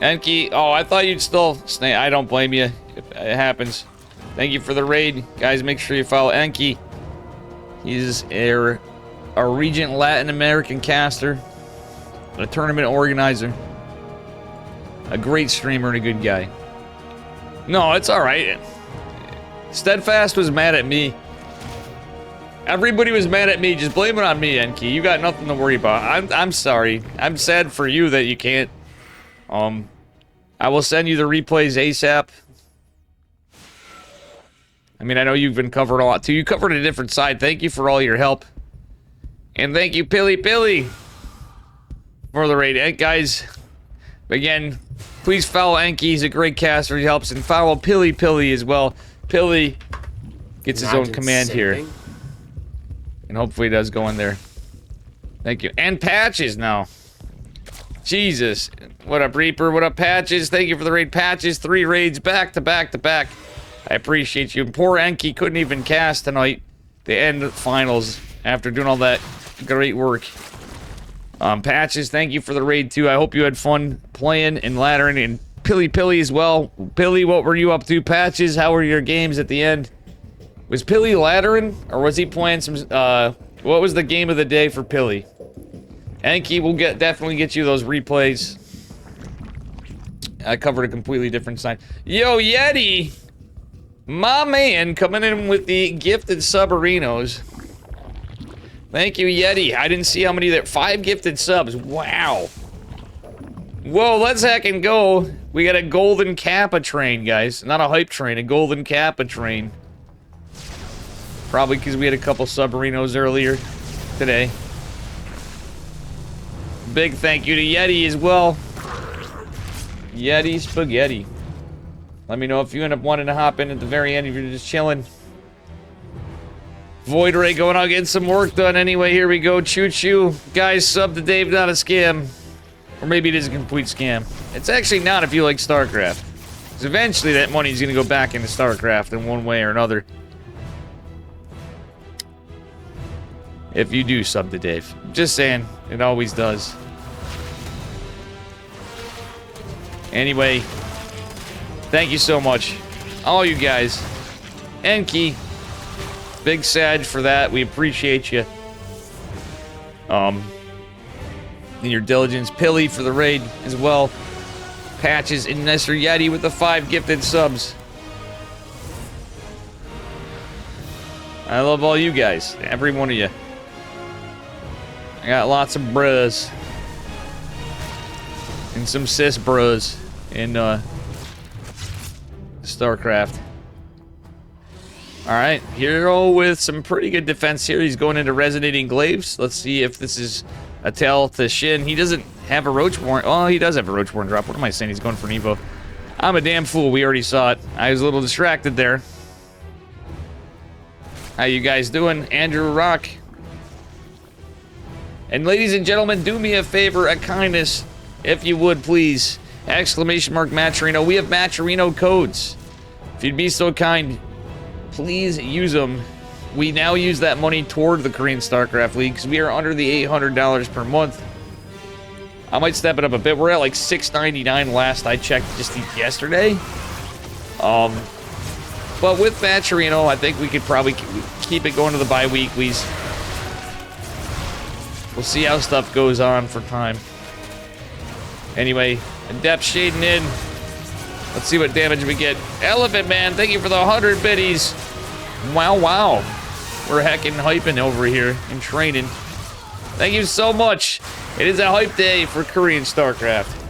Enki, oh, I thought you'd still stay. I don't blame you. It happens. Thank you for the raid. Guys, make sure you follow Enki. He's a Regent Latin American caster, a tournament organizer, a great streamer, and a good guy. No, it's alright. Steadfast was mad at me. Everybody was mad at me. Just blame it on me, Enki. You got nothing to worry about. I'm sorry. I'm sad for you that you can't. I will send you the replays ASAP. I mean, I know you've been covered a lot too. You covered a different side. Thank you for all your help. And thank you, Pilly, for the raid. And guys, again, please follow Enki. He's a great caster. He helps. And follow Pilly as well. Pilly gets his own command here. And hopefully he does go in there. Thank you. And Patches now. Jesus. What up, Reaper? What up, Patches? Thank you for the raid, Patches. 3 raids back to back to back. I appreciate you. Poor Enki couldn't even cast tonight. The end finals after doing all that great work. Patches, thank you for the raid too. I hope you had fun playing and laddering, and Pilly as well. Pilly, what were you up to? Patches, how were your games at the end? Was Pilly laddering, or was he playing some, what was the game of the day for Pilly? Enki will definitely get you those replays. I covered a completely different side. Yo, Yeti! My man coming in with the gifted subarinos. Thank you, Yeti. I didn't see how many there. 5 gifted subs. Wow. Whoa, let's heckin' go. We got a golden Kappa train, guys. Not a hype train, a golden Kappa train. Probably because we had a couple subarinos earlier today. Big thank you to Yeti as well. Yeti spaghetti. Let me know if you end up wanting to hop in at the very end if you're just chilling. Void Ray going out getting some work done anyway. Here we go. Choo choo. Guys, sub to Dave, not a scam. Or maybe it is a complete scam. It's actually not if you like Starcraft. Because eventually that money's going to go back into Starcraft in one way or another. If you do sub to Dave. Just saying. It always does. Anyway. Thank you so much. All you guys. Enki. Big Sag for that. We appreciate you. And your diligence. Pilly for the raid as well. Patches and Nestor Yeti with the 5 gifted subs. I love all you guys. Every one of you. I got lots of bros. And some cis bros in Starcraft. Alright, hero with some pretty good defense here. He's going into Resonating Glaives. Let's see if this is a tell to Shin. He doesn't have a Roachborn. Oh, he does have a Roachborn drop. What am I saying? He's going for an Evo. I'm a damn fool. We already saw it. I was a little distracted there. How you guys doing? Andrew Rock. And ladies and gentlemen, do me a favor, a kindness. if you would, please. Exclamation mark Matcherino. We have Matcherino codes. If you'd be so kind, please use them. We now use that money toward the Korean Starcraft League because we are under the $800 per month. I might step it up a bit. We're at like $6.99 last I checked just yesterday. But with Matcherino, I think we could probably keep it going to the bi-weeklies. We'll see how stuff goes on for time. Anyway, Adept shading in. Let's see what damage we get. Elephant Man, thank you for the 100 biddies. Wow, wow. We're heckin' hyping over here and training. Thank you so much. It is a hype day for Korean Starcraft.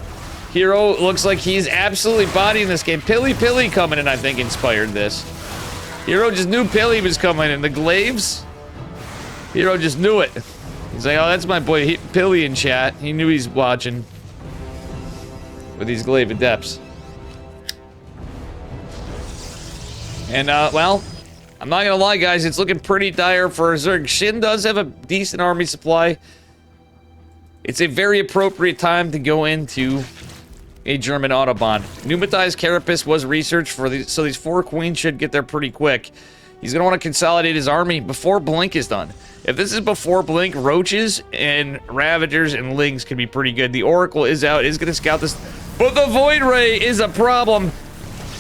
Hero looks like he's absolutely bodying this game. Pilly coming in, I think, inspired this. Hero just knew Pilly was coming in. The Glaives, Hero just knew it. He's like, oh, that's my boy Pilly in chat. He knew he's watching with these Glaive Adepts. And, well, I'm not gonna lie, guys. It's looking pretty dire for Zerg. Shin does have a decent army supply. It's a very appropriate time to go into a German Autobahn. Pneumatized Carapace was researched for these, so these 4 queens should get there pretty quick. He's gonna want to consolidate his army before Blink is done. If this is before Blink, Roaches and Ravagers and Lings can be pretty good. The Oracle is out, is gonna scout this, but the Void Ray is a problem.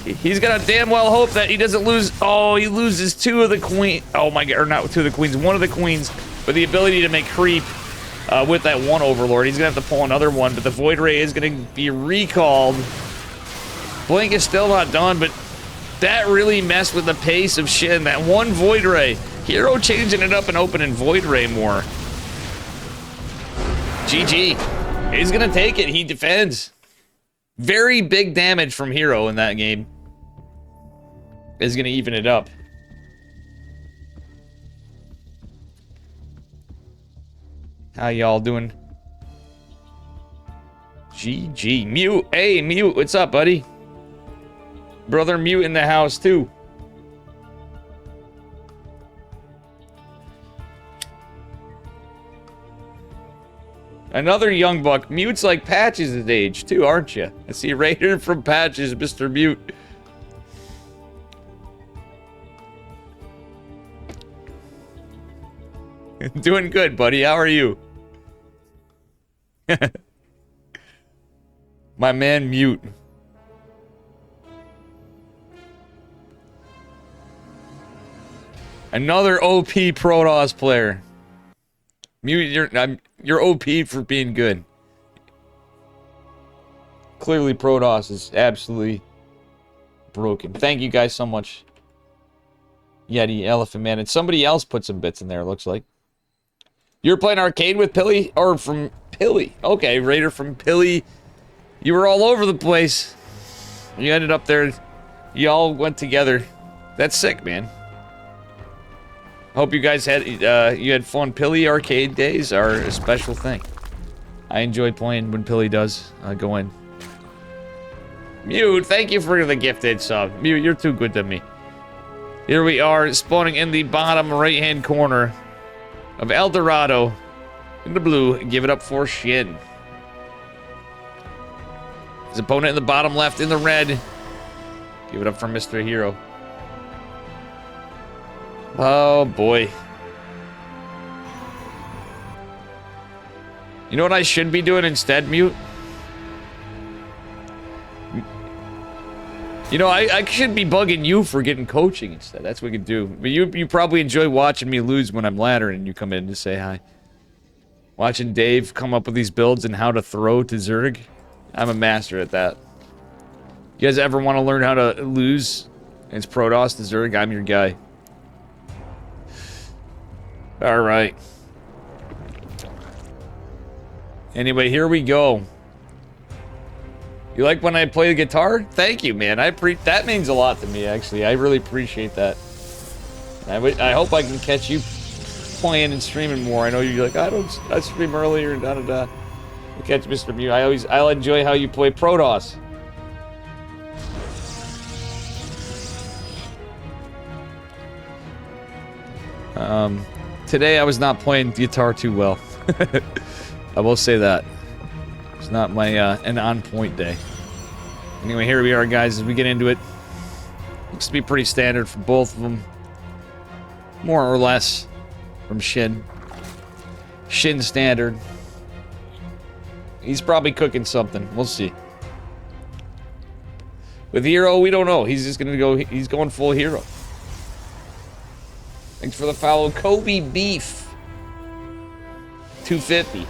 He's gonna damn well hope that he doesn't lose. Oh, he loses 2 of the queen. Oh my god, or not 2 of the queens, 1 of the queens, but the ability to make creep. With that 1 Overlord. He's gonna have to pull another one, but the Void Ray is gonna be recalled. Blink is still not done, but that really messed with the pace of Shin. That 1 Void Ray. Hero changing it up and opening Void Ray more. GG. He's gonna take it. He defends. Very big damage from Hero in that game. Is gonna even it up. How y'all doing? GG. Mute. Hey, Mute. What's up, buddy? Brother Mute in the house, too. Another young buck. Mute's like Patches' age, too, aren't you? I see Raider from Patches, Mr. Mute. Doing good, buddy. How are you? My man Mute. Another OP Protoss player. Mute, you're OP for being good. Clearly Protoss is absolutely broken. Thank you guys so much. Yeti, Elephant Man, and somebody else put some bits in there, it looks like. You were playing arcade with Pilly? Or from Pilly? Okay, Raider from Pilly. You were all over the place. You ended up there. You all went together. That's sick, man. Hope you guys had you had fun. Pilly arcade days are a special thing. I enjoy playing when Pilly does go in. Mute, thank you for the gifted sub. Mute, you're too good to me. Here we are, spawning in the bottom right-hand corner of El Dorado in the blue. Give it up for Shin. His opponent in the bottom left in the red. Give it up for Mr. Hero. Oh boy. You know what I should be doing instead, Mute? You know, I should be bugging you for getting coaching instead. That's what we could do. But you probably enjoy watching me lose when I'm laddering and you come in to say hi. Watching Dave come up with these builds and how to throw to Zerg. I'm a master at that. You guys ever want to learn how to lose against Protoss to Zerg? I'm your guy. Alright. Anyway, here we go. You like when I play the guitar? Thank you, man. That means a lot to me, actually. I really appreciate that. I hope I can catch you playing and streaming more. I know you're like, I stream earlier, da-da-da. We'll catch Mr. Mew. I'll enjoy how you play Protoss. Today I was not playing guitar too well. I will say that. It's not my an on-point day. Anyway, here we are, guys, as we get into it. Looks to be pretty standard for both of them. More or less from Shin. Shin standard. He's probably cooking something. We'll see. With Hero, we don't know. He's just gonna go, he's going full Hero. Thanks for the follow. Kobe Beef. 250.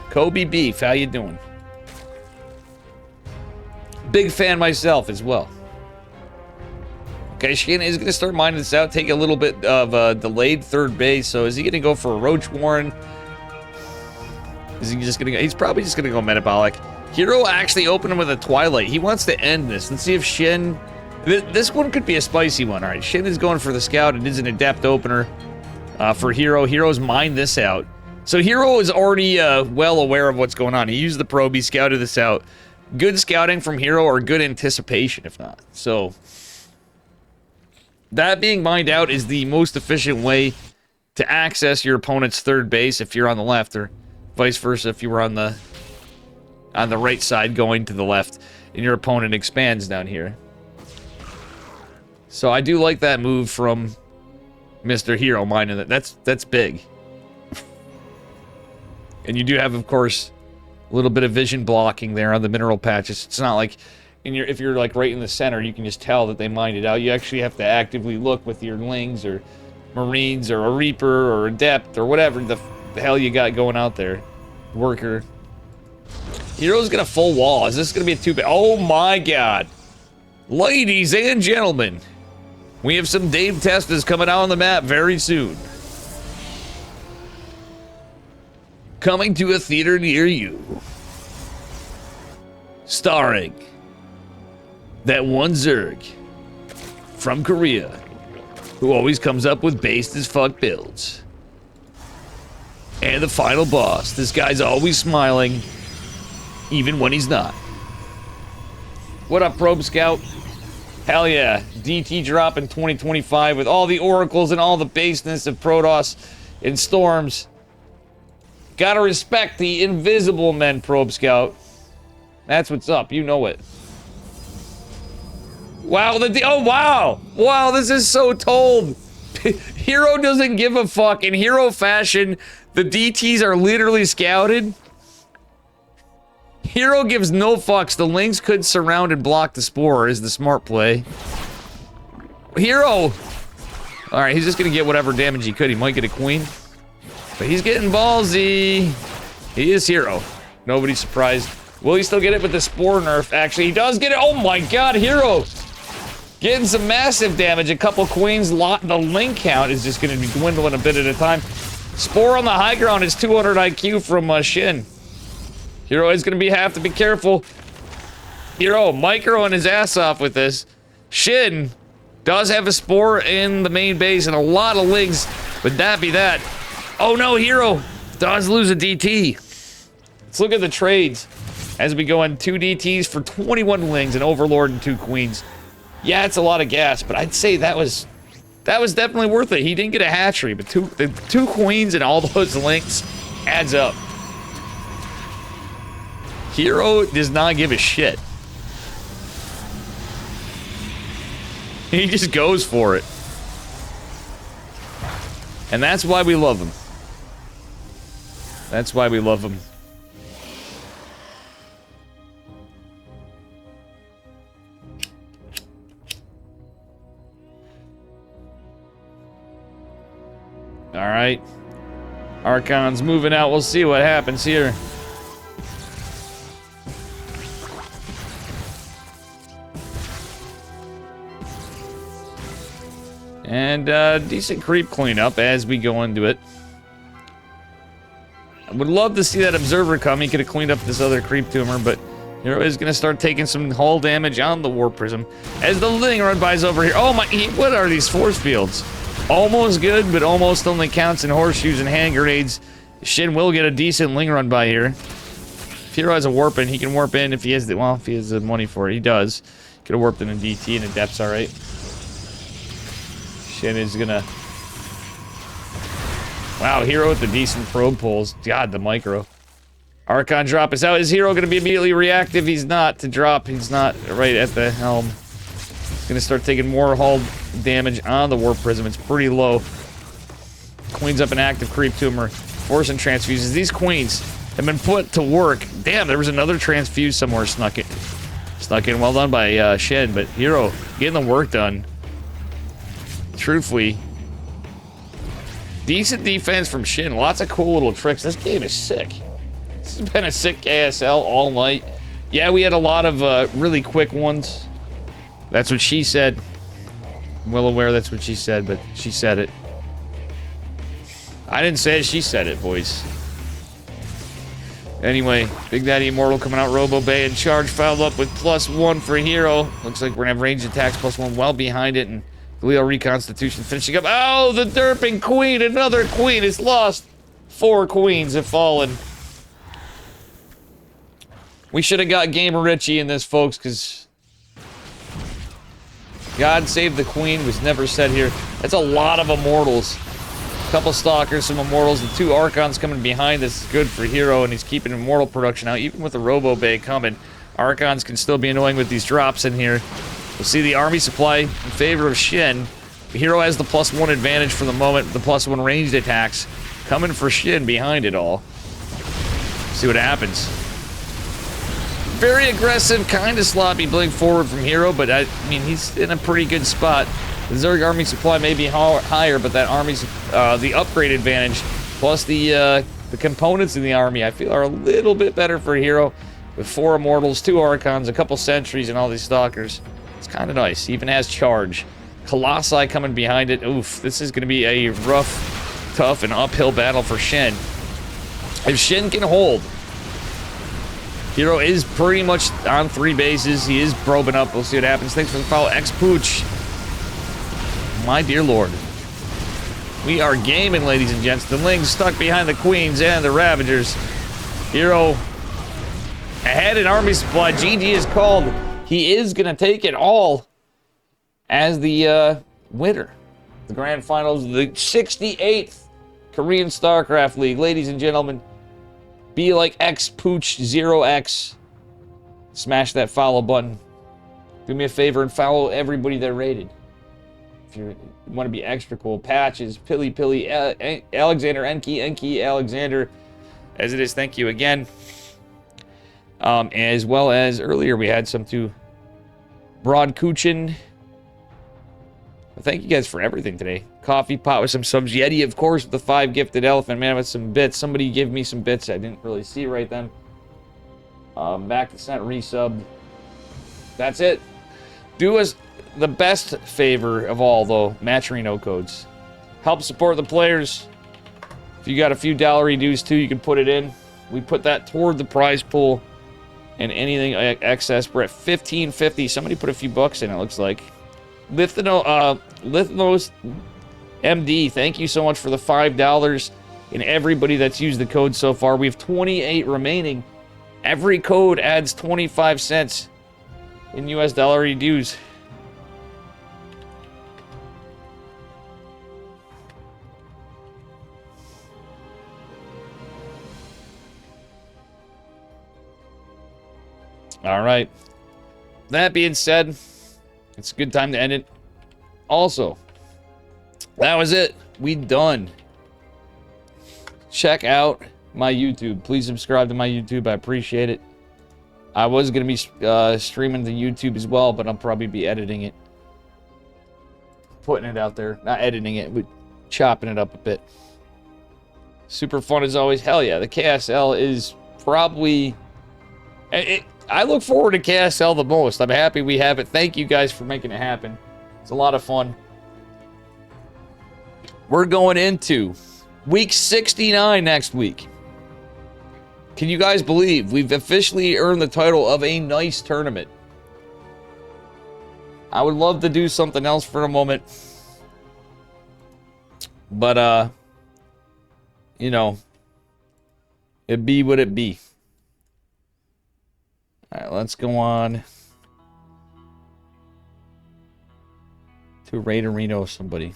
Kobe Beef, how you doing? Big fan myself as well. Okay, Shin is going to start mining this out. Take a little bit of a delayed third base. So is he going to go for a Roach Warren? Is he just going to go? He's probably just going to go Metabolic. Hero actually opened him with a Twilight. He wants to end this. Let's see if Shin... This one could be a spicy one. All right, Shin is going for the Scout. It is an Adept opener for Hero. Hero's mined this out. So Hero is already well aware of what's going on. He used the probe. He scouted this out. Good scouting from Hero, or good anticipation, if not. So, that being mined out is the most efficient way to access your opponent's third base if you're on the left, or vice versa if you were on the right side going to the left, and your opponent expands down here. So I do like that move from Mr. Hero mining that. That's big. And you do have, of course, a little bit of vision blocking there on the mineral patches. It's not like if you're like right in the center, you can just tell that they mined it out. You actually have to actively look with your Lings or Marines or a Reaper or Adept or whatever the hell you got going out there. Worker. Hero's gonna full wall. Is this gonna be a 2-bit? Oh my god. Ladies and gentlemen, we have some Dave Testas coming out on the map very soon. Coming to a theater near you. Starring that one Zerg from Korea who always comes up with based as fuck builds. And the final boss. This guy's always smiling, even when he's not. What up, Probe Scout? Hell yeah. DT drop in 2025 with all the oracles and all the baseness of Protoss and Storms. Gotta respect the invisible men, Probe Scout. That's what's up. You know it. Wow, oh wow! Wow, this is so told. Hero doesn't give a fuck. In Hero fashion, the DTs are literally scouted. Hero gives no fucks. The Lings could surround and block the Spore is the smart play. Hero! Alright, he's just gonna get whatever damage he could. He might get a Queen. But he's getting ballsy. He is Hero. Nobody's surprised. Will he still get it with the Spore nerf? Actually, he does get it. Oh my god, Hero! Getting some massive damage. A couple Queens. The Ling count is just going to be dwindling a bit at a time. Spore on the high ground is 200 IQ from Shin. Hero is going to have to be careful. Hero microing his ass off with this. Shin does have a Spore in the main base and a lot of Lings. But that be that. Oh no, Hero does lose a DT. Let's look at the trades as we go on 2 DTs for 21 Lings, an Overlord and 2 Queens. Yeah, it's a lot of gas, but I'd say that was definitely worth it. He didn't get a hatchery, but the 2 Queens and all those Links adds up. Hero does not give a shit. He just goes for it. And that's why we love him. That's why we love him. Alright. Archon's moving out. We'll see what happens here. And decent creep cleanup as we go into it. I would love to see that Observer come. He could have cleaned up this other creep tumor, but Hero is going to start taking some hull damage on the War Prism. As the Ling run bys over here. Oh my, what are these force fields? Almost good, but almost only counts in horseshoes and hand grenades. Shin will get a decent Ling run by here. If Hero has a warp in, he can warp in if he has the, well, if he has the money for it. He does. Could have warped in a DT and a depth's alright. Shin is gonna... Wow, Hero with the decent probe pulls. God, the micro. Archon drop is out. Is hero going to be immediately reactive? He's not to drop. He's not right at the helm. He's going to start taking more hull damage on the Warp Prism. It's pretty low. Queen's up an active creep tumor. Forcing transfuses. These queens have been put to work. Damn, there was another transfuse somewhere snuck in. Snuck in. Well done by Shen, but hero getting the work done. Truthfully, decent defense from Shin. Lots of cool little tricks. This game is sick. This has been a sick ASL all night. Yeah, we had a lot of really quick ones. That's what she said. I'm well aware that's what she said, but she said it. I didn't say it, she said it, boys. Anyway, Big Daddy Immortal coming out, Robo Bay, and charge fouled up with +1 for hero. Looks like we're gonna have ranged attacks +1 well behind it, and Galil Reconstitution finishing up. Oh, the derping queen! Another queen is lost. 4 queens have fallen. We should have got Gamer Richie in this, folks, because God save the queen was never said here. That's a lot of immortals. A couple stalkers, some immortals, and 2 archons coming behind. This is good for hero, and he's keeping immortal production out. Even with the Robo Bay coming, archons can still be annoying with these drops in here. We'll see the army supply in favor of Shin. The hero has the +1 advantage for the moment. The +1 ranged attacks coming for Shin behind it all. See what happens. Very aggressive, kind of sloppy blink forward from hero, but I mean, he's in a pretty good spot. The Zerg army supply may be higher, but that army's the upgrade advantage plus the components in the army I feel are a little bit better for hero. With 4 immortals, 2 archons, a couple sentries, and all these stalkers. It's kind of nice. He even has charge. Colossi coming behind it. Oof, this is going to be a rough, tough, and uphill battle for Shen. If Shen can hold, hero is pretty much on 3 bases. He is probing up. We'll see what happens. Thanks for the follow, X-Pooch. My dear lord. We are gaming, ladies and gents. The Lings stuck behind the Queens and the Ravagers. Hero ahead in army supply. GG is called. He is going to take it all as the winner. The grand finals of the 68th Korean Starcraft League. Ladies and gentlemen, be like X-Pooch0x. Smash that follow button. Do me a favor and follow everybody that rated. If you want to be extra cool. Patches, Pilly, Alexander, Enki, Alexander. As it is, thank you again. As well as earlier we had some to Broad Kuchin. Thank you guys for everything today. Coffee pot with some subs. Yeti, of course, with the 5 gifted elephant man with some bits. Somebody gave me some bits I didn't really see right then. Back to Cent resub. That's it. Do us the best favor of all, though. Matcherino codes. Help support the players. If you got a few dollary dues too, you can put it in. We put that toward the prize pool. And anything excess, we're at $15.50. Somebody put a few bucks in, it looks like. Lithnos MD, thank you so much for the $5. And everybody that's used the code so far. We have 28 remaining. Every code adds 25 cents in US dollar dues. All right. That being said, it's a good time to end it. Also, that was it. We done. Check out my YouTube. Please subscribe to my YouTube. I appreciate it. I was going to be streaming to YouTube as well, but I'll probably be editing it. Putting it out there. Not editing it, but chopping it up a bit. Super fun as always. Hell yeah. The KSL is probably... I look forward to KSL the most. I'm happy we have it. Thank you guys for making it happen. It's a lot of fun. We're going into week 69 next week. Can you guys believe we've officially earned the title of a nice tournament? I would love to do something else for a moment. But, you know, it be what it be. Alright, let's go on to Raiderino somebody.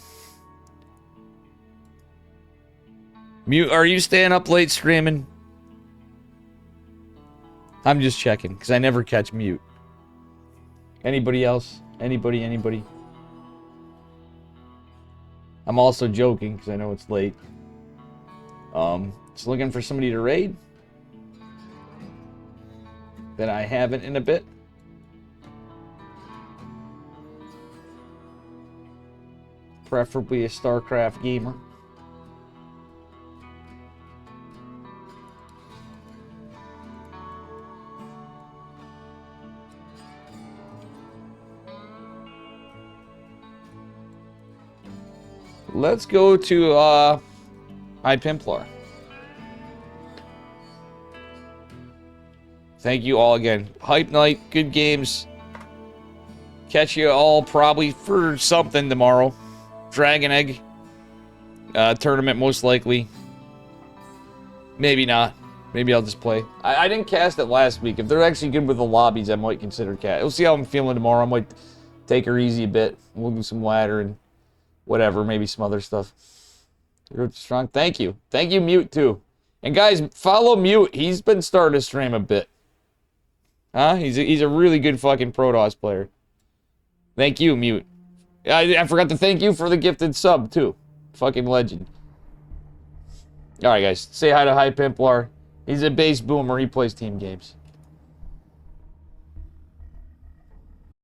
Mute, are you staying up late streaming? I'm just checking, because I never catch mute. Anybody else? Anybody? I'm also joking, because I know it's late. Just looking for somebody to raid. That I haven't in a bit. Preferably a Starcraft gamer. Let's go to High Pimplar. Thank you all again. Hype night, good games. Catch you all probably for something tomorrow. Dragon Egg tournament most likely. Maybe not. Maybe I'll just play. I didn't cast it last week. If they're actually good with the lobbies, I might consider cast. We'll see how I'm feeling tomorrow. I might take her easy a bit. We'll do some ladder and whatever, maybe some other stuff. You're strong. Thank you. Thank you, Mute, too. And guys, follow Mute. He's been starting to stream a bit. Huh? He's a really good fucking Protoss player. Thank you, Mute. I forgot to thank you for the gifted sub, too. Fucking legend. Alright, guys. Say hi to High Pimplar. He's a base boomer. He plays team games.